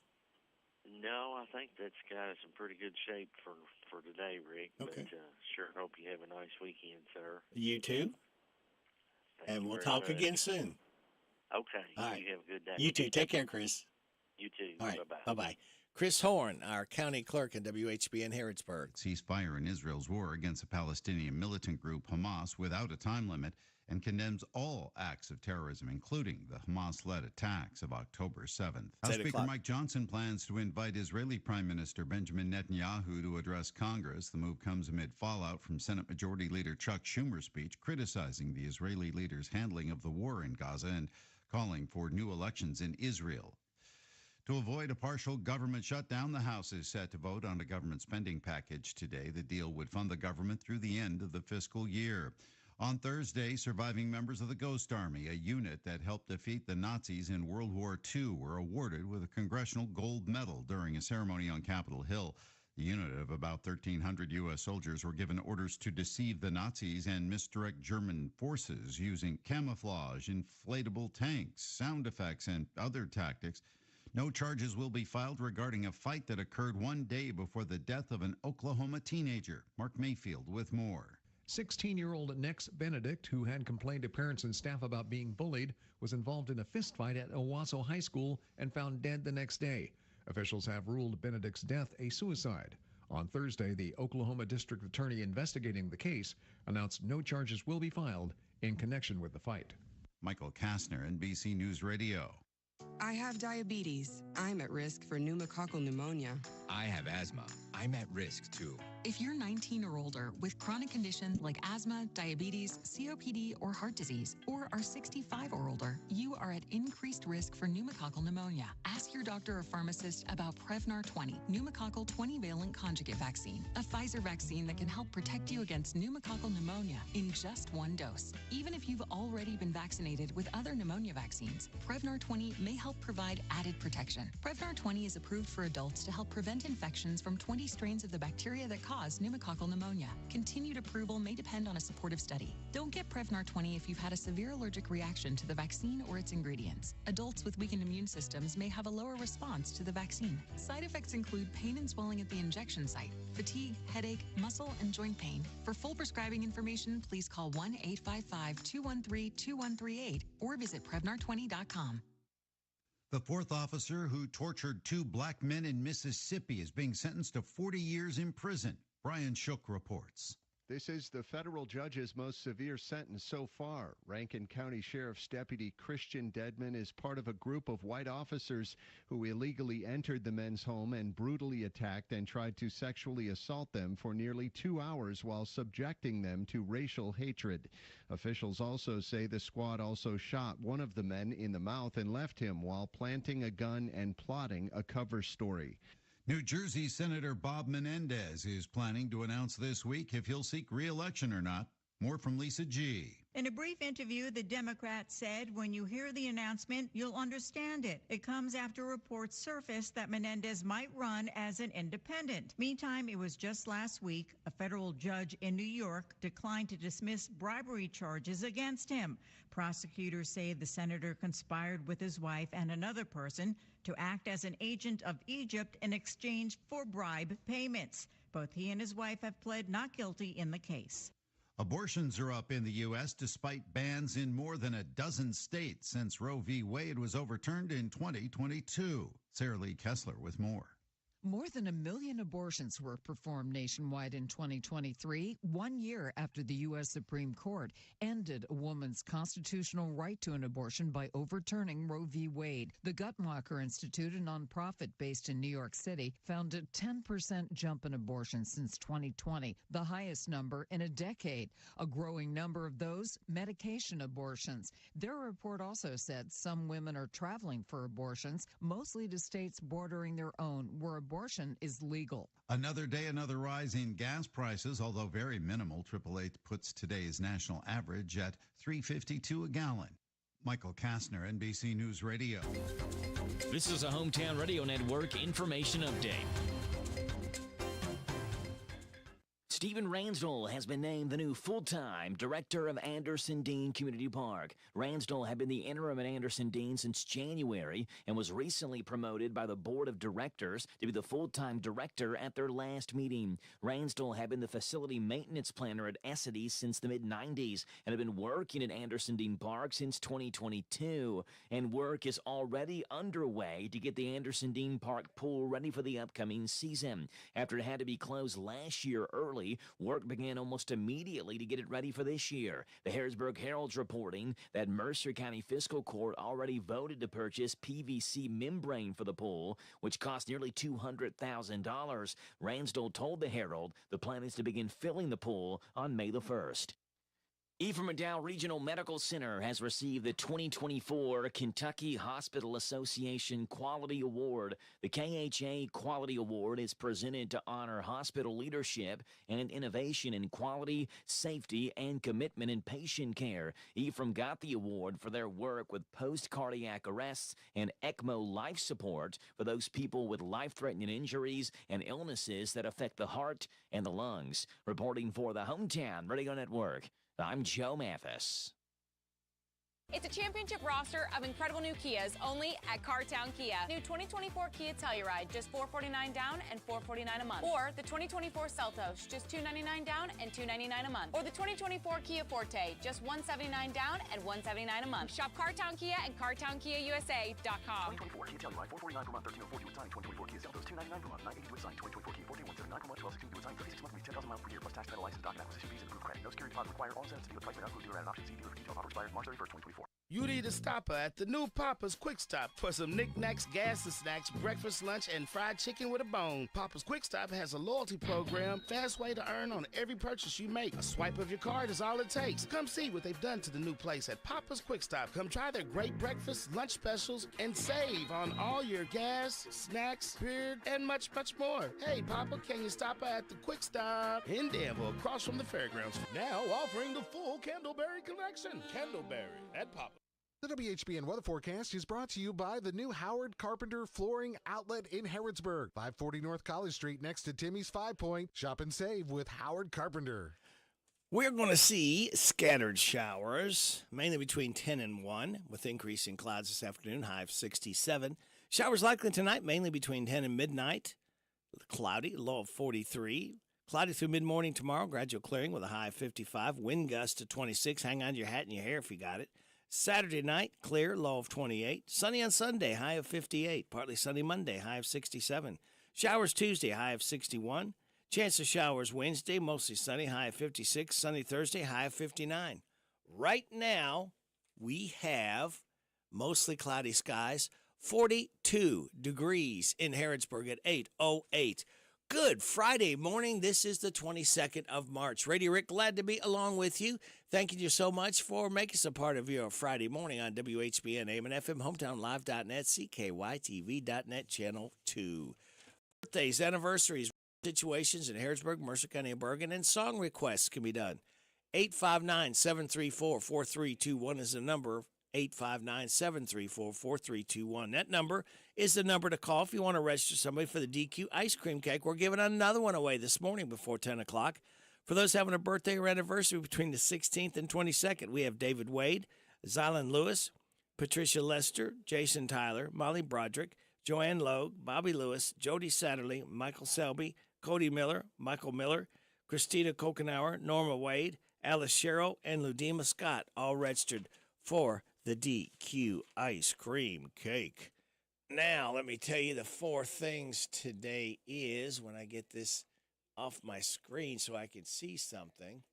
[SPEAKER 5] No, I think that's got us in pretty good shape for today, Rick.
[SPEAKER 12] Okay.
[SPEAKER 5] But sure hope you have a nice weekend, sir.
[SPEAKER 12] You too.
[SPEAKER 5] Thank
[SPEAKER 12] And
[SPEAKER 5] you
[SPEAKER 12] we'll
[SPEAKER 5] very
[SPEAKER 12] talk
[SPEAKER 5] much.
[SPEAKER 12] again soon.
[SPEAKER 5] Okay.
[SPEAKER 12] All right.
[SPEAKER 5] You have a good day.
[SPEAKER 12] You too. Take care, Chris.
[SPEAKER 5] You too.
[SPEAKER 12] All right.
[SPEAKER 5] Bye-bye.
[SPEAKER 12] Bye-bye. Chris Horn, our county clerk in WHBN Harrodsburg.
[SPEAKER 7] Ceasefire in Israel's war against the Palestinian militant group Hamas without a time limit and condemns all acts of terrorism, including the Hamas-led attacks of October 7th. House Speaker Mike Johnson plans to invite Israeli Prime Minister Benjamin Netanyahu to address Congress. The move comes amid fallout from Senate Majority Leader Chuck Schumer's speech criticizing the Israeli leader's handling of the war in Gaza and calling for new elections in Israel. To avoid a partial government shutdown, the House is set to vote on a government spending package today. The deal would fund the government through the end of the fiscal year. On Thursday, surviving members of the Ghost Army, a unit that helped defeat the Nazis in World War II, were awarded with a Congressional Gold Medal during a ceremony on Capitol Hill. The unit of about 1,300 U.S. soldiers were given orders to deceive the Nazis and misdirect German forces using camouflage, inflatable tanks, sound effects, and other tactics. No charges will be filed regarding a fight that occurred one day before the death of an Oklahoma teenager. Mark Mayfield with more.
[SPEAKER 10] 16-year-old Nex Benedict, who had complained to parents and staff about being bullied, was involved in a fistfight at Owasso High School and found dead the next day. Officials have ruled Benedict's death a suicide. On Thursday, the Oklahoma District Attorney investigating the case announced no charges will be filed in connection with the fight.
[SPEAKER 7] Michael Kastner, NBC News Radio.
[SPEAKER 9] I have diabetes. I'm at risk for pneumococcal pneumonia.
[SPEAKER 13] I have asthma. I'm at risk too.
[SPEAKER 14] If you're 19 or older with chronic conditions like asthma, diabetes, COPD, or heart disease, or are 65 or older, you are at increased risk for pneumococcal pneumonia. Ask your doctor or pharmacist about Prevnar 20, pneumococcal 20-valent conjugate vaccine, a Pfizer vaccine that can help protect you against pneumococcal pneumonia in just one dose. Even if you've already been vaccinated with other pneumonia vaccines, Prevnar 20 may help provide added protection. Prevnar 20 is approved for adults to help prevent infections from 20 strains of the bacteria that cause pneumococcal pneumonia. Continued approval may depend on a supportive study. Don't get Prevnar 20 if you've had a severe allergic reaction to the vaccine or its ingredients. Adults with weakened immune systems may have a lower response to the vaccine. Side effects include pain and swelling at the injection site, fatigue, headache, muscle, and joint pain. For full prescribing information, please call 1-855-213-2138 or visit Prevnar20.com.
[SPEAKER 7] The fourth officer who tortured two black men in Mississippi is being sentenced to 40 years in prison. Brian Shook reports.
[SPEAKER 15] This is the federal judge's most severe sentence so far. Rankin County Sheriff's Deputy Christian Dedman is part of a group of white officers who illegally entered the men's home and brutally attacked and tried to sexually assault them for nearly 2 hours while subjecting them to racial hatred. Officials also say the squad also shot one of the men in the mouth and left him while planting a gun and plotting a cover story.
[SPEAKER 7] New Jersey Senator Bob Menendez is planning to announce this week if he'll seek re-election or not. More from Lisa G.
[SPEAKER 16] In a brief interview, the Democrat said, when you hear the announcement, you'll understand it. It comes after reports surfaced that Menendez might run as an independent. Meantime, it was just last week, a federal judge in New York declined to dismiss bribery charges against him. Prosecutors say the senator conspired with his wife and another person to act as an agent of Egypt in exchange for bribe payments. Both he and his wife have pled not guilty in the case.
[SPEAKER 7] Abortions are up in the U.S. despite bans in more than a dozen states since Roe v. Wade was overturned in 2022. Sarah Lee Kessler with more.
[SPEAKER 18] More than 1 million abortions were performed nationwide in 2023, 1 year after the U.S. Supreme Court ended a woman's constitutional right to an abortion by overturning Roe v. Wade. The Guttmacher Institute, a nonprofit based in New York City, found a 10% jump in abortions since 2020, the highest number in a decade. A growing number of those, medication abortions. Their report also said some women are traveling for abortions, mostly to states bordering their own, where abortion abortion is legal.
[SPEAKER 7] Another day, another rise in gas prices, although very minimal. 888 puts today's national average at $3.52 a gallon. Michael Kastner, NBC News Radio.
[SPEAKER 1] This is a Hometown Radio Network information update. Stephen Ransdell has been named the new full-time director of Anderson Dean Community Park. Ransdell had been the interim at Anderson Dean since January and was recently promoted by the board of directors to be the full-time director at their last meeting. Ransdell had been the facility maintenance planner at Essity since the mid-90s and had been working at Anderson Dean Park since 2022. And work is already underway to get the Anderson Dean Park pool ready for the upcoming season. After it had to be closed last year early, work began almost immediately to get it ready for this year. The Harrisburg Herald's reporting that Mercer County Fiscal Court already voted to purchase PVC membrane for the pool, which cost nearly $200,000. Ransdell told the Herald the plan is to begin filling the pool on May the 1st. Ephraim McDowell Regional Medical Center has received the 2024 Kentucky Hospital Association Quality Award. The KHA Quality Award is presented to honor hospital leadership and innovation in quality, safety, and commitment in patient care. Ephraim got the award for their work with post-cardiac arrests and ECMO life support for those people with life-threatening injuries and illnesses that affect the heart and the lungs. Reporting for the Hometown Radio Network, I'm Joe Mathis.
[SPEAKER 26] It's a championship roster of incredible new Kias only at Cartown Kia. New 2024 Kia Telluride, just $449 down and $449 a month. Or the 2024 Seltos, just $299 down and $299 a month. Or the 2024 Kia Forte, just $179 down and $179 a month. Shop Cartown Kia and CartownKiaUSA.com.
[SPEAKER 27] 2024 Kia Telluride, $449 per month, $1340 with sign. 2024 Kia Seltos, $299 per month, $980 with sign. 2024 Kia Forte, $179 per month, $1216 with sign. 36 months, 10,000 miles per year, plus tax, title, license, doc, and acquisition fees, and approved credit. No security deposit required. All incentives to dealer price may not include dealer added options. See dealer for details. Offer expires March 31st, 2024.
[SPEAKER 2] You need a stopper at the new Papa's Quick Stop for some knickknacks, gas and snacks, breakfast, lunch, and fried chicken with a bone. Papa's Quick Stop has a loyalty program, fast way to earn on every purchase you make. A swipe of your card is all it takes. Come see what they've done to the new place at Papa's Quick Stop. Come try their great breakfast, lunch specials, and save on all your gas, snacks, beer, and much, much more. Hey, Papa, can you stop at the Quick Stop in Danville, across from the fairgrounds? Now offering the full Candleberry collection. Candleberry at Papa.
[SPEAKER 3] The WHBN weather forecast is brought to you by the new Howard Carpenter Flooring Outlet in Harrodsburg, 540 North College Street next to Timmy's 5 Point. Shop and save with Howard Carpenter.
[SPEAKER 12] We're going to see scattered showers, mainly between 10 and 1, with increasing clouds this afternoon, high of 67. Showers likely tonight, mainly between 10 and midnight. Cloudy, low of 43. Cloudy through mid-morning tomorrow, gradual clearing with a high of 55. Wind gust to 26. Hang on to your hat and your hair if you got it. Saturday night, clear, low of 28. Sunny on Sunday, high of 58. Partly sunny Monday, high of 67. Showers Tuesday, high of 61. Chance of showers Wednesday, mostly sunny, high of 56. Sunny Thursday, high of 59. Right now, we have mostly cloudy skies, 42 degrees in Harrodsburg at 8:08. Good Friday morning. This is the 22nd of March. Radio Rick, glad to be along with you. Thanking you so much for making us a part of your Friday morning on WHBN, AM and FM, HometownLive.net, CKYTV.net, Channel 2. Birthdays, anniversaries, situations in Harrodsburg, Mercer County, and Bergen, and song requests can be done. 859-734-4321 is the number. 859-734-4321. That number is the number to call if you want to register somebody for the DQ ice cream cake. We're giving another one away this morning before 10 o'clock. For those having a birthday or anniversary between the 16th and 22nd, we have David Wade, Zylan Lewis, Patricia Lester, Jason Tyler, Molly Broderick, Joanne Logue, Bobby Lewis, Jody Satterley, Michael Selby, Cody Miller, Michael Miller, Christina Kokenauer, Norma Wade, Alice Sherrill, and Ludima Scott, all registered for the DQ ice cream cake. Now, let me tell you the 4 things today is, when I get this off my screen so I can see something.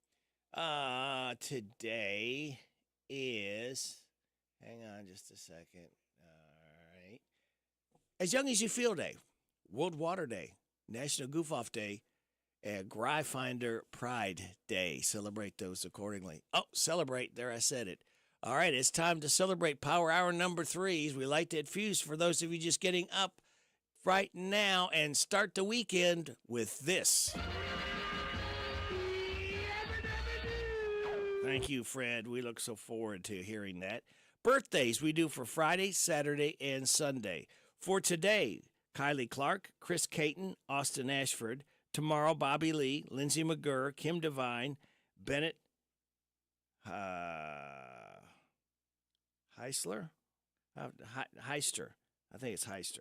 [SPEAKER 12] Today is, hang on just a second. All right. As Young as You Feel Day, World Water Day, National Goof Off Day, and Gry Finder Pride Day. Celebrate those accordingly. Oh, celebrate. There, I said it. All right, it's time to celebrate Power Hour number 3. We light that fuse for those of you just getting up. right now and start the weekend with this. Thank you, Fred. We look so forward to hearing that. Birthdays we do for Friday, Saturday, and Sunday. For today, Kylie Clark, Chris Caton, Austin Ashford. Tomorrow, Bobby Lee, Lindsey McGurr, Kim Devine, Bennett Heister. I think it's Heister.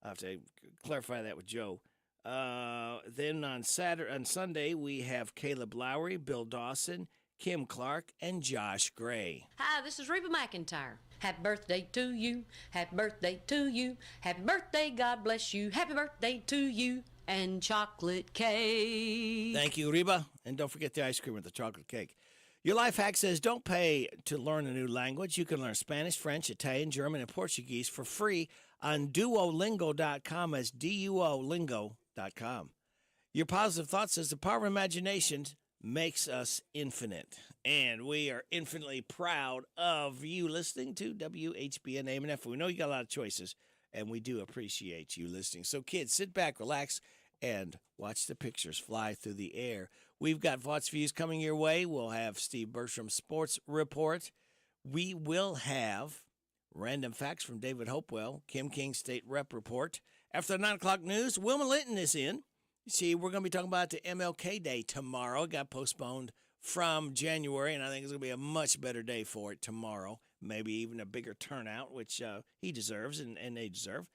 [SPEAKER 12] I'll have to clarify that with Joe. Then on Sunday, we have Caleb Lowry, Bill Dawson, Kim Clark, and Josh Gray.
[SPEAKER 11] Hi, this is Reba McIntyre. Happy birthday to you. Happy birthday to you. Happy birthday, God bless you. Happy birthday to you. And chocolate cake.
[SPEAKER 12] Thank you, Reba. And don't forget the ice cream with the chocolate cake. Your life hack says don't pay to learn a new language. You can learn Spanish, French, Italian, German, and Portuguese for free on Duolingo.com. That's Duolingo.com. Your positive thought says the power of imagination makes us infinite. And we are infinitely proud of you listening to WHBN AM and FM. We know you got a lot of choices, and we do appreciate you listening. So, kids, sit back, relax, and watch the pictures fly through the air. We've got Vaught's Views coming your way. We'll have Steve Bertram's Sports Report. We will have Random Facts from David Hopewell, Kim King State Rep Report. After the 9 o'clock news, Wilma Linton is in. You see, we're going to be talking about the MLK Day tomorrow. It got postponed from January, and I think it's going to be a much better day for it tomorrow. Maybe even a bigger turnout, which he deserves and they deserve.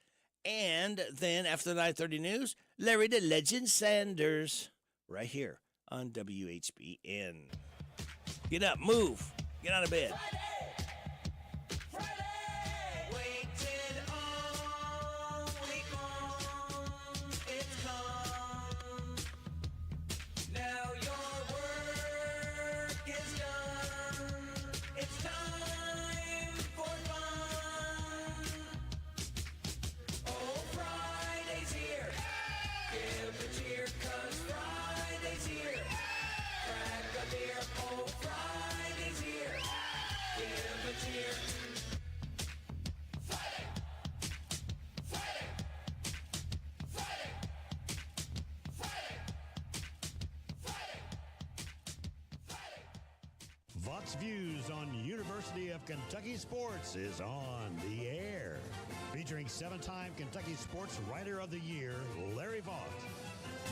[SPEAKER 12] And then after the 9:30 news, Larry the Legend Sanders, right here on WHBN. Get up, move, get out of bed.
[SPEAKER 17] Vaught's Views on University of Kentucky Sports is on the air. Featuring 7-time Kentucky Sports Writer of the Year, Larry Vaught.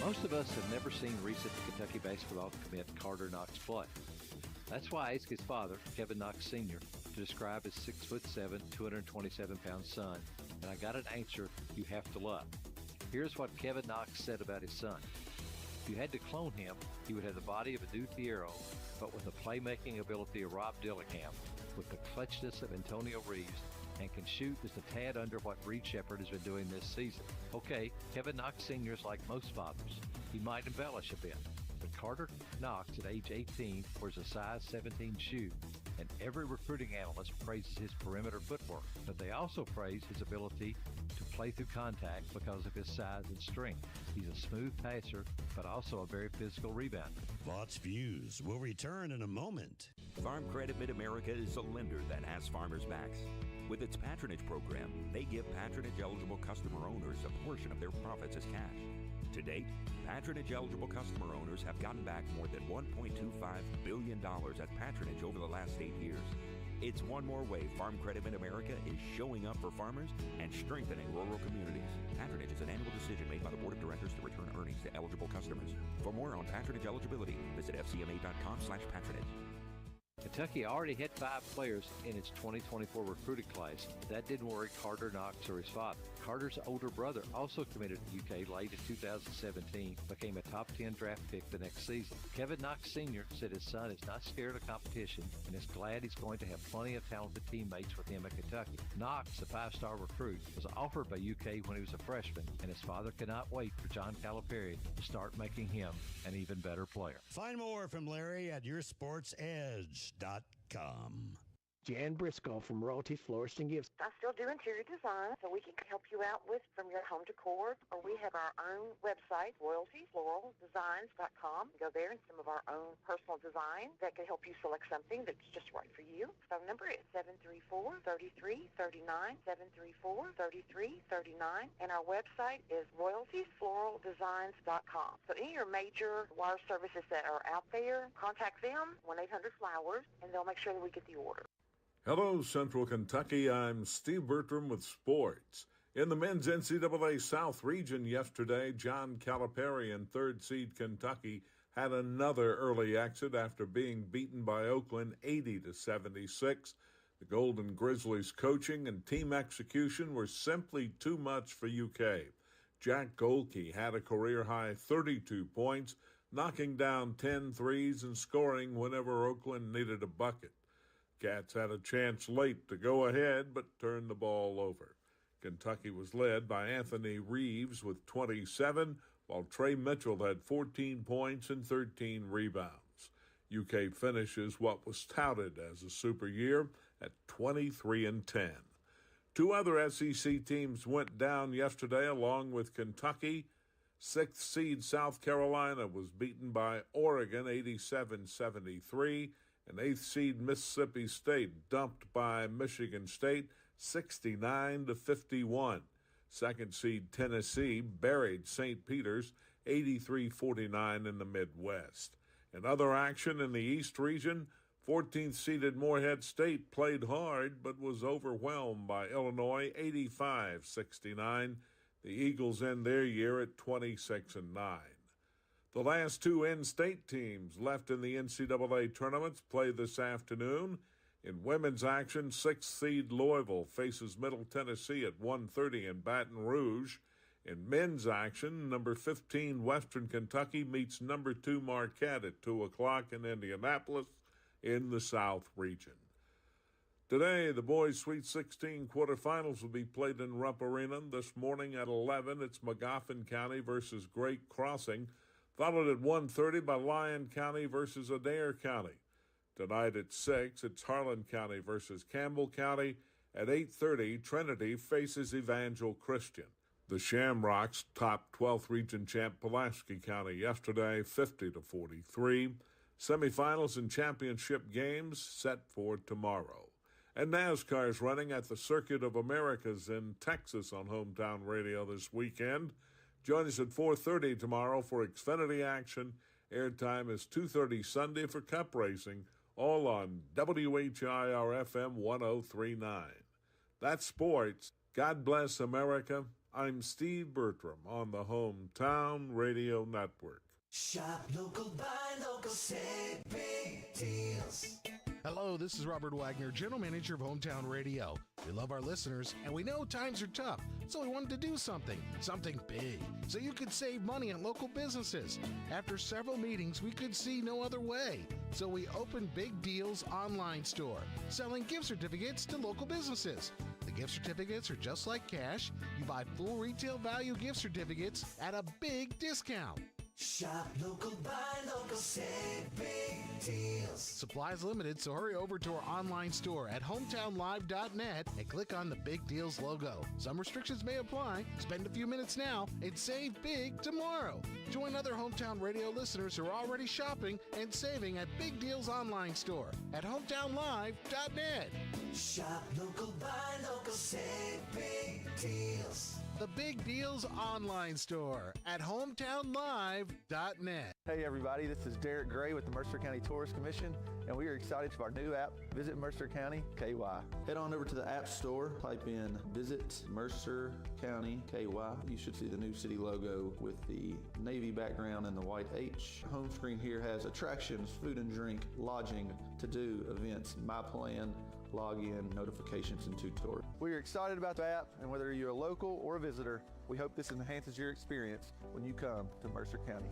[SPEAKER 19] Most of us have never seen recent Kentucky basketball commit Carter Knox play. That's why I asked his father, Kevin Knox Sr., to describe his 6'7", 227-pound son, and I got an answer you have to love. Here's what Kevin Knox said about his son. If you had to clone him, he would have the body of a new Fierro, but with the playmaking ability of Rob Dillingham, with the clutchness of Antonio Reeves, and can shoot just a tad under what Reed Shepherd has been doing this season. Okay, Kevin Knox Sr. is like most fathers. He might embellish a bit, but Carter Knox at age 18 wears a size 17 shoe, and every recruiting analyst praises his perimeter footwork, but they also praise his ability to play through contact because of his size and strength. He's a smooth passer, but also a very physical rebounder.
[SPEAKER 17] Vaught's Views will return in a moment.
[SPEAKER 20] Farm Credit Mid-America is a lender that has farmers' backs. With its patronage program, they give patronage-eligible customer owners a portion of their profits as cash. To date, patronage-eligible customer owners have gotten back more than $1.25 billion as patronage over the last 8 years. It's one more way Farm Credit Mid-America is showing up for farmers and strengthening rural communities. Patronage is an annual decision made by the Board of Directors to return earnings to eligible customers. For more on patronage eligibility, visit fcma.com/patronage.
[SPEAKER 19] Kentucky already had 5 players in its 2024 recruiting class. That didn't worry Carter Knox or his father. Carter's older brother also committed to UK late in 2017, became a top 10 draft pick the next season. Kevin Knox Sr. said his son is not scared of competition and is glad he's going to have plenty of talented teammates with him at Kentucky. Knox, a 5-star recruit, was offered by UK when he was a freshman, and his father cannot wait for John Calipari to start making him an even better player.
[SPEAKER 17] Find more from Larry at yoursportsedge.com.
[SPEAKER 4] Jan Briscoe from Royalty Florist and Gifts.
[SPEAKER 6] I still do interior design, so we can help you out with from your home decor, or we have our own website, royaltyfloraldesigns.com. Go there and some of our own personal design that can help you select something that's just right for you. Phone number is 734-3339, 734-3339, and our website is royaltyfloraldesigns.com. So any of your major wire services that are out there, contact them, 1-800-FLOWERS, and they'll make sure that we get the order.
[SPEAKER 21] Hello, Central Kentucky. I'm Steve Bertram with sports. In the men's NCAA South region yesterday, John Calipari and third seed Kentucky had another early exit after being beaten by Oakland 80-76. The Golden Grizzlies' coaching and team execution were simply too much for UK. Jack Golke had a career-high 32 points, knocking down 10 threes and scoring whenever Oakland needed a bucket. Cats had a chance late to go ahead, but turned the ball over. Kentucky was led by Anthony Reeves with 27, while Trey Mitchell had 14 points and 13 rebounds. UK finishes what was touted as a super year at 23-10. Two other SEC teams went down yesterday along with Kentucky. Sixth seed South Carolina was beaten by Oregon 87-73. And eighth seed Mississippi State dumped by Michigan State 69-51. Second seed Tennessee buried St. Peter's 83-49 in the Midwest. In other action in the East region, 14th seeded Morehead State played hard but was overwhelmed by Illinois 85-69. The Eagles end their year at 26-9. The last two in-state teams left in the NCAA tournaments play this afternoon. In women's action, 6th seed Louisville faces Middle Tennessee at 1:30 in Baton Rouge. In men's action, number 15 Western Kentucky meets number 2 Marquette at 2 o'clock in Indianapolis in the South region. Today, the boys' Sweet 16 quarterfinals will be played in Rupp Arena. This morning at 11, it's Magoffin County versus Great Crossing, followed at 1:30 by Lyon County versus Adair County. Tonight at 6, it's Harlan County versus Campbell County. At 8:30, Trinity faces Evangel Christian. The Shamrocks topped 12th region champ Pulaski County yesterday, 50-43. Semifinals and championship games set for tomorrow. And NASCAR is running at the Circuit of Americas in Texas on Hometown Radio this weekend. Join us at 4:30 tomorrow for Xfinity action. Airtime is 2:30 Sunday for Cup Racing, all on WHIR FM 1039. That's sports. God bless America. I'm Steve Bertram on the Hometown Radio Network.
[SPEAKER 22] Shop local, buy local, save big deals.
[SPEAKER 2] Hello, this is Robert Wagner, General Manager of Hometown Radio. We love our listeners, and we know times are tough, so we wanted to do something big, so you could save money on local businesses. After several meetings, we could see no other way, so we opened Big Deals online store, selling gift certificates to local businesses. The gift certificates are just like cash. You buy full retail value gift certificates at a big discount.
[SPEAKER 22] Shop local, buy local, save big deals.
[SPEAKER 2] Supplies limited, so hurry over to our online store at hometownlive.net and click on the Big Deals logo. Some restrictions may apply. Spend a few minutes now and save big tomorrow. Join other Hometown Radio listeners who are already shopping and saving at Big Deals online store at hometownlive.net.
[SPEAKER 22] Shop local, buy local, save big deals.
[SPEAKER 2] The Big Deals online store at hometownlive.net.
[SPEAKER 23] Hey everybody, this is Derek Gray with the Mercer County Tourist Commission, and we are excited for our new app, Visit Mercer County KY. Head on over to the App Store, type in Visit Mercer County KY. You should see the new city logo with the navy background and the white H. Home screen here has attractions, food and drink, lodging, to-do, events, my plan, login, notifications, and tutorials. We are excited about the app, and whether you're a local or a visitor, we hope this enhances your experience when you come to Mercer County.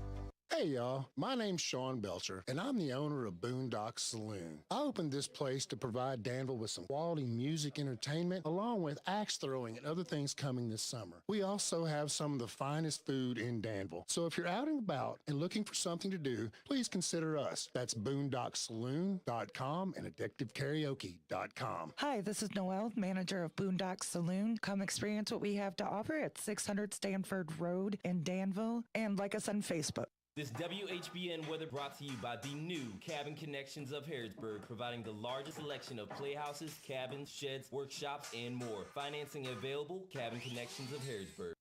[SPEAKER 5] Hey y'all, my name's Sean Belcher, and I'm the owner of Boondock Saloon. I opened this place to provide Danville with some quality music entertainment, along with axe throwing and other things coming this summer. We also have some of the finest food in Danville. So if you're out and about and looking for something to do, please consider us. That's boondocksaloon.com and addictivekaraoke.com.
[SPEAKER 8] Hi, this is Noelle, manager of Boondock Saloon. Come experience what we have to offer at 600 Stanford Road in Danville, and like us on Facebook.
[SPEAKER 9] This WHBN weather brought to you by the new Cabin Connections of Harrodsburg, providing the largest selection of playhouses, cabins, sheds, workshops, and more. Financing available, Cabin Connections of Harrodsburg.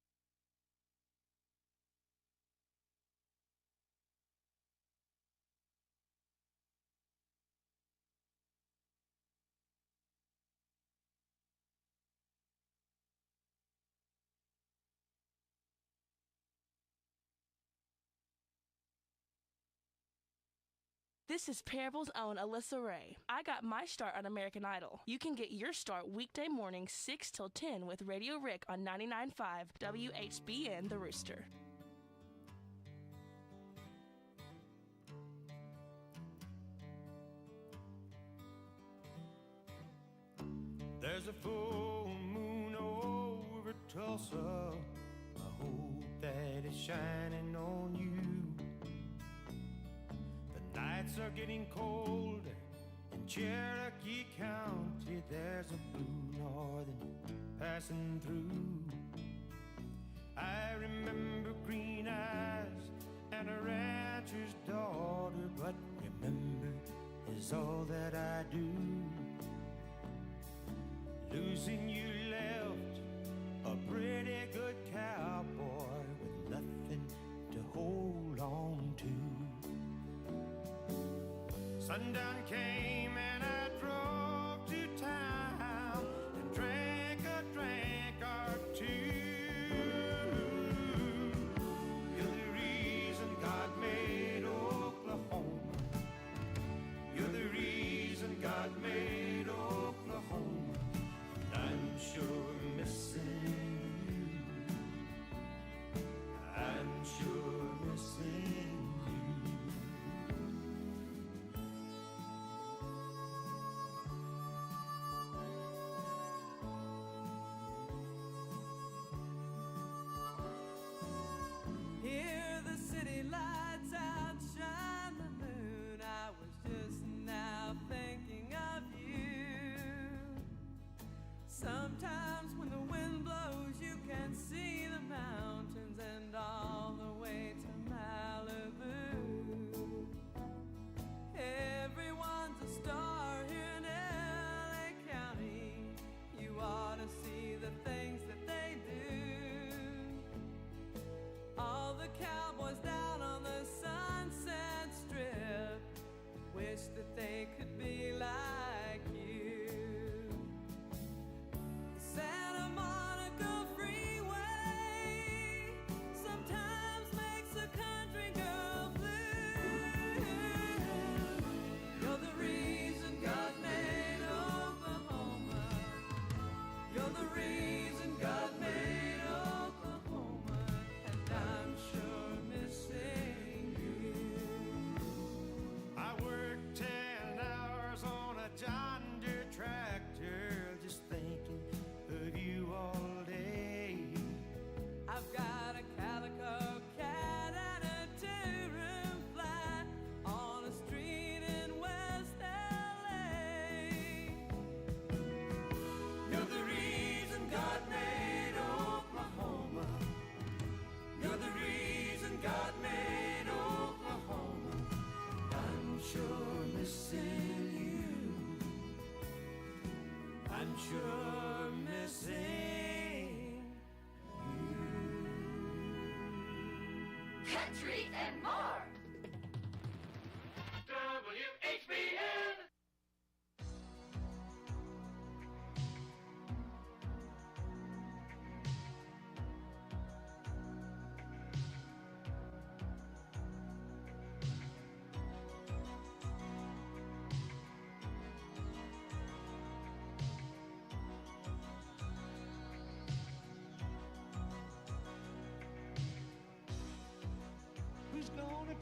[SPEAKER 10] This is Parable's own Alyssa Ray. I got my start on American Idol. You can get your start weekday mornings 6 till 10 with Radio Rick on 99.5 WHBN The Rooster.
[SPEAKER 13] There's a full moon over Tulsa. I hope that it's shining on you. The nights are getting cold in Cherokee County. There's a blue northern passing through. I remember green eyes and a rancher's daughter, but remember is all that I do. Losing you left a pretty good cowboy with nothing to hold on to. Sundown came and I drove to town and drank a drink or two. You're the reason God made Oklahoma. You're the reason God made Oklahoma. I'm sure missing you. I'm sure missing you.
[SPEAKER 24] Here the city lights outshine the moon. I was just now thinking of you. Sometimes when the wind blows you can see the mountains and all the way to Malibu. Everyone's a star here in LA County. You ought to see the things that they do. All the cowboys down on the Sunset Strip wish that they could be like you. Santa Monica Freeway sometimes makes a country girl blue. You're the reason God made Oklahoma. You're the reason God made Oklahoma. And I'm sure missing you.
[SPEAKER 13] I worked 10 hours on a John Deere tractor, just thinking of you all day.
[SPEAKER 24] I've got a calico cat and a two-room flat on a street in West LA.
[SPEAKER 13] You're the reason God made Oklahoma. You're the reason God made Oklahoma. I'm sure missing you. I'm sure missing
[SPEAKER 22] Country and more. WHBN.
[SPEAKER 13] Who's gonna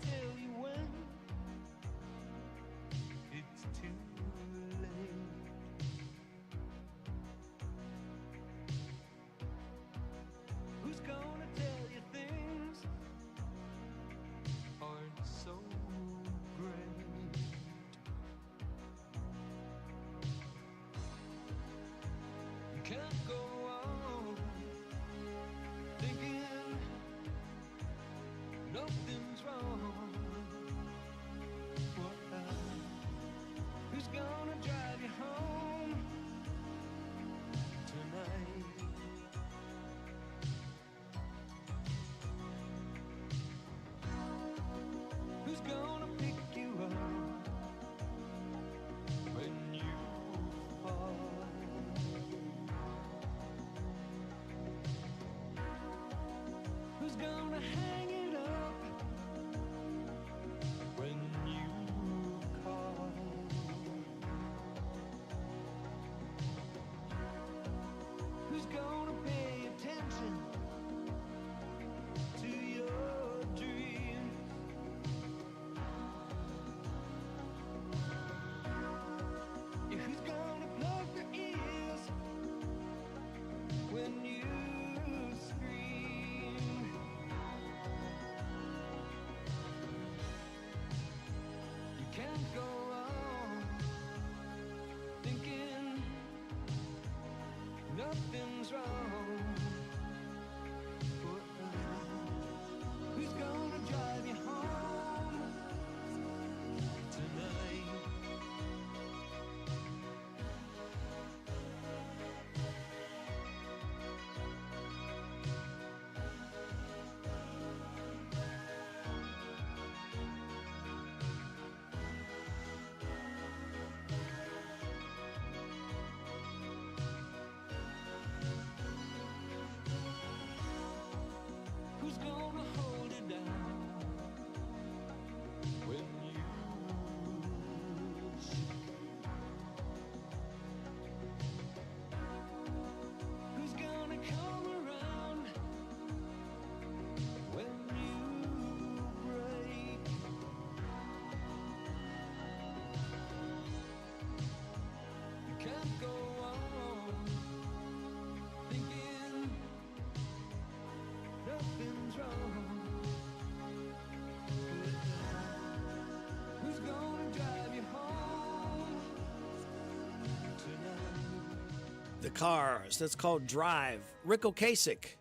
[SPEAKER 12] The Cars. That's called Drive. Rick Ocasek,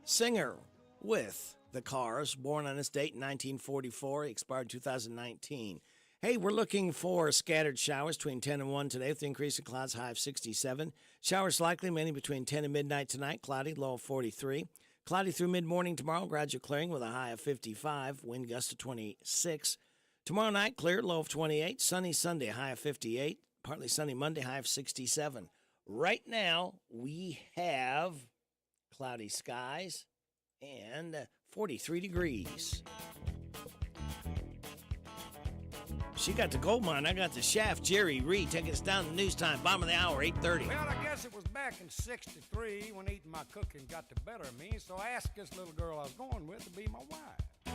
[SPEAKER 12] singer with The Cars, born on this date in 1944, expired 2019. Hey, we're looking for scattered showers between 10 and 1 today with the increase in clouds, high of 67. Showers likely mainly between 10 and midnight tonight, cloudy, low of 43. Cloudy through mid-morning tomorrow, gradual clearing with a high of 55, wind gust of 26. Tomorrow night, clear, low of 28. Sunny Sunday, high of 58. Partly sunny Monday, high of 67. Right now, we have cloudy skies and 43 degrees. She got the gold mine. I got the shaft. Jerry Reed taking us down to news time. Bottom of the hour, 8:30.
[SPEAKER 1] Well, I guess it was back in '63 when eating my cooking got the better of me, so I asked this little girl I was going with to be my wife.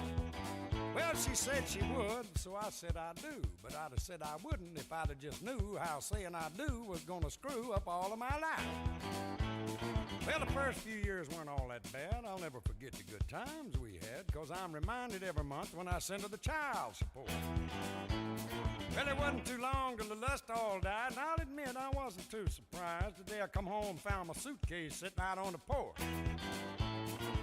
[SPEAKER 1] Well, she said she would, so I said I do. But I'd have said I wouldn't if I'd have just knew how saying I do was going to screw up all of my life. Well, the first few years weren't all that bad. I'll never forget the good times we had, because I'm reminded every month when I send her the child support. Well, it wasn't too long till the lust all died, and I'll admit I wasn't too surprised. The day I come home and found my suitcase sitting out on the porch.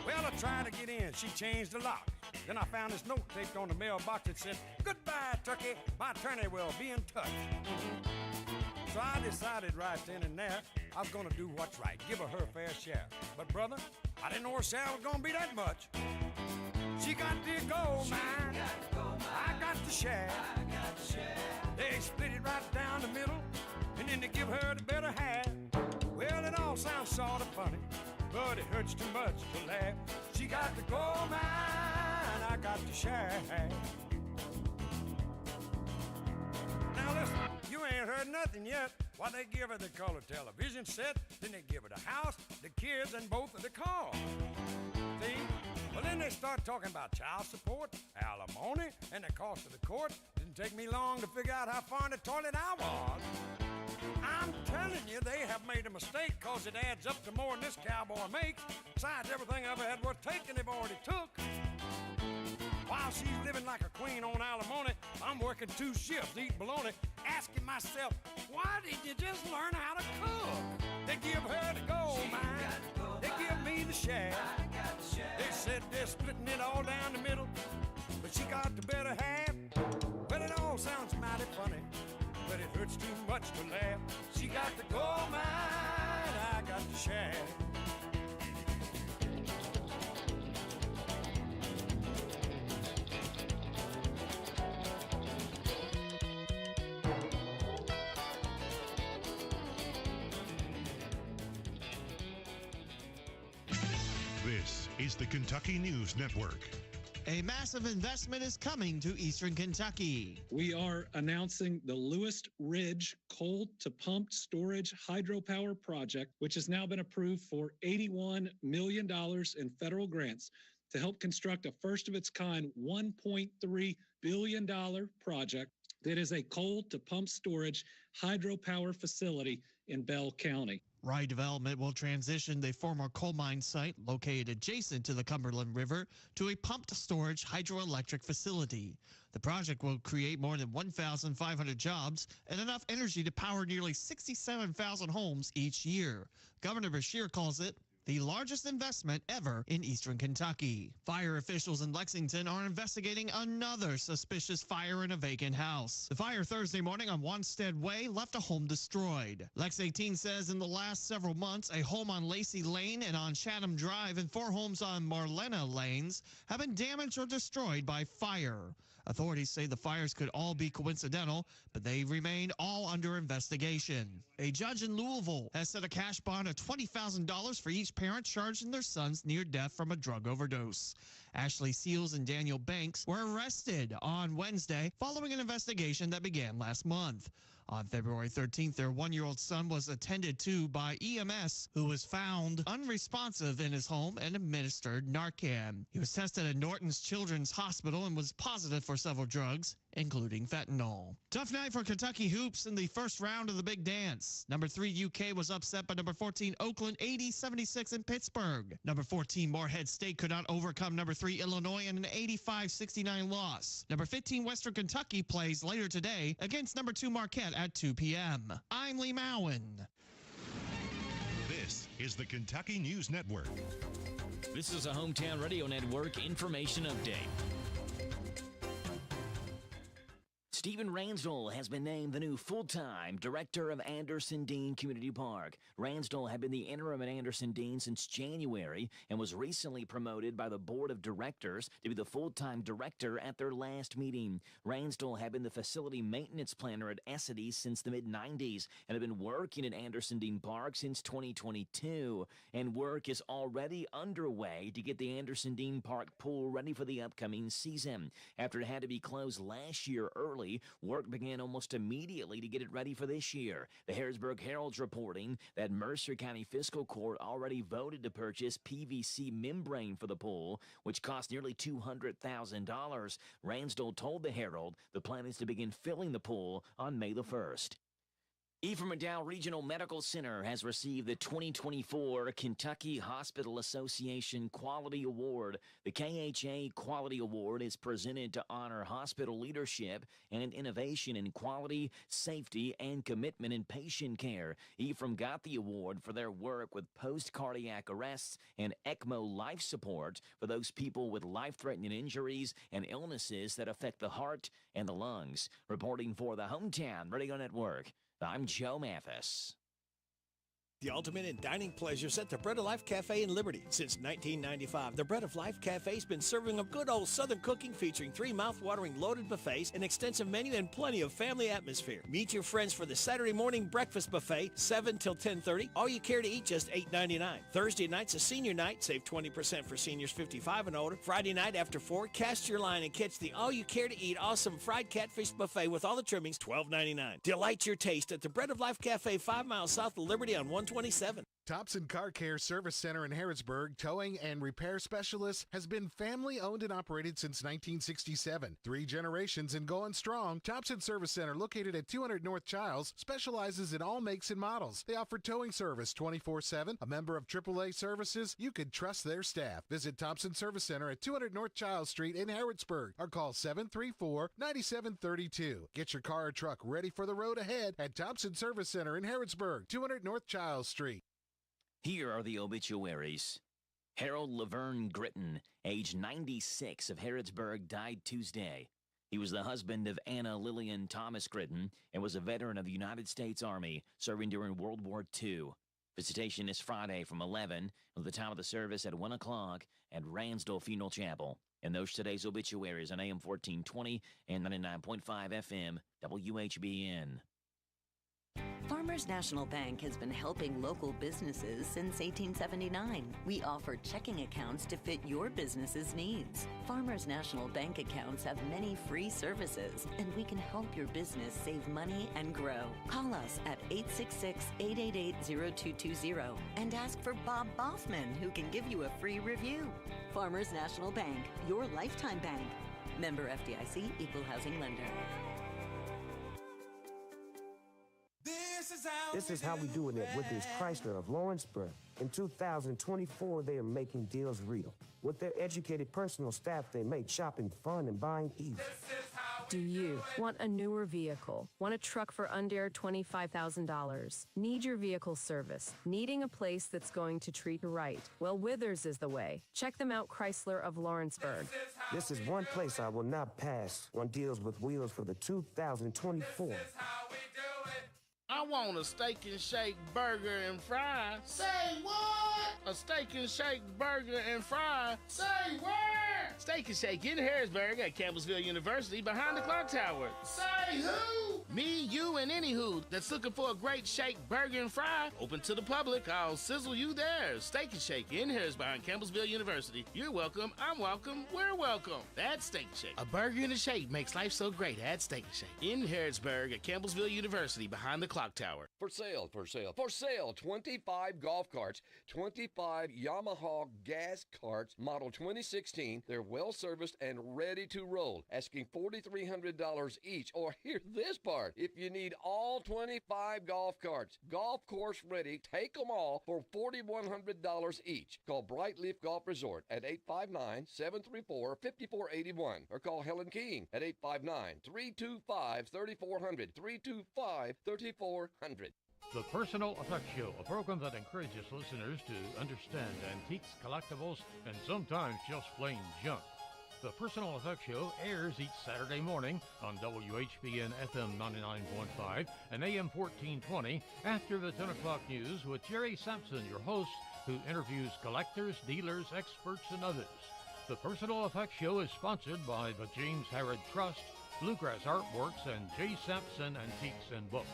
[SPEAKER 1] Well, I tried to get in. She changed the lock. Then I found this note taped on the mailbox that said, "Goodbye, Turkey. My attorney will be in touch." So I decided right then and there I was going to do what's right, give her her fair share. But, brother, I didn't know her share was going to be that much. She got the gold mine. I got the share. They split it right down the middle, and then they give her the better half. Well, it all sounds sort of funny, but it hurts too much to laugh. She got the gold mine, I got the share. Now listen, you ain't heard nothing yet. Why, they give her the color television set, then they give her the house, the kids, and both of the cars. See? Well, then they start talking about child support, alimony, and the cost of the court. Didn't take me long to figure out how far in the toilet I was. I'm telling you, they have made a mistake, because it adds up to more than this cowboy makes. Besides, everything I ever had worth taking, they've already took. While she's living like a queen on alimony, I'm working 2 shifts, eating bologna, asking myself, why did you just learn how to cook? They give her the gold mine, they give me the share. They said they're splitting it all down the middle, but she got the better half. Well, it all sounds mighty funny, but it hurts too much to laugh. She got the gold mine, I got the share.
[SPEAKER 7] This is the Kentucky News Network.
[SPEAKER 14] A massive investment is coming to Eastern Kentucky.
[SPEAKER 15] We are announcing the Lewis Ridge Coal-to-Pumped Storage Hydropower Project, which has now been approved for $81 million in federal grants to help construct a first-of-its-kind $1.3 billion project that is a coal-to-pump storage hydropower facility in Bell County.
[SPEAKER 14] Rye Development will transition the former coal mine site located adjacent to the Cumberland River to a pumped storage hydroelectric facility. The project will create more than 1,500 jobs and enough energy to power nearly 67,000 homes each year. Governor Beshear calls it the largest investment ever in Eastern Kentucky. Fire officials in Lexington are investigating another suspicious fire in a vacant house. The fire Thursday morning on Wanstead Way left a home destroyed. Lex 18 says in the last several months, a home on Lacey Lane and on Chatham Drive and 4 homes on Marlena Lanes have been damaged or destroyed by fire. Authorities say the fires could all be coincidental, but they remain all under investigation. A judge in Louisville has set a cash bond of $20,000 for each parent charged in their son's near death from a drug overdose. Ashley Seals and Daniel Banks were arrested on Wednesday following an investigation that began last month. On February 13th, their 1-year-old son was attended to by EMS, who was found unresponsive in his home and administered Narcan. He was tested at Norton's Children's Hospital and was positive for several drugs, including fentanyl. Tough night for Kentucky hoops in the first round of the Big Dance. Number 3 UK was upset by number 14 Oakland 80-76 in Pittsburgh. Number 14 Morehead State could not overcome number 3 Illinois in an 85-69 loss. Number 15 Western Kentucky plays later today against number 2 Marquette at 2 p.m. I'm Lee Mowen.
[SPEAKER 7] is the Kentucky News Network.
[SPEAKER 3] This is a Hometown Radio Network information update. Stephen Ransdell has been named the new full-time director of Anderson Dean Community Park. Ransdell had been the interim at Anderson Dean since January and was recently promoted by the board of directors to be the full-time director at their last meeting. Ransdell had been the facility maintenance planner at Essity since the mid-90s and had been working at Anderson Dean Park since 2022. And work is already underway to get the Anderson Dean Park pool ready for the upcoming season. After it had to be closed last year early, work began almost immediately to get it ready for this year. The Harrodsburg Herald's reporting that Mercer County Fiscal Court already voted to purchase PVC membrane for the pool, which cost nearly $200,000. Ransdell told the Herald the plan is to begin filling the pool on May the 1st. Ephraim McDowell Regional Medical Center has received the 2024 Kentucky Hospital Association Quality Award. The KHA Quality Award is presented to honor hospital leadership and innovation in quality, safety, and commitment in patient care. Ephraim got the award for their work with post-cardiac arrests and ECMO life support for those people with life-threatening injuries and illnesses that affect the heart and the lungs. Reporting for the Hometown Radio Network, I'm Joe Mathis.
[SPEAKER 12] The ultimate in dining pleasures at the Bread of Life Cafe in Liberty. Since 1995, the Bread of Life Cafe's been serving up good old Southern cooking featuring 3 mouth-watering loaded buffets, an extensive menu, and plenty of family atmosphere. Meet your friends for the Saturday morning breakfast buffet, 7 till 10:30. All you care to eat, just $8.99. Thursday night's a senior night. Save 20% for seniors 55 and older. Friday night after 4, cast your line and catch the all you care to eat awesome fried catfish buffet with all the trimmings, $12.99. Delight your taste at the Bread of Life Cafe, 5 miles south of Liberty on 127.
[SPEAKER 11] Thompson Car Care Service Center in Harrodsburg, towing and repair specialist, has been family owned and operated since 1967. 3 generations and going strong. Thompson Service Center, located at 200 North Childs, specializes in all makes and models. They offer towing service 24/7. A member of AAA Services, you can trust their staff. Visit Thompson Service Center at 200 North Childs Street in Harrodsburg or call 734-9732. Get your car or truck ready for the road ahead at Thompson Service Center in Harrodsburg, 200 North Childs Street.
[SPEAKER 3] Here are the obituaries. Harold Laverne Gritton, age 96, of Harrodsburg, died Tuesday. He was the husband of Anna Lillian Thomas Gritton and was a veteran of the United States Army, serving during World War II. Visitation is Friday from 11, with the time of the service at 1 o'clock at Ransdell Funeral Chapel. And those today's obituaries on AM 1420 and 99.5 FM, WHBN.
[SPEAKER 16] Farmers National Bank has been helping local businesses since 1879. We offer checking accounts to fit your business's needs. Farmers National Bank accounts have many free services, and we can help your business save money and grow. Call us at 866-888-0220 and ask for Bob Boffman, who can give you a free review. Farmers National Bank, your lifetime bank. Member FDIC, Equal Housing Lender.
[SPEAKER 18] This is how we doing it with this Chrysler of Lawrenceburg. In 2024, they are making deals real. With their educated personal staff, they make shopping fun and buying easy.
[SPEAKER 25] Do you want a newer vehicle? Want a truck for under $25,000? Need your vehicle service? Needing a place that's going to treat you right? Well, Withers is the way. Check them out, Chrysler of Lawrenceburg.
[SPEAKER 18] This is one place I will not pass on deals with wheels for the 2024.
[SPEAKER 2] I want a steak and shake burger and fries. Say what? A steak and shake burger and fries. Say where? Steak and Shake in Harrisburg at Campbellsville University behind the clock tower. Say who? Me, you, and any who that's looking for a great shake, burger, and fry. Open to the public. I'll sizzle you there. Steak and Shake in Harrisburg behind Campbellsville University. You're welcome. I'm welcome. We're welcome. That's Steak and Shake. A burger and a shake makes life so great at Steak and Shake in Harrisburg at Campbellsville University behind the clock tower.
[SPEAKER 26] For sale, 25 golf carts, 25 Yamaha gas carts, model 2016. They're well-serviced and ready to roll. Asking $4,300 each, or hear this part, if you need all 25 golf carts, golf course ready, take them all for $4,100 each. Call Brightleaf Golf Resort at 859-734-5481, or call Helen King at 859-325-3400, 325-3400.
[SPEAKER 4] The Personal Effects Show, a program that encourages listeners to understand antiques, collectibles, and sometimes just plain junk. The Personal Effects Show airs each Saturday morning on WHBN FM 99.5 and AM 1420 after the 10 o'clock news with Jerry Sampson, your host, who interviews collectors, dealers, experts, and others. The Personal Effects Show is sponsored by the James Harrod Trust, Bluegrass Artworks, and J. Sampson Antiques and Books.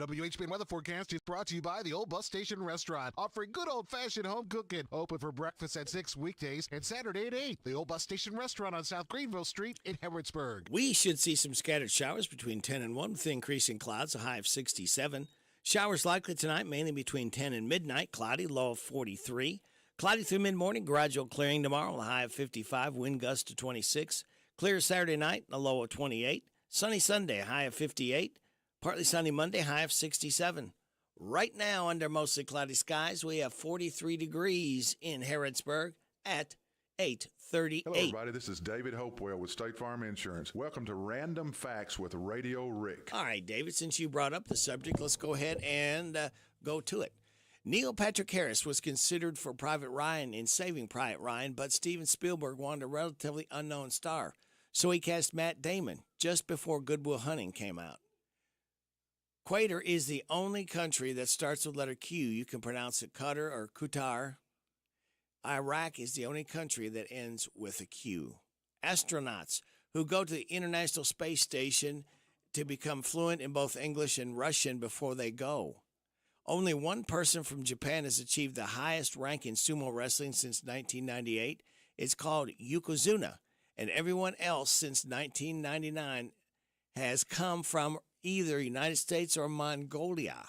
[SPEAKER 11] WHBN weather forecast is brought to you by the Old Bus Station Restaurant, offering good old-fashioned home cooking. Open for breakfast at 6 weekdays and Saturday at 8. The Old Bus Station Restaurant on South Greenville Street in Harrodsburg.
[SPEAKER 12] We should see some scattered showers between 10 and 1 with increasing clouds, a high of 67. Showers likely tonight, mainly between 10 and midnight. Cloudy, low of 43. Cloudy through mid-morning, gradual clearing tomorrow, a high of 55. Wind gust to 26. Clear Saturday night, a low of 28. Sunny Sunday, a high of 58. Partly sunny Monday, high of 67. Right now, under mostly cloudy skies, we have 43 degrees in Harrodsburg at 8:38.
[SPEAKER 6] Hello, everybody. This is David Hopewell with State Farm Insurance. Welcome to Random Facts with Radio Rick.
[SPEAKER 12] All right, David, since you brought up the subject, let's go ahead and go to it. Neil Patrick Harris was considered for Private Ryan in Saving Private Ryan, but Steven Spielberg wanted a relatively unknown star, so he cast Matt Damon just before Good Will Hunting came out. Qatar is the only country that starts with letter Q. You can pronounce it Qatar or Qatar. Iraq is the only country that ends with a Q. Astronauts who go to the International Space Station to become fluent in both English and Russian before they go. Only one person from Japan has achieved the highest rank in sumo wrestling since 1998. It's called Yokozuna, and everyone else since 1999 has come from either United States or Mongolia.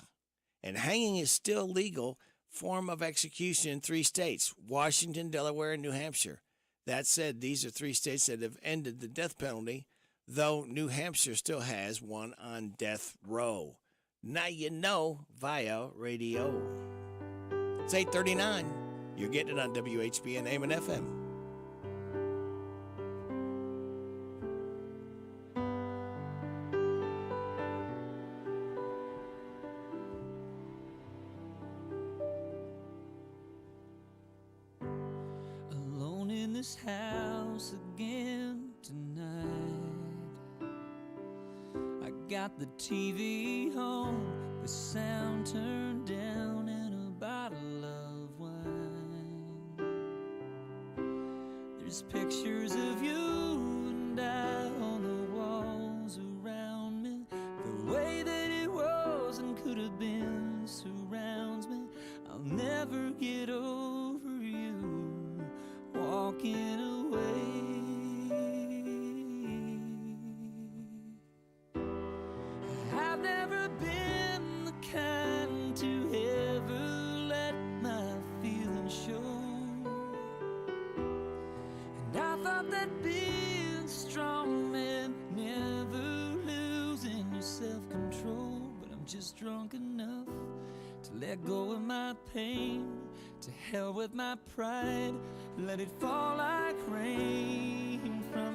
[SPEAKER 12] And hanging is still legal form of execution in 3 states, Washington, Delaware, and New Hampshire. That said, these are 3 states that have ended the death penalty, though New Hampshire still has one on death row. Now you know via radio. It's 8:39. You're getting it on WHBN AM and FM.
[SPEAKER 24] Alone in this house again tonight. I got the TV on, the sound turned down, and a bottle of wine. There's pictures of you and I on the walls around me. The way that it was and could have been surrounds me. I'll never get over you walking away. I've never been the kind to ever let my feelings show. And I thought that being strong meant never losing your self-control. But I'm just drunk enough to let go of my pain. To hell with my pride, let it fall like rain from